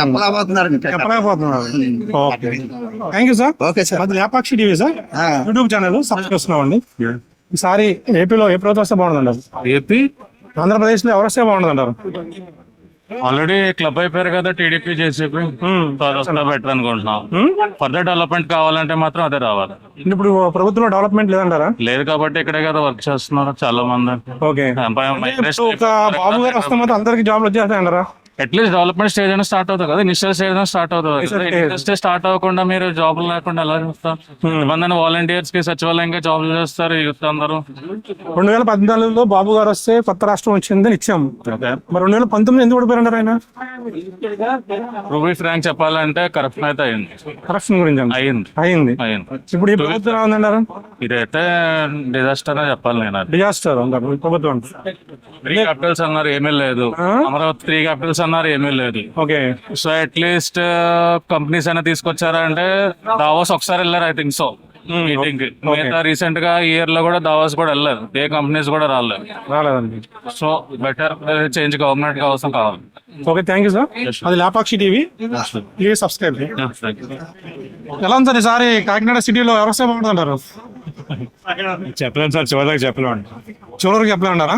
చెప్పలేకపోతున్నారండి. Okay, thank you sir. Okay sir, అది Lepakshi TV sir, YouTube channel subscribe చేస్తున్నామండి. ఈసారి ఏపీలో ఏ ప్రభుత్వం వస్తే బాగుంటుందంటారు? ఏపీ ఆంధ్రప్రదేశ్ లో ఎవరు వస్తే బాగుంటుందంటారు? ఆల్రెడీ క్లబ్ అయిపోయారు కదా టీడీపీ జేసీపీ, బెటర్ అనుకుంటున్నాం. ఫర్దర్ డెవలప్మెంట్ కావాలంటే మాత్రం అదే రావాలి. ఇప్పుడు ప్రభుత్వంలో డెవలప్మెంట్ లేదంటారా? లేదు కాబట్టి ఇక్కడే కదా వర్క్ చేస్తున్నారు చాలా మంది. ఓకే, ఒక బాబు గారు వస్తే మాత్రం అందరికి జాబ్లు వచ్చేస్తాయంటారా? అట్లీస్ట్ డెవలప్మెంట్ స్టేజ్ అయినా స్టార్ట్ అవుతుంది కదా, ఇనిషియల్ స్టేజ్ అయినా స్టార్ట్ అవుతుంది. ఇండస్ట్రీ స్టార్ట్ అవ్వకుండా మీరు జాబ్లు లేకుండా ఎలా చేస్తారు? మంది వాలంటీర్స్ కి సచివాలయంగా జాబ్లు చేస్తారు యూత్ అందరూ. 2014లో బాబు గారు వస్తే కొత్త రాష్ట్రం వచ్చిందని ఇచ్చాము, మరి 2019 ఎందుకు ఓడిపోయారు ఆయన? రూబీ ఫ్రాంక్ చెప్పాలంటే కరప్షన్ అయితే అయింది. కరప్షన్ గురించి అయింది. ఇప్పుడు ఈ ప్రభుత్వం ఎలా ఉందంటారు? ఇదైతే డిజాస్టర్ అని చెప్పాలి నేను. డిజాస్టర్ ప్రభుత్వం 3 క్యాపిటల్స్ అన్నారు, ఏమీ లేదు. అమరావతి 3 క్యాపిటల్స్ అన్నారు, ఏమీ లేదు. ఓకే, సో అట్లీస్ట్ కంపెనీస్ అయినా తీసుకొచ్చారా అంటే దావోస్ ఒకసారి వెళ్ళారు ఐ థింక్ సో మీటింగ్. మిగతా రీసెంట్ గా ఇయర్ లో కూడా దావోస్ కూడా వెళ్ళలేదు, ఏ కంపెనీస్ కూడా రాలేదండి. సో బెటర్ చేంజ్ గవర్నమెంట్ కి అవసరం కావాలి. Okay, thank you sir. అది లేపాక్షి టీవీ, ప్లీజ్ సబ్స్క్రైబ్. ఎలా ఉంది సార్ ఈసారి కాకినాడ సిటీలో ఎవరు వస్తే బాగుంటుందంటారు? చెప్పలేను సార్, చివరికి చెప్పలేము. చివరికి చెప్పలేమంటారా?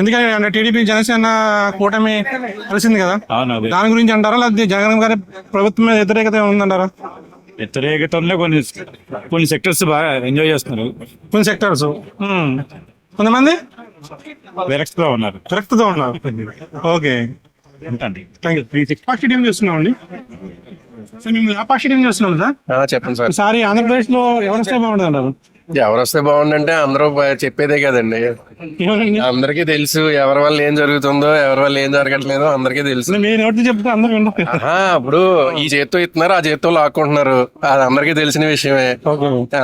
ఎందుకంటే టీడీపీ జనసేన కూటమి కలిసింది కదా, దాని గురించి అంటారా, లేకపోతే జగన్ గారి ప్రభుత్వం మీద వ్యతిరేకత ఉందంటారా? వ్యతిరేకతలో కొన్ని సెక్టర్స్ బాగా ఎంజాయ్ చేస్తున్నారు. కొన్ని సెక్టర్స్, కొంతమంది విరక్తితో ఉన్నారు. Okay, thank you. Lepakshi TV చూస్తున్నామండి సార్, మేము లేపాక్షి టీవీ చూస్తున్నాం సార్. చెప్పండి సార్. ఈసారి ఆంధ్రప్రదేశ్ లో ఎవరు వస్తే బాగుంటుంది అంటారు? ఎవరు వస్తే బాగుండంటే అందరూ చెప్పేదే కదండి, అందరికీ తెలుసు ఎవరి వల్ల ఏం జరుగుతుందో ఎవరి వల్ల ఏం జరగట్లేదో అందరికీ తెలుసు. చెప్తే అందరూ ఇప్పుడు ఈ చేత్తో ఇస్తున్నారు, ఆ చేత్తో లాక్కుంటున్నారు, అది అందరికీ తెలిసిన విషయమే.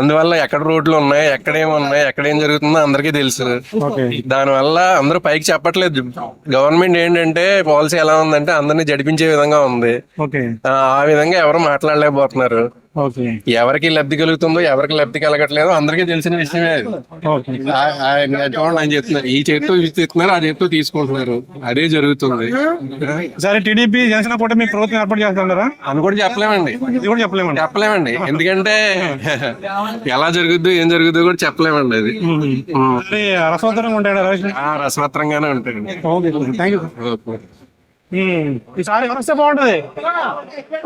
అందువల్ల ఎక్కడ రోడ్లు ఉన్నాయి, ఎక్కడేమున్నాయి, ఎక్కడేం జరుగుతుందో అందరికీ తెలుసు. దానివల్ల అందరూ పైకి చెప్పట్లేదు. గవర్నమెంట్ ఏంటంటే పాలసీ ఎలా ఉందంటే అందరినీ జడిపించే విధంగా ఉంది, ఆ విధంగా ఎవరు మాట్లాడలేకపోతున్నారు. ఎవరికి లబ్ధి కలుగుతుందో ఎవరికి లబ్ధి కలగట్లేదో అందరికీ తెలిసిన విషయమే. ఆయన చెప్తున్నారు, ఈ చేతితో ఇస్తున్నారు, ఆ చేతితో తీసుకుంటున్నారు, అదే జరుగుతుంది. సరే, టీడీపీ జనసేన కూటమి ప్రభుత్వం ఏర్పాటు చేస్తున్నారా? అని కూడా చెప్పలేమండి, ఎందుకంటే ఎలా జరుగుద్దో ఏం జరుగుద్దో కూడా చెప్పలేమండి. అది రసవత్తరంగా ఉంటాయి, రసవత్తరంగానే ఉంటాయండి. ఈసారి ఎవరు వస్తే బాగుంటది?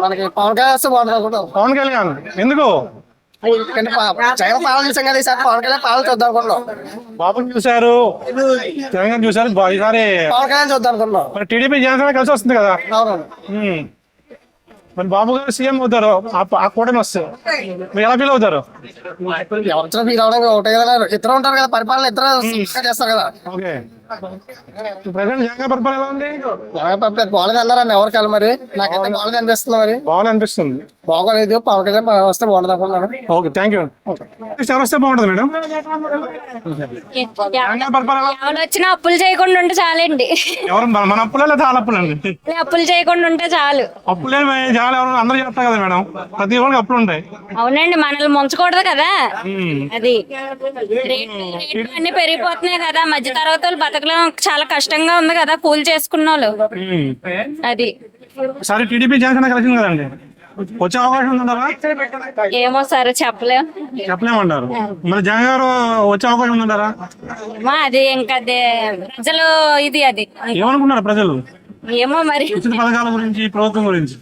మనకి పవన్ కళ్యాణ్ వస్తే బాగుంటుంది. పవన్ కళ్యాణ్ ఎందుకు? జగన్ పాలన చూసాం కదా, ఈసారి పవన్ కళ్యాణ్ పాలన చూద్దాం అనుకున్నాం. బాబుని చూశారు, తెలంగాణ చూశారు, ఈసారి పవన్ కళ్యాణ్ చూద్దాం అనుకున్నాం. మరి టీడీపీ జనసేన కలిసి వస్తుంది కదా. మరి బాబు గారు సీఎం అవుతారు, ఆ కూటమి వస్తే మీరు ఎలా ఫీల్ అవుతారు? ఎవరు ఫీల్ అవడం ఒకటే కదా, ఇద్దరు ఉంటారు కదా, పరిపాలన ఇద్దరు చేస్తారు కదా. ఓకే, ప్రజెంట్ జగన్ పరిపాలన ఎలా ఉంది? బాగాలేదు అన్నారని ఎవరు కాదు, మరి నాకైతే బాగాలేదు అనిపిస్తుంది. మరి బాగాలనిపిస్తుంది, బాగోలేదు. పవన్ కళ్యాణ్ వస్తే బాగుంటుంది అనుకున్నాను. Okay, thank you. ఎవరు వస్తే బాగుంటుంది మేడం? ఎవరు వచ్చినా అప్పులు చేయకుండా ఉంటే చాలండి. ఎవరు మన అప్పులే లేదా వాళ్ళ అప్పులండి? అప్పులు చేయకుండా ఉంటే చాలు. అప్పులే చాలా ఎవరు అందరూ చేస్తారు కదా మేడం, ప్రతి ఒక్కరికి అప్పులు ఉంటాయి. అవునండి, మనల్ని ముంచకూడదు కదా. అది రేట్లు అన్ని పెరిగిపోతున్నాయి కదా, మధ్య తరగతి వాళ్ళు బతకడం చాలా కష్టంగా ఉంది కదా, కూలి చేసుకున్న వాళ్ళు. అది సరే, టీడీపీ జనసేన కలిసింది కదండి, వచ్చే అవకాశం ఉందంటారా? ఏమో సార్ చెప్పలేం. చెప్పలేమంటారు. మరి జగన్ గారు వచ్చే అవకాశం ఉందంటారా? అది ఇంకా ప్రజలు ఇది అది ఏమనుకున్నారు ప్రజలు ఏమో మరి ఉచిత పథకాల గురించి, ప్రభుత్వం గురించి?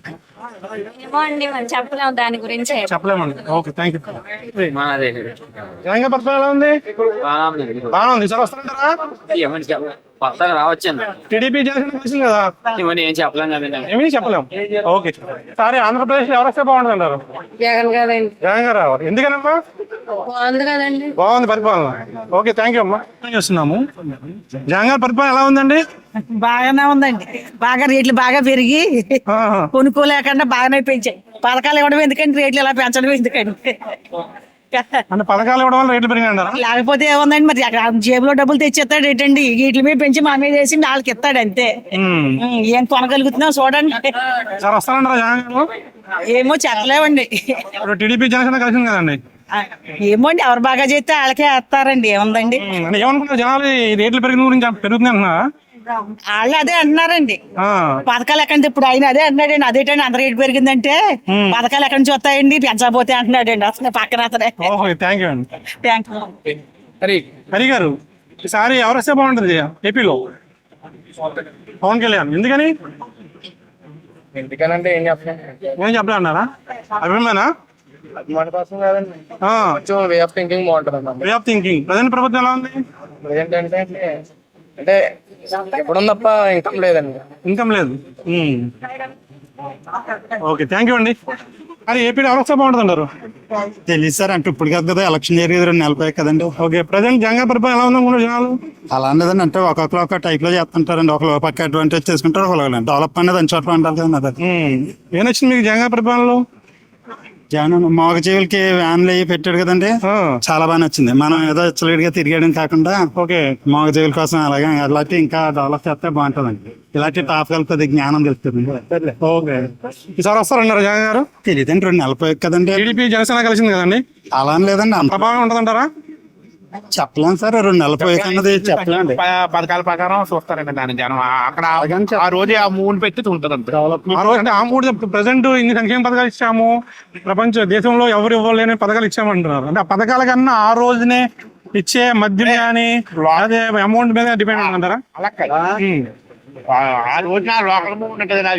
ఏమో అండి మనం చెప్పలేము దాని గురించి. చెప్పలేమండి. Okay, thank you. జగన్ గారి పరిపాలన ఎలా ఉంది? బాగా ఉంది సార్. వస్తారంటారా? రావచ్చండి. టీడీపీ జనసేన కలిసింది కదా, ఏం చెప్పలేం కదండి. ఏమీ చెప్పలేము. ఓకే, సరే. ఆంధ్రప్రదేశ్ లో ఎవరు వస్తే బాగుంటుంది అంటారు? జగన్ గారండి. జగన్ గారు రావాలి. ఎందుకనమ్మా? బాగుంది కదండి. బాగుంది పరిపాలన. ఓకే, థ్యాంక్ యూ అమ్మా. చేస్తున్నాము. జగన్ గారి పరిపాలన ఎలా ఉందండి? బాగానే ఉందండి. బాగా రేట్లు బాగా పెరిగి కొనుక్కోలేకుండా బాగానే పెంచాయి. పథకాలు ఇవ్వడం ఎందుకండి, రేట్లు ఇలా పెంచడం ఎందుకండి? అంటే పథకాలు ఇవ్వడం వల్ల రేట్లు పెరిగాయంటారా? లేకపోతే ఏముందండి, మరి అక్కడ జేబులో డబ్బులు తెచ్చిస్తాడు ఏంటండి? వీటి మీద పెంచి మా మీద వేసి వాళ్ళకి ఇస్తాడు అంతే. ఏం కొనగలుగుతున్నాం చూడండి. సార్ వస్తారంటారా జగన్ గారు? ఏమో చెప్పలేమండి. టీడీపీ జనసేన కలిసింది కదండి. ఏమో అండి, ఎవరు బాగా చేస్తే వాళ్ళకే వేస్తారండి. ఏముందండి. అంటే ఏమనుకుంటారు జనాలు ఈ రేట్లు పెరిగిన గురించి పెరుగుతుంది అంటున్నా? వాళ్ళు అదే అంటున్నారండి. పథకాలు ఎక్కడి ఇప్పుడు ఆయన అదే అంటున్నాడండి. అదేటండి అంత రేటు పెరిగిందంటే పథకాలు ఎక్కడి నుంచి వస్తాయండి, పెంచకపోతే అంటున్నాడండి అసలు పక్కన అతనే. థ్యాంక్ యూ అండి. Thank you. హరి గారు, ఈసారి ఎవరు వస్తే బాగుంటుంది ఏపీలో? పవన్ కళ్యాణ్. ఎందుకని? ఎందుకనంటే ఏం చెప్పలే అన్నారా? అభిమానా? మన కోసం కాదండి, కొంచెం వే ఆఫ్ థింకింగ్ బాగుంటుంది అన్నమాట. Way of thinking. ప్రజెంట్ ప్రభుత్వం ఎలా ఉంది? ఏంటంటే అంటే ఇవ్వడం తప్ప ఇన్కమ్ లేదండి. ఇన్కమ్ లేదు. ఓకే, థ్యాంక్ యూ అండి. అది ఏపీలో ఎవరు వస్తే బాగుంటుంది అంటారు? తెలియదు సార్, అంటే ఇప్పుడు కదా ఎలక్షన్ జరిగేది 2 నెలలపై కదండి. ఓకే, ప్రజెంట్ జగన్ పరిపాలన ఎలా ఉందనుకున్నారు జనాలు? అలా అనేదండి, అంటే ఒక్కొక్కరు ఒక టైప్ లో చేస్తుంటారండి. ఒకళ్ళు పక్క అడ్వాంటేజ్ చేసుకుంటారు, ఒకళ్ళు డెవలప్ అనేది అని చోట్ల అంటారు కదండి. ఏం నచ్చింది మీకు జగన్ పరిపాలనలో? జగన్ మోగ జీవులకి వ్యాన్లు అవి పెట్టాడు కదండి, చాలా బాగా నచ్చింది. మనం ఏదో ఇచ్చలేడిగా తిరిగేయడం కాకుండా ఓకే మోగ జీవుల కోసం అలాగే అలాంటి ఇంకా డెవలప్ చేస్తే బాగుంటుందండి. ఇలాంటి టాప్ కొద్ది జ్ఞానం తెలుస్తుంది. ఓకే, ఈసారి వస్తారన్నారు జగన్ గారు? తెలియదండి, 2 నెలలు పోయి కదండి. టీడీపీ జనసేన కలిసింది కదండి, అలా అని లేదండి. అంత బాగా ఉంటుందంటారా? చెప్పలేం సార్, 2 నెలలు పోయి కన్నది చెప్పలేండి. పథకాల ప్రకారం చూస్తారండి దాని జనం. అక్కడ ఆ రోజు ఆ మూడు పెట్టి ఉంటుంది అంతే. ఆ రోజు అంటే ఆ మూడు ప్రెసెంట్ ఇన్ని సంక్షేమ పథకాలు ఇచ్చాము, ప్రపంచ దేశంలో ఎవరు ఇవ్వలేని పథకాలు ఇచ్చామంటున్నారు. అంటే ఆ పథకాల కన్నా ఆ రోజునే ఇచ్చే మద్యం కానీ అదే అమౌంట్ మీద డిపెండ్ అంటారా? ఆ రోజు లోకల్ మూవ్ ఉంటుంది కదా,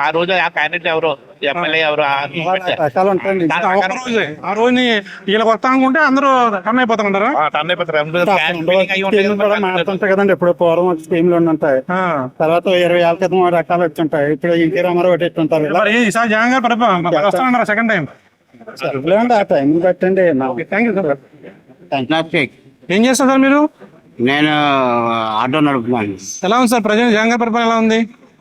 ఆ రోజు ఆ క్యాండిడేట్ ఎవరు, ఎమ్మెల్యే ఎవరు, ఆ రోజుని వీళ్ళకి వస్తా అనుకుంటే అందరూ టర్న్ అయిపోతామంటారా? మారుతుంటాయి కదండి. ఇప్పుడు పూర్వం స్కీమ్లు ఉంటాయి, తర్వాత 20 ఏళ్ళ క్రితం రకాలు వచ్చుంటాయి. ఇప్పుడు ఇంకే రామారావు ఒకటి ఇస్తుంటారు. ఈసారి జగన్ గారు వస్తామన్నారా సెకండ్ టైం? ఆ టైం బట్టండి. Thank you sir. ఏం చేస్తారు సార్ మీరు? నేను ఆటో నడుపుతున్నాను. ఎలా ఉంది సార్ ప్రజెంట్ జగన్ గారి పరిపాలన ఎలా ఉంది?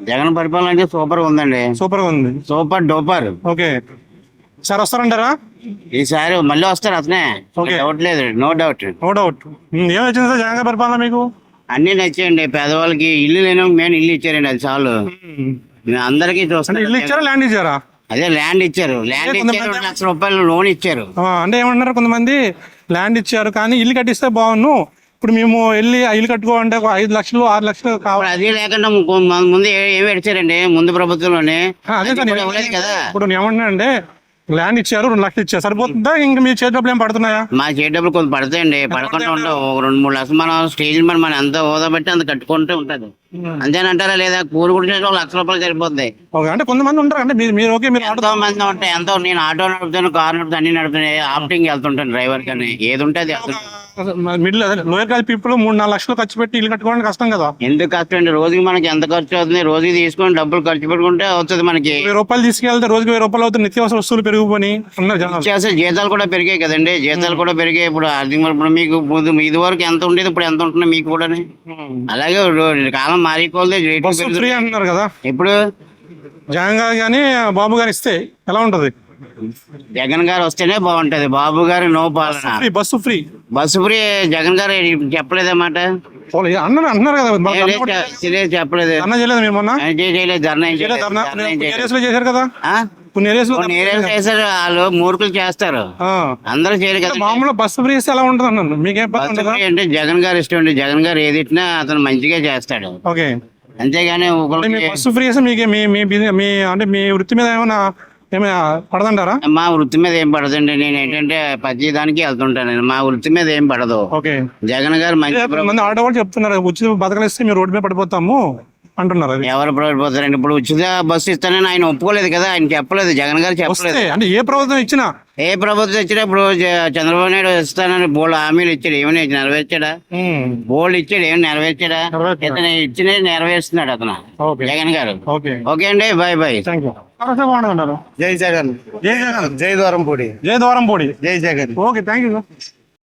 జగన్ పరిపాలన అంటే సూపర్ గా ఉందండి. సూపర్ గా ఉంది. Super duper. ఓకే, సార్ వస్తారంటారా? ఈసారి మళ్ళీ వస్తారు అతనే, డౌట్ లేదు. No doubt. No doubt. ఏం వచ్చింది సార్ జగన్ గారి పరిపాలన మీకు? అన్ని నచ్చాయండి. పేదవాళ్ళకి ఇల్లు లేని మెయిన్ ఇల్లు ఇచ్చారండి, అది చాలు. అందరికి చూస్తాను. ఇల్లు ఇచ్చారా, ల్యాండ్ ఇచ్చారా? అదే ల్యాండ్ ఇచ్చారు. ల్యాండ్ ఇచ్చారు, 2 లక్షల రూపాయలు లోన్ ఇచ్చారు. అంటే ఏమన్నారు కొంతమంది, ల్యాండ్ ఇచ్చారు కానీ ఇల్లు కట్టిస్తే బాగున్ను, ఇప్పుడు మేము వెళ్ళి ఇల్లు కట్టుకోవాలంటే 5 లక్షలు 6 లక్షలు కావాలి. అది లేకుండా ముందు ఏమి పెడిచారండి ముందు ప్రభుత్వంలోనే. అదే సార్ కదా. ఇప్పుడు ఏమన్నా అంటే ల్యాండ్ ఇచ్చారు, 2 లక్షలు ఇచ్చారు, సరిపోతుందా? ఇంకా మీ చేతి డబ్బులు ఏం పడుతున్నాయా? మా చేతి డబ్బులు కొంత పడతాయండి, పడకుండా ఉండవు. 2-3 లక్షలు మనం స్టేజ్ మీద మనం ఎంత హోదా బట్టి అంత కట్టుకుంటూ ఉంటది. అంతేనంటారా? లేదా కూలి కూడా 1 లక్ష రూపాయలు సరిపోతాయి. అంటే కొంతమంది ఉంటారు అంటే మీరు ఓకే, మీరు ఎంతో మంది ఉంటాయి. ఎంతో నేను ఆటో నడుపుతాను, కారు నడుపుతాను, అన్ని నడుపుతాను, ఆప్టింగ్ వెళ్తుంటాను డ్రైవర్ కానీ ఏది ఉంటుంది. మిడిల్ లోయర్ క్లాస్ పీపుల్ 3-4 లక్షలు ఖర్చు పెట్టి ఇల్లు కట్టుకోవడం కష్టం కదా? ఎందుకు కష్టం అండి? రోజుకి మనకి ఎంత ఖర్చు అవుతుంది? రోజుకి తీసుకొని డబ్బులు ఖర్చు పెట్టుకుంటే అవుతుంది మనకి. 1000 రూపాయలు తీసుకెళ్తే రోజుకి 1000 రూపాయలు అవుతుంది. నిత్యావసర వస్తువులు పెరిగిపోయి జీతాలు కూడా పెరిగాయి కదండి. జీతాలు కూడా పెరిగాయి. ఇప్పుడు ఇప్పుడు మీకు ఇది వరకు ఎంత ఉండేది, ఇప్పుడు ఎంత ఉంటున్నా మీకు కూడా. అలాగే కాలం మారిపోతే ఫ్రీ అంటున్నారు కదా. ఇప్పుడు జగన్ గారు కానీ బాబు గారు ఇస్తే ఎలా ఉంటది? జగన్ గారు వస్తేనే బాగుంటది. బాబు గారు నో పాలన. Bus free. Bus free Jagan గారు చెప్పలేదన్నమాట. అంటున్నారు కదా, చెప్పలేదు. చేశారు కదా, కొన్ని చేశారు. వాళ్ళు మూర్ఖులు చేస్తారు, అందరూ చేయరు కదా. మామూలు బస్సు ఫ్రీ ఇస్తే ఎలా ఉంటుంది అన్నారు. మీకేం అంటే జగన్ గారు ఇష్టం అండి. జగన్ గారు ఏది ఇచ్చినా అతను మంచిగా చేస్తాడు. ఓకే, అంతేగాని బస్సు ఫ్రీ ఇస్తే మీకు అంటే మీ వృత్తి మీద ఏమైనా ఏమైనా పడదంటారా? మా వృత్తి మీద ఏం పడదండి. నేను ఏంటంటే ప్రతి దానికి వెళ్తుంటాను. మా వృత్తి మీద ఏం పడదు. ఓకే. జగన్ గారు మంచి మంది ఆటో వాళ్ళు చెప్తున్నారు ఉచిత పథకాలు ఇస్తే మీరు రోడ్డు మీద పడిపోతాము అంటున్నారు. అది ఎవరు పడిపోతారండి? ఇప్పుడు ఉచిత బస్సు ఇస్తానని ఆయన ఒప్పుకోలేదు కదా, ఆయన చెప్పలేదు, జగన్ గారు చెప్పలేదు. అంటే ఏ ప్రభుత్వం ఇచ్చినా ఏ ప్రభుత్వం ఇచ్చినా ఇప్పుడు చంద్రబాబు నాయుడు ఇస్తానని బోల్డ్ హామీలు ఇచ్చాడు, ఏమైనా నెరవేర్చాడా? బోల్డ్ ఇచ్చాడు, ఏమైనా నెరవేర్చాడా? ఇతను ఇచ్చిన నెరవేరుస్తున్నాడు అతను జగన్ గారు. ఓకే అండి, బాయ్ బాయ్. బాగుంటారు. జై జగన్, జై జగన్, జై ద్వారంపూడి, జై ద్వారంపూడి, జై జగన్. Okay, thank you.